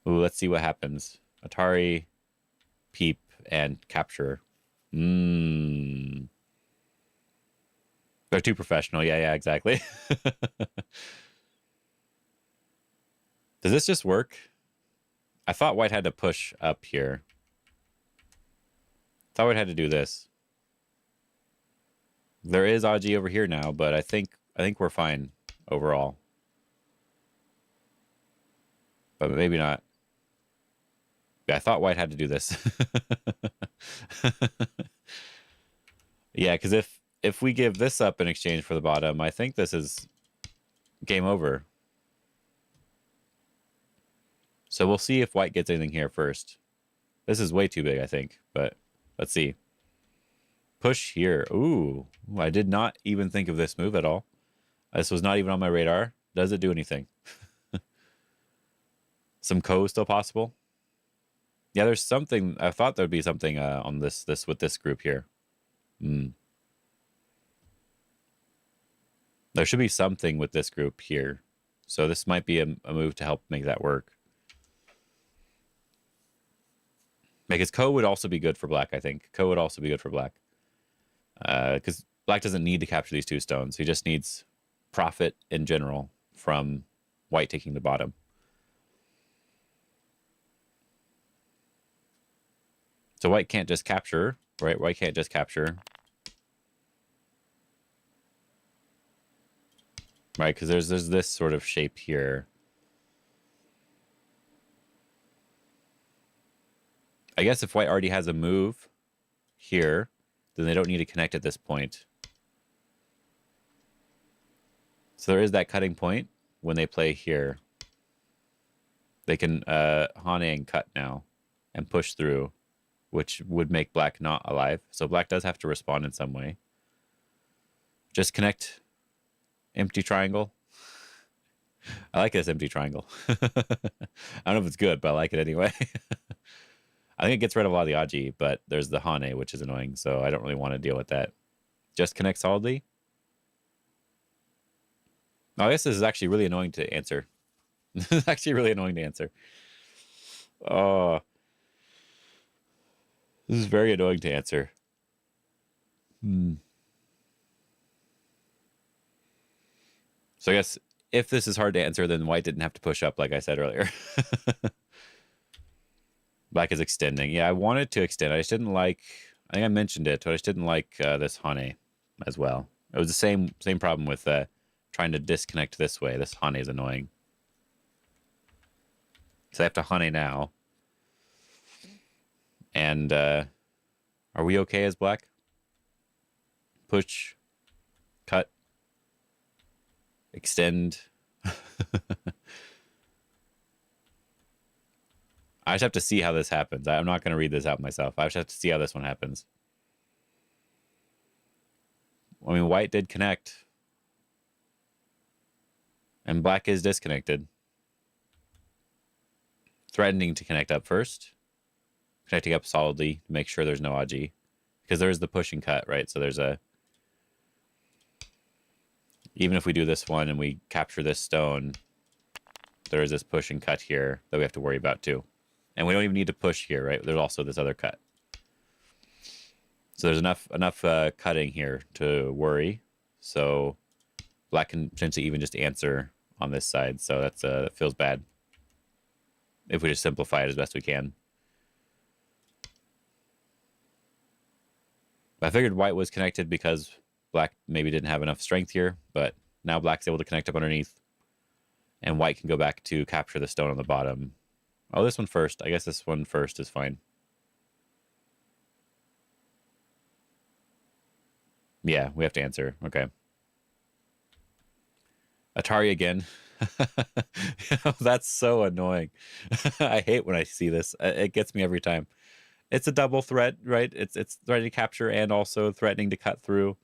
[SPEAKER 1] Ooh, let's see what happens. Atari, peep, and capture. They're too professional. Yeah, exactly. Does this just work? I thought white had to push up here. Thought white had to do this. There is Aji over here now, but I think we're fine overall. But maybe not. Yeah, I thought white had to do this. Yeah, because if we give this up in exchange for the bottom, I think this is game over. So we'll see if white gets anything here first. This is way too big, I think, but let's see. Push here. Ooh, I did not even think of this move at all. This was not even on my radar. Does it do anything? Some ko still possible? Yeah, there's something. I thought there'd be something on this with this group here. There should be something with this group here. So this might be a move to help make that work. Because ko would also be good for black, I think. Ko would also be good for black. Because black doesn't need to capture these 2 stones. He just needs profit in general from white taking the bottom. So white can't just capture, right? White can't just capture. Right, because there's this sort of shape here. I guess if white already has a move here, then they don't need to connect at this point. So there is that cutting point when they play here. They can Hanseung cut now and push through, which would make black not alive. So black does have to respond in some way. Just connect empty triangle. I like this empty triangle. I don't know if it's good, but I like it anyway. I think it gets rid of a lot of the Aji, but there's the Hane, which is annoying, so I don't really want to deal with that. Just connect solidly. Oh, I guess this is actually really annoying to answer. This is actually really annoying to answer. Oh. This is very annoying to answer. So I guess if this is hard to answer, then white didn't have to push up, like I said earlier. Black is extending. Yeah, I wanted to extend. I just didn't like... I think I mentioned it, but I just didn't like this Hane as well. It was the same problem with trying to disconnect this way. This Hane is annoying. So I have to Hane now. And are we okay as black? Push. Cut. Extend. I just have to see how this happens. I'm not going to read this out myself. I just have to see how this one happens. I mean, white did connect. And black is disconnected. Threatening to connect up first. Connecting up solidly to make sure there's no Aji. Because there's the push and cut, right? So there's a... Even if we do this one and we capture this stone, there is this push and cut here that we have to worry about too. And we don't even need to push here, right? There's also this other cut. So there's enough cutting here to worry. So black can potentially even just answer on this side. So that's that feels bad. If we just simplify it as best we can. I figured white was connected because black maybe didn't have enough strength here, but now black's able to connect up underneath. And white can go back to capture the stone on the bottom. Oh, this one first. I guess this one first is fine. Yeah, we have to answer. Okay. Atari again. That's so annoying. I hate when I see this. It gets me every time. It's a double threat, right? It's threatening to capture and also threatening to cut through.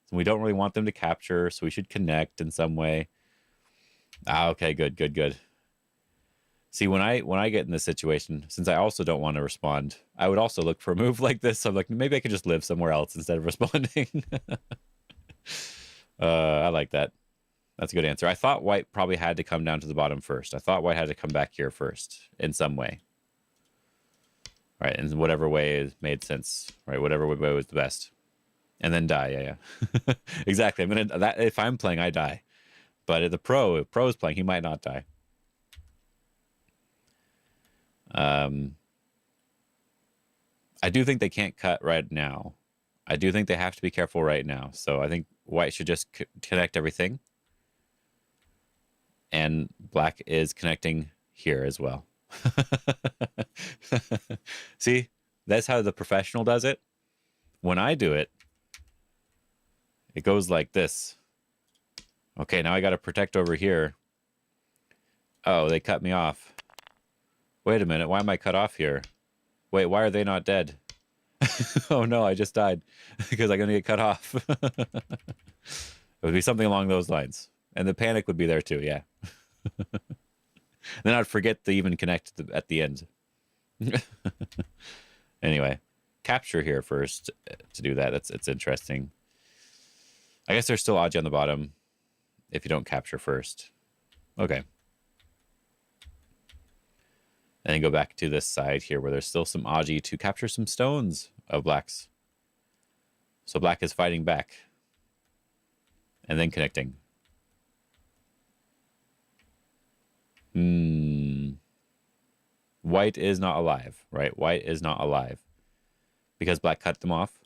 [SPEAKER 1] So we don't really want them to capture, so we should connect in some way. Ah, okay, good. See, when I get in this situation, since I also don't want to respond, I would also look for a move like this. So I'm like, maybe I could just live somewhere else instead of responding. I like that. That's a good answer. I thought white probably had to come down to the bottom first. I thought white had to come back here first in some way. Right, in whatever way made sense. Right, whatever way was the best. And then die, yeah. Exactly. If I'm playing, I die. But if the pro is playing, he might not die. I do think they can't cut right now. I do think they have to be careful right now. So I think white should just connect everything. And black is connecting here as well. See, that's how the professional does it. When I do it, it goes like this. Okay, now I got to protect over here. Oh, they cut me off. Wait a minute, why am I cut off here? Wait, why are they not dead? Oh no, I just died because I'm going to get cut off. It would be something along those lines. And the panic would be there too, yeah. Then I'd forget to even connect at the end. Anyway, capture here first to do that. It's interesting. I guess there's still Aji on the bottom if you don't capture first. Okay. And then go back to this side here where there's still some Aji to capture some stones of black's. So black is fighting back. And then connecting. White is not alive, right? White is not alive. Because black cut them off.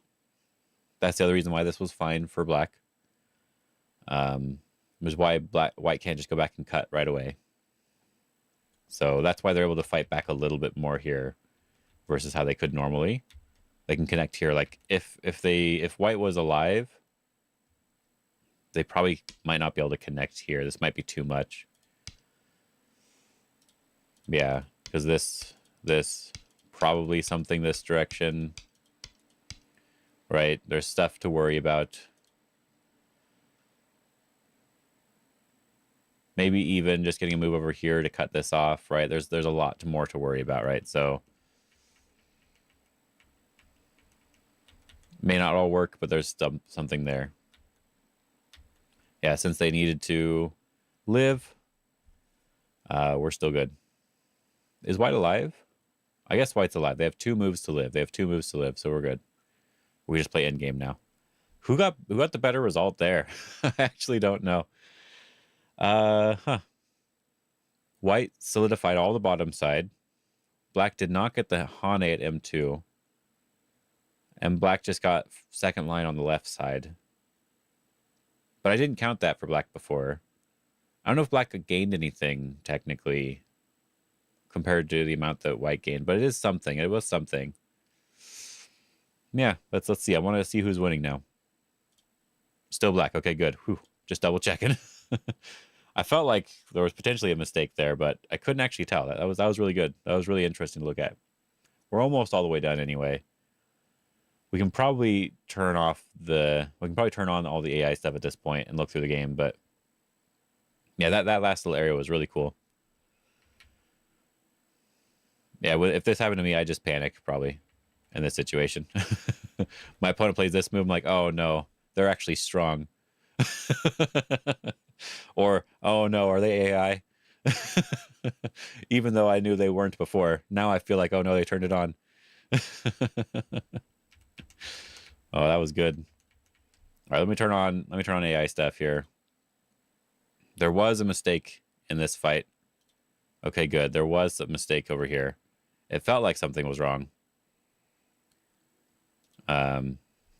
[SPEAKER 1] That's the other reason why this was fine for black. Which is why white can't just go back and cut right away. So that's why they're able to fight back a little bit more here. versus how they could normally. They can connect here. Like if white was alive, they probably might not be able to connect here. This might be too much. Yeah, because this probably something this direction. Right? There's stuff to worry about. Maybe even just getting a move over here to cut this off, right? There's a lot more to worry about, right? So may not all work, but there's something there. Yeah, since they needed to live, we're still good. Is white alive? I guess white's alive. They have 2 moves to live. So we're good. We just play endgame now. Who got the better result there? I actually don't know. White solidified all the bottom side. Black did not get the Hane at M2. And black just got second line on the left side. But I didn't count that for black before. I don't know if black gained anything, technically, compared to the amount that white gained. But it is something. It was something. Yeah, let's see. I want to see who's winning now. Still black. Okay, good. Whew. Just double checking. I felt like there was potentially a mistake there, but I couldn't actually tell. That was really good. That was really interesting to look at. We're almost all the way done anyway. We can probably turn on all the AI stuff at this point and look through the game, but yeah, that last little area was really cool. Yeah, if this happened to me, I'd just panic probably in this situation. My opponent plays this move, I'm like, oh no, they're actually strong. Or, oh no, are they AI? Even though I knew they weren't before. Now I feel like, oh no, they turned it on. Oh, that was good. All right, let me turn on AI stuff here. There was a mistake in this fight. Okay, good. There was a mistake over here. It felt like something was wrong.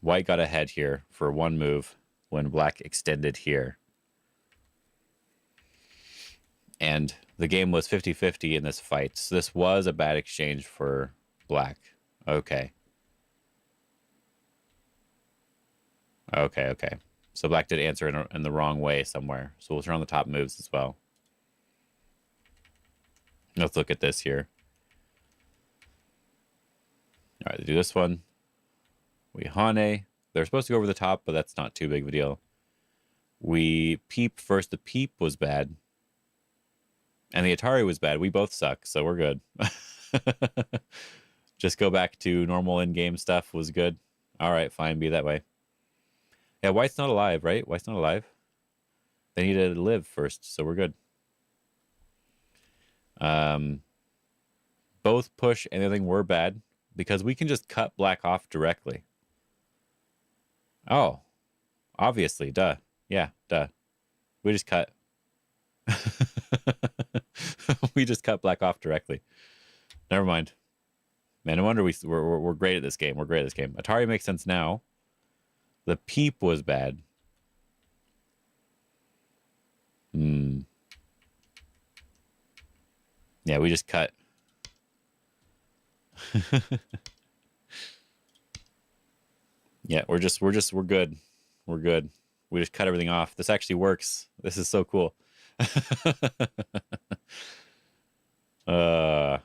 [SPEAKER 1] White got ahead here for 1 move when black extended here. And the game was 50-50 in this fight. So this was a bad exchange for black. Okay. Okay. So black did answer in the wrong way somewhere. So we'll turn on the top moves as well. Let's look at this here. All right, do this one. We Hane. They're supposed to go over the top, but that's not too big of a deal. We peep first. The peep was bad. And the Atari was bad. We both suck, so we're good. Just go back to normal in-game stuff was good. All right, fine, be that way. Yeah, white's not alive, right? White's not alive. They need to live first, so we're good. Both push and anything were bad because we can just cut black off directly. Oh, obviously, duh. Yeah, duh. We just cut. We just cut black off directly. Never mind. Man, no wonder we're great at this game. We're great at this game. Atari makes sense now. The peep was bad. Yeah, we just cut. Yeah, we're good. We're good. We just cut everything off. This actually works. This is so cool. Of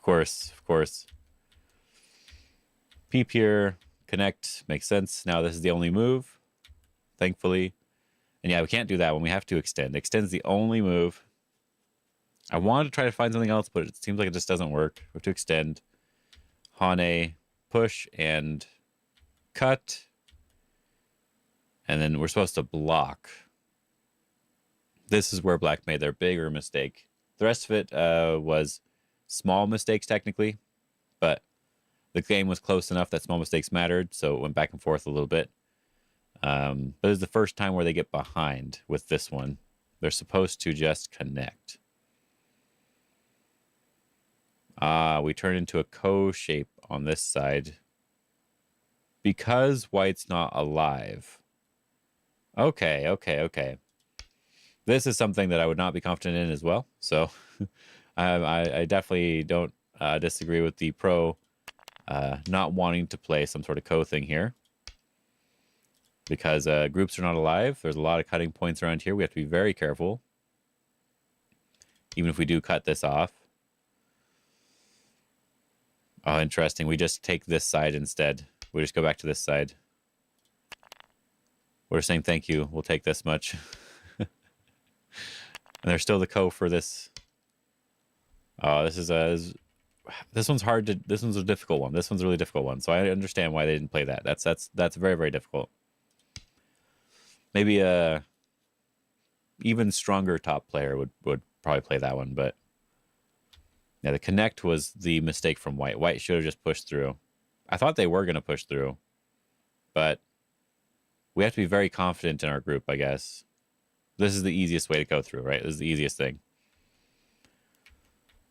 [SPEAKER 1] course. Peep here, connect, makes sense. Now this is the only move, thankfully. And yeah, we can't do that when we have to extend. Extend's the only move. I wanted to try to find something else, but it seems like it just doesn't work. We have to extend. Hane, push, and cut. And then we're supposed to block. This is where black made their bigger mistake. The rest of it was small mistakes, technically. But the game was close enough that small mistakes mattered, so it went back and forth a little bit. But it's the first time where they get behind with this one. They're supposed to just connect. We turn into a co shape on this side because white's not alive. Okay. This is something that I would not be confident in as well. So I definitely don't disagree with the pro not wanting to play some sort of co thing here. Because groups are not alive. There's a lot of cutting points around here. We have to be very careful. Even if we do cut this off. Oh, interesting. We just take this side instead. We just go back to this side. We're saying thank you. We'll take this much. And there's still the co for this. Oh, this is this one's hard to. This one's a difficult one. This one's a really difficult one. So I understand why they didn't play that. That's very, very difficult. Maybe a even stronger top player would probably play that one, but yeah, the connect was the mistake from White. White should have just pushed through. I thought they were going to push through, but we have to be very confident in our group, I guess. This is the easiest way to go through, right? This is the easiest thing.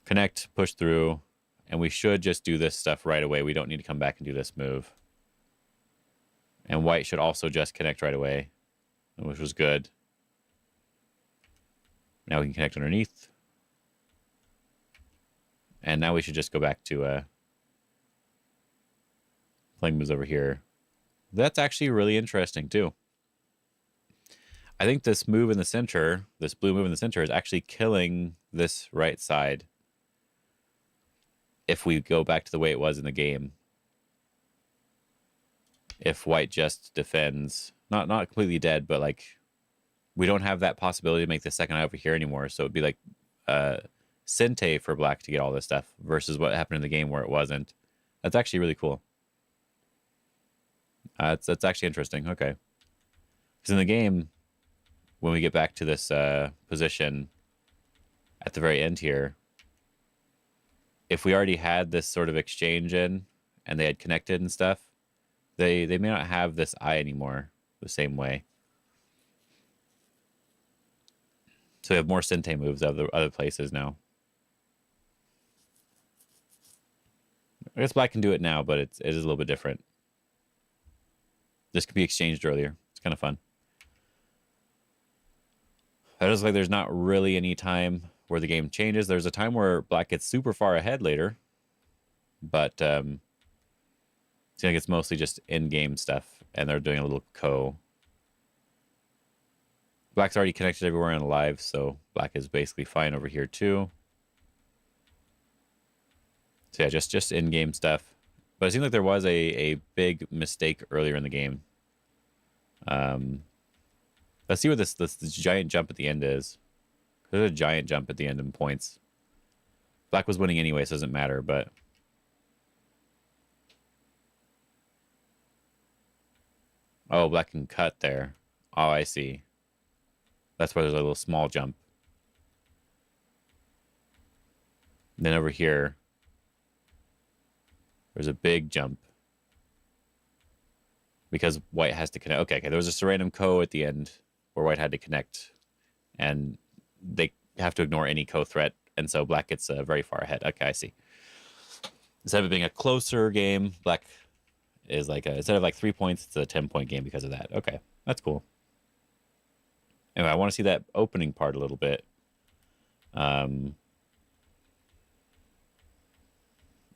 [SPEAKER 1] Connect, push through, and we should just do this stuff right away. We don't need to come back and do this move. And White should also just connect right away, which was good. Now we can connect underneath. And now we should just go back to playing moves over here. That's actually really interesting, too. I think this move in the center, this blue move in the center, is actually killing this right side. If we go back to the way it was in the game. If White just defends, not completely dead, but like we don't have that possibility to make the second eye over here anymore. So it'd be like Sente for Black to get all this stuff versus what happened in the game where it wasn't. That's actually really cool. That's actually interesting. Okay. Because in the game, when we get back to this position at the very end here, if we already had this sort of exchange in and they had connected and stuff, they may not have this eye anymore the same way. So we have more Sente moves out of other places now. I guess Black can do it now, but it is a little bit different. This could be exchanged earlier. It's kind of fun. It looks like there's not really any time where the game changes. There's a time where Black gets super far ahead later, but it seems like it's mostly just in-game stuff, and they're doing a little co. Black's already connected everywhere and alive, so Black is basically fine over here too. So yeah, just in-game stuff. But it seemed like there was a big mistake earlier in the game. Let's see what this giant jump at the end is. There's a giant jump at the end in points. Black was winning anyway, so it doesn't matter, but... Oh, Black can cut there. Oh, I see. That's why there's a little small jump. And then over here, there's a big jump. Because White has to connect. Okay, there was just a random co at the end where White had to connect. And they have to ignore any co threat. And so Black gets very far ahead. Okay, I see. Instead of it being a closer game, Black is like, instead of like 3 points, it's a 10-point game because of that. Okay, that's cool. Anyway, I want to see that opening part a little bit. And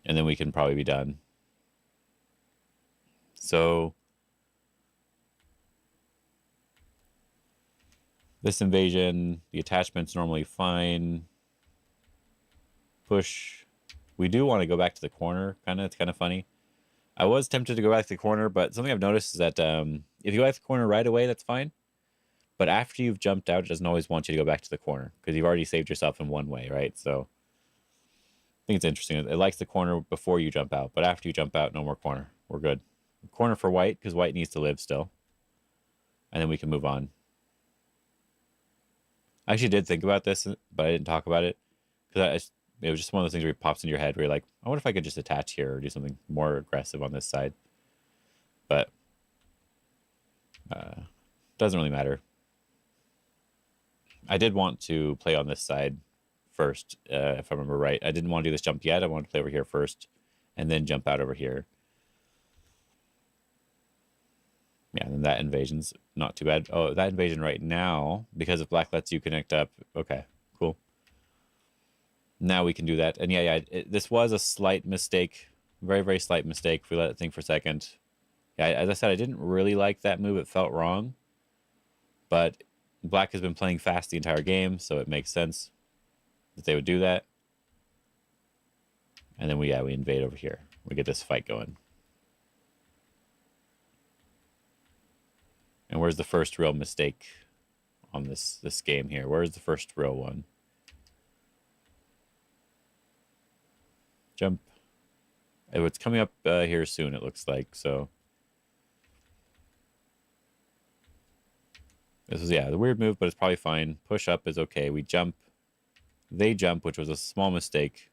[SPEAKER 1] then we can probably be done. So this invasion, the attachment's normally fine. Push. We do want to go back to the corner, kind of. It's kind of funny. I was tempted to go back to the corner, but something I've noticed is that if you go back to the corner right away, that's fine. But after you've jumped out, it doesn't always want you to go back to the corner because you've already saved yourself in one way, right? So I think it's interesting. It likes the corner before you jump out, but after you jump out, no more corner. We're good. Corner for White because White needs to live still. And then we can move on. I actually did think about this, but I didn't talk about it because it was just one of those things where it pops in your head where you're like, I wonder if I could just attach here or do something more aggressive on this side. But doesn't really matter. I did want to play on this side first, if I remember right. I didn't want to do this jump yet. I wanted to play over here first and then jump out over here. Yeah, and then that invasion's not too bad. Oh, that invasion right now, because if black lets you connect up, okay, cool. Now we can do that. And yeah, this was a slight mistake, very, very slight mistake. If we let it think for a second. Yeah, as I said, I didn't really like that move. It felt wrong. But black has been playing fast the entire game, so it makes sense that they would do that. And then we invade over here. We get this fight going. And where's the first real mistake on this game here? Where's the first real one? Jump. Oh, it's coming up here soon, it looks like. So this is, the weird move, but it's probably fine. Push up is okay. We jump. They jump, which was a small mistake.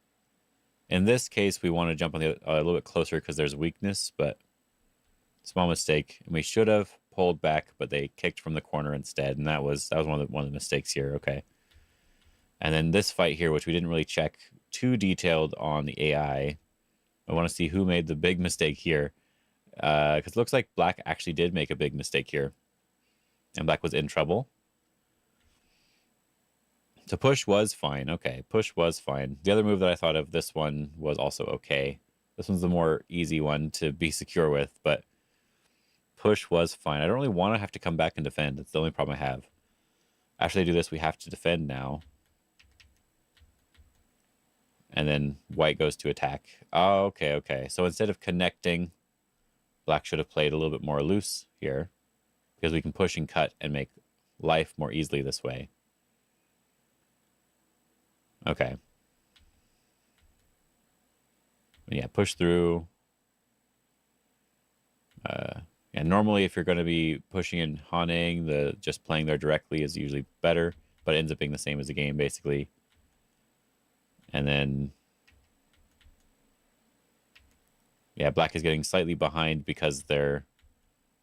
[SPEAKER 1] In this case, we want to jump on a little bit closer because there's weakness, but small mistake. And we should have pulled back, but they kicked from the corner instead, and that was one of the mistakes here. Okay. And then this fight here, which we didn't really check too detailed on the AI. I want to see who made the big mistake here, because it looks like black actually did make a big mistake here, and black was in trouble. So push was fine. Okay, push was fine. The other move that I thought of, this one was also okay. This one's the more easy one to be secure with, but push was fine. I don't really want to have to come back and defend. That's the only problem I have. After they do this, we have to defend now. And then white goes to attack. Oh, okay. So instead of connecting, black should have played a little bit more loose here, because we can push and cut and make life more easily this way. Okay. Yeah, push through. And normally if you're going to be pushing and Hanseung, just playing there directly is usually better, but it ends up being the same as the game, basically. And then, yeah, black is getting slightly behind because they're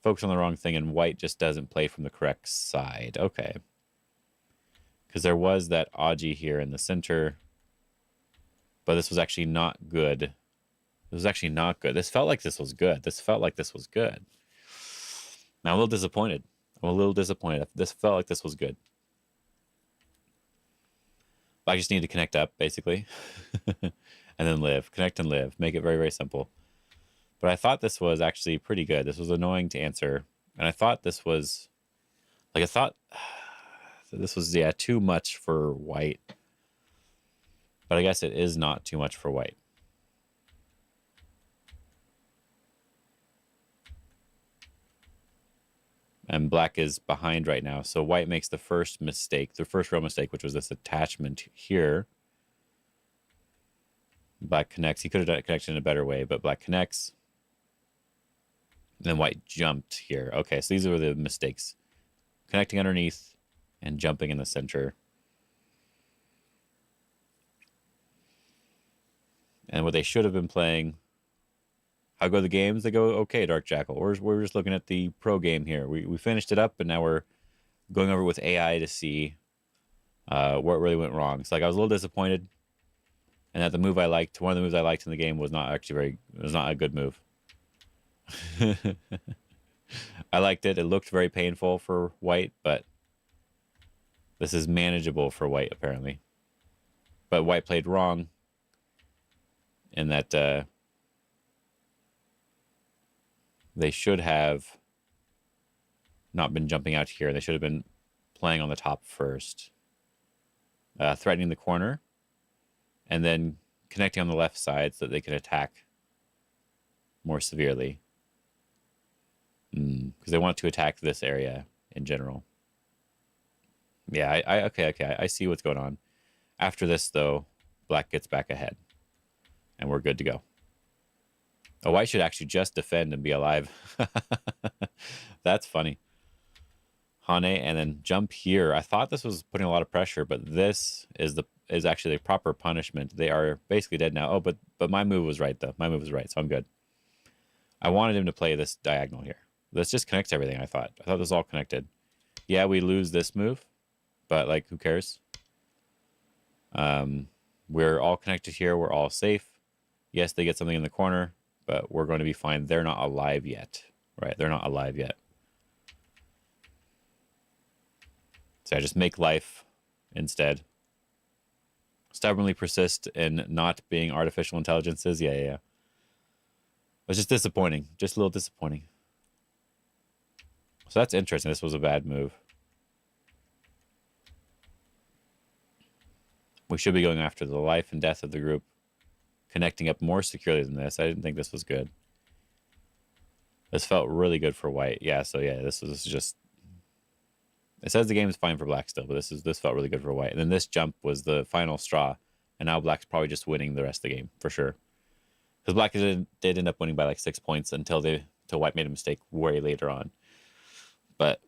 [SPEAKER 1] focused on the wrong thing, and white just doesn't play from the correct side. Okay. Because there was that Aji here in the center, but this was actually not good. It was actually not good. This felt like this was good. Now I'm a little disappointed. This felt like this was good. I just need to connect up, basically. And then live. Connect and live. Make it very, very simple. But I thought this was actually pretty good. This was annoying to answer. And I thought this was... this was, too much for white. But I guess it is not too much for white. And black is behind right now. So white makes the first mistake, the first real mistake, which was this attachment here. Black connects. He could have connected in a better way, but black connects. And then white jumped here. Okay, so these are the mistakes. Connecting underneath and jumping in the center. And what they should have been playing... How go the games? They go okay, Dark Jackal. We're just looking at the pro game here. We finished it up, and now we're going over with AI to see what really went wrong. So I was a little disappointed, and that one of the moves I liked in the game was not a good move. I liked it. It looked very painful for white, but this is manageable for white apparently. But white played wrong in that. They should have not been jumping out here. They should have been playing on the top first. Threatening the corner. And then connecting on the left side so that they can attack more severely. Because they want to attack this area in general. Yeah, okay. I see what's going on. After this, though, black gets back ahead. And we're good to go. Oh, white should actually just defend and be alive. That's funny. Hane and then jump here. I thought this was putting a lot of pressure, but this is actually the proper punishment. They are basically dead now. Oh, but my move was right though. My move was right, so I'm good. I wanted him to play this diagonal here. This just connects everything. I thought this was all connected. Yeah, we lose this move, but like who cares? We're all connected here. We're all safe. Yes, they get something in the corner, but we're going to be fine. They're not alive yet, right? They're not alive yet. So I just make life instead. Stubbornly persist in not being artificial intelligences. Yeah. It's just disappointing. Just a little disappointing. So that's interesting. This was a bad move. We should be going after the life and death of the group. Connecting up more securely than this. I didn't think this was good. This felt really good for white. Yeah, so yeah, this is just... It says the game is fine for black still, but this felt really good for white. And then this jump was the final straw. And now black's probably just winning the rest of the game, for sure. Because black did end up winning by like 6 points until white made a mistake way later on. But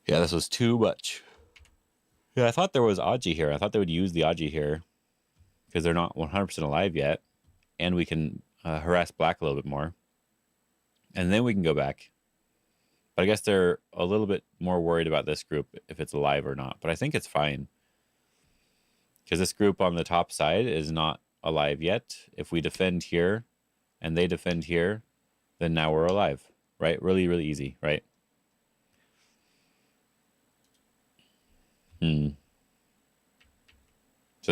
[SPEAKER 1] yeah, this was too much. Yeah, I thought there was Aji here. I thought they would use the Aji here because they're not 100% alive yet. And we can harass black a little bit more. And then we can go back. But I guess they're a little bit more worried about this group, if it's alive or not. But I think it's fine. Because this group on the top side is not alive yet. If we defend here and they defend here, then now we're alive, right? Really, really easy, right? So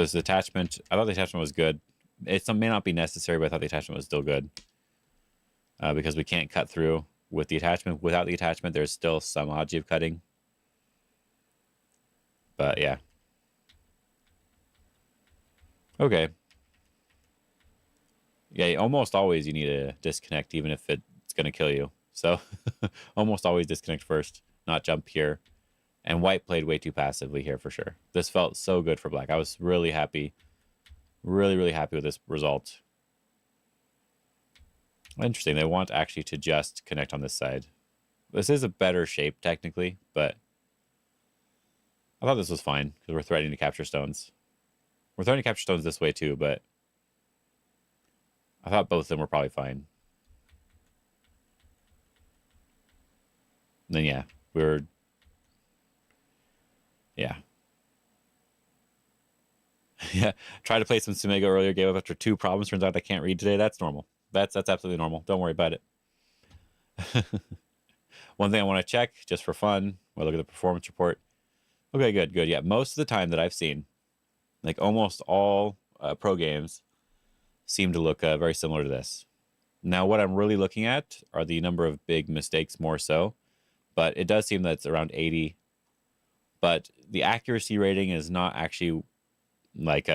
[SPEAKER 1] this attachment, I thought the attachment was good. It may not be necessary, but I thought the attachment was still good. Because we can't cut through with the attachment. Without the attachment, there's still some Aji of cutting. But yeah. Okay. Yeah, almost always you need to disconnect, even if it's going to kill you. So almost always disconnect first, not jump here. And white played way too passively here for sure. This felt so good for black. I was really happy. Really, really happy with this result. Interesting. They want actually to just connect on this side. This is a better shape technically, but I thought this was fine because we're threatening to capture stones. We're threatening to capture stones this way too, but I thought both of them were probably fine. And then yeah, yeah. Yeah, tried to play some Sumego earlier, gave up after 2 problems. Turns out I can't read today. That's normal. That's absolutely normal. Don't worry about it. One thing I want to check, just for fun, we'll look at the performance report. Okay, good. Yeah, most of the time that I've seen, like almost all pro games, seem to look very similar to this. Now, what I'm really looking at are the number of big mistakes more so, but it does seem that it's around 80. But the accuracy rating is not actually like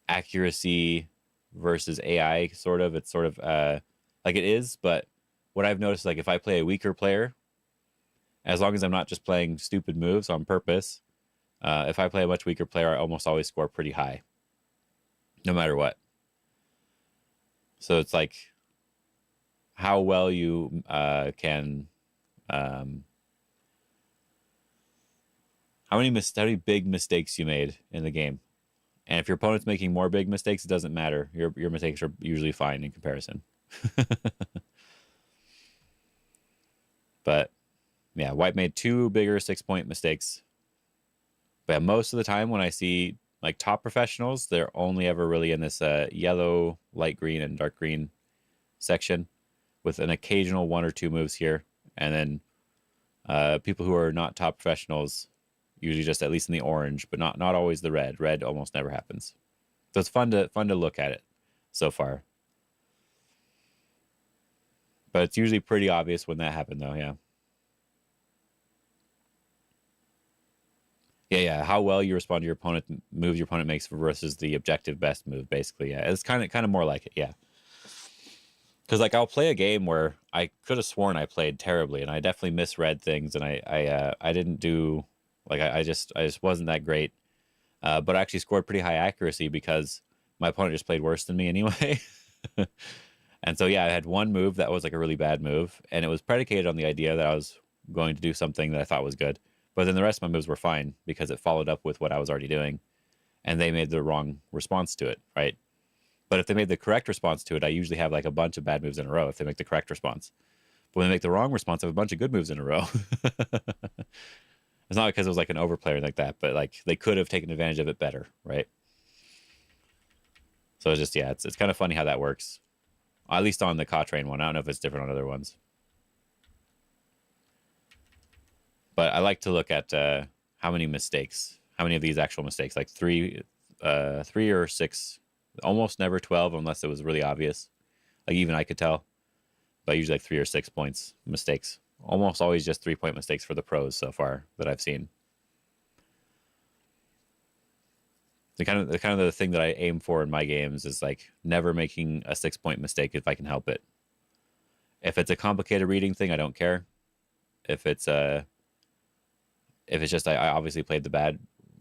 [SPEAKER 1] accuracy versus AI sort of. It's sort of like it is, but what I've noticed, like if I play a weaker player, as long as I'm not just playing stupid moves on purpose, if I play a much weaker player, I almost always score pretty high, no matter what. So it's like how well you can, how many big mistakes you made in the game. And if your opponent's making more big mistakes, it doesn't matter. Your mistakes are usually fine in comparison. But yeah, white made 2 bigger 6-point mistakes. But most of the time when I see like top professionals, they're only ever really in this yellow, light green, and dark green section with an occasional 1 or 2 moves here. And then people who are not top professionals, usually just at least in the orange, but not always the red. Red almost never happens. So it's fun to look at it so far. But it's usually pretty obvious when that happened, though, yeah. Yeah. How well you respond to your opponent moves your opponent makes versus the objective best move, basically. Yeah, it's kind of more like it, yeah. Because like I'll play a game where I could have sworn I played terribly, and I definitely misread things, and I didn't do like I just wasn't that great. But I actually scored pretty high accuracy because my opponent just played worse than me anyway. And so yeah, I had 1 move that was like a really bad move, and it was predicated on the idea that I was going to do something that I thought was good. But then the rest of my moves were fine because it followed up with what I was already doing, and they made the wrong response to it, right? But if they made the correct response to it, I usually have like a bunch of bad moves in a row if they make the correct response. But when they make the wrong response, I have a bunch of good moves in a row. It's not because it was like an overplayer like that, but like they could have taken advantage of it better, right? So it's just, yeah, it's kind of funny how that works. At least on the Cautrain one. I don't know if it's different on other ones. But I like to look at how many of these actual mistakes, like three or six, almost never 12 unless it was really obvious. Like even I could tell, but usually like 3 or 6 points mistakes. Almost always just 3-point mistakes for the pros so far that I've seen. The kind of the thing that I aim for in my games is like never making a 6-point mistake if I can help it. If it's a complicated reading thing, I don't care. If it's just I obviously played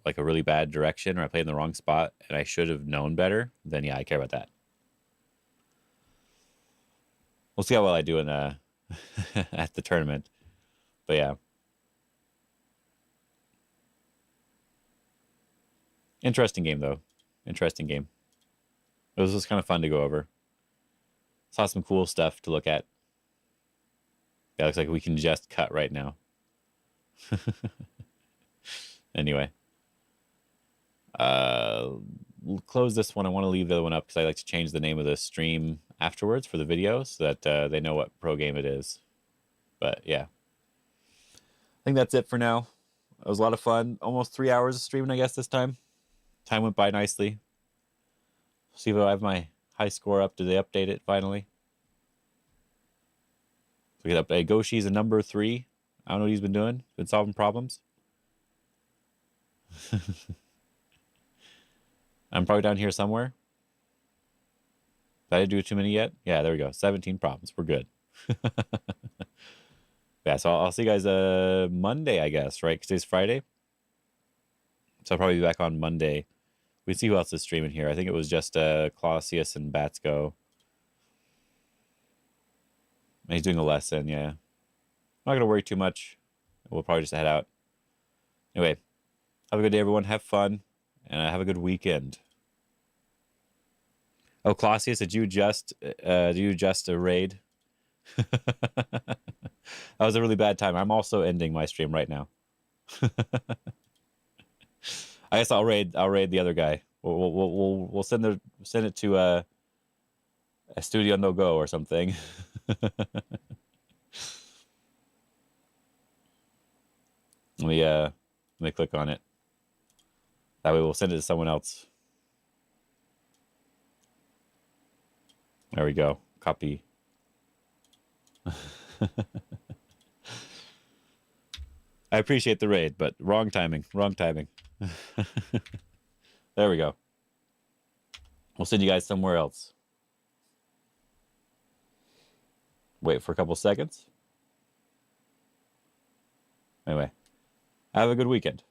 [SPEAKER 1] like a really bad direction, or I played in the wrong spot and I should have known better, then yeah, I care about that. We'll see how well I do in at the tournament. But yeah. Interesting game though. Interesting game. It was just kind of fun to go over. Saw some cool stuff to look at. Yeah, looks like we can just cut right now. Anyway. We'll close this one. I want to leave the other one up because I like to change the name of the stream afterwards for the video so that they know what pro game it is. But yeah. I think that's it for now. It was a lot of fun. Almost 3 hours of streaming, I guess, this time. Time went by nicely. See if I have my high score up. Did they update it finally? So we get update. Goshi's a number 3. I don't know what he's been doing. Been solving problems. I'm probably down here somewhere. Did I do too many yet? Yeah, there we go. 17 problems. We're good. Yeah, so I'll see you guys Monday, I guess, right? Because today's Friday. So I'll probably be back on Monday. We see who else is streaming here. I think it was just Clausius and Batsko. He's doing a lesson, yeah. I'm not going to worry too much. We'll probably just head out. Anyway, have a good day, everyone. Have fun. And have a good weekend. Oh, Clausius, did you just a raid? That was a really bad time. I'm also ending my stream right now. I guess I'll raid the other guy. We'll send it to a Studio No Go or something. Let me click on it. That way we'll send it to someone else. There we go. Copy. I appreciate the raid, but wrong timing. Wrong timing. There we go. We'll send you guys somewhere else. Wait for a couple seconds. Anyway, have a good weekend.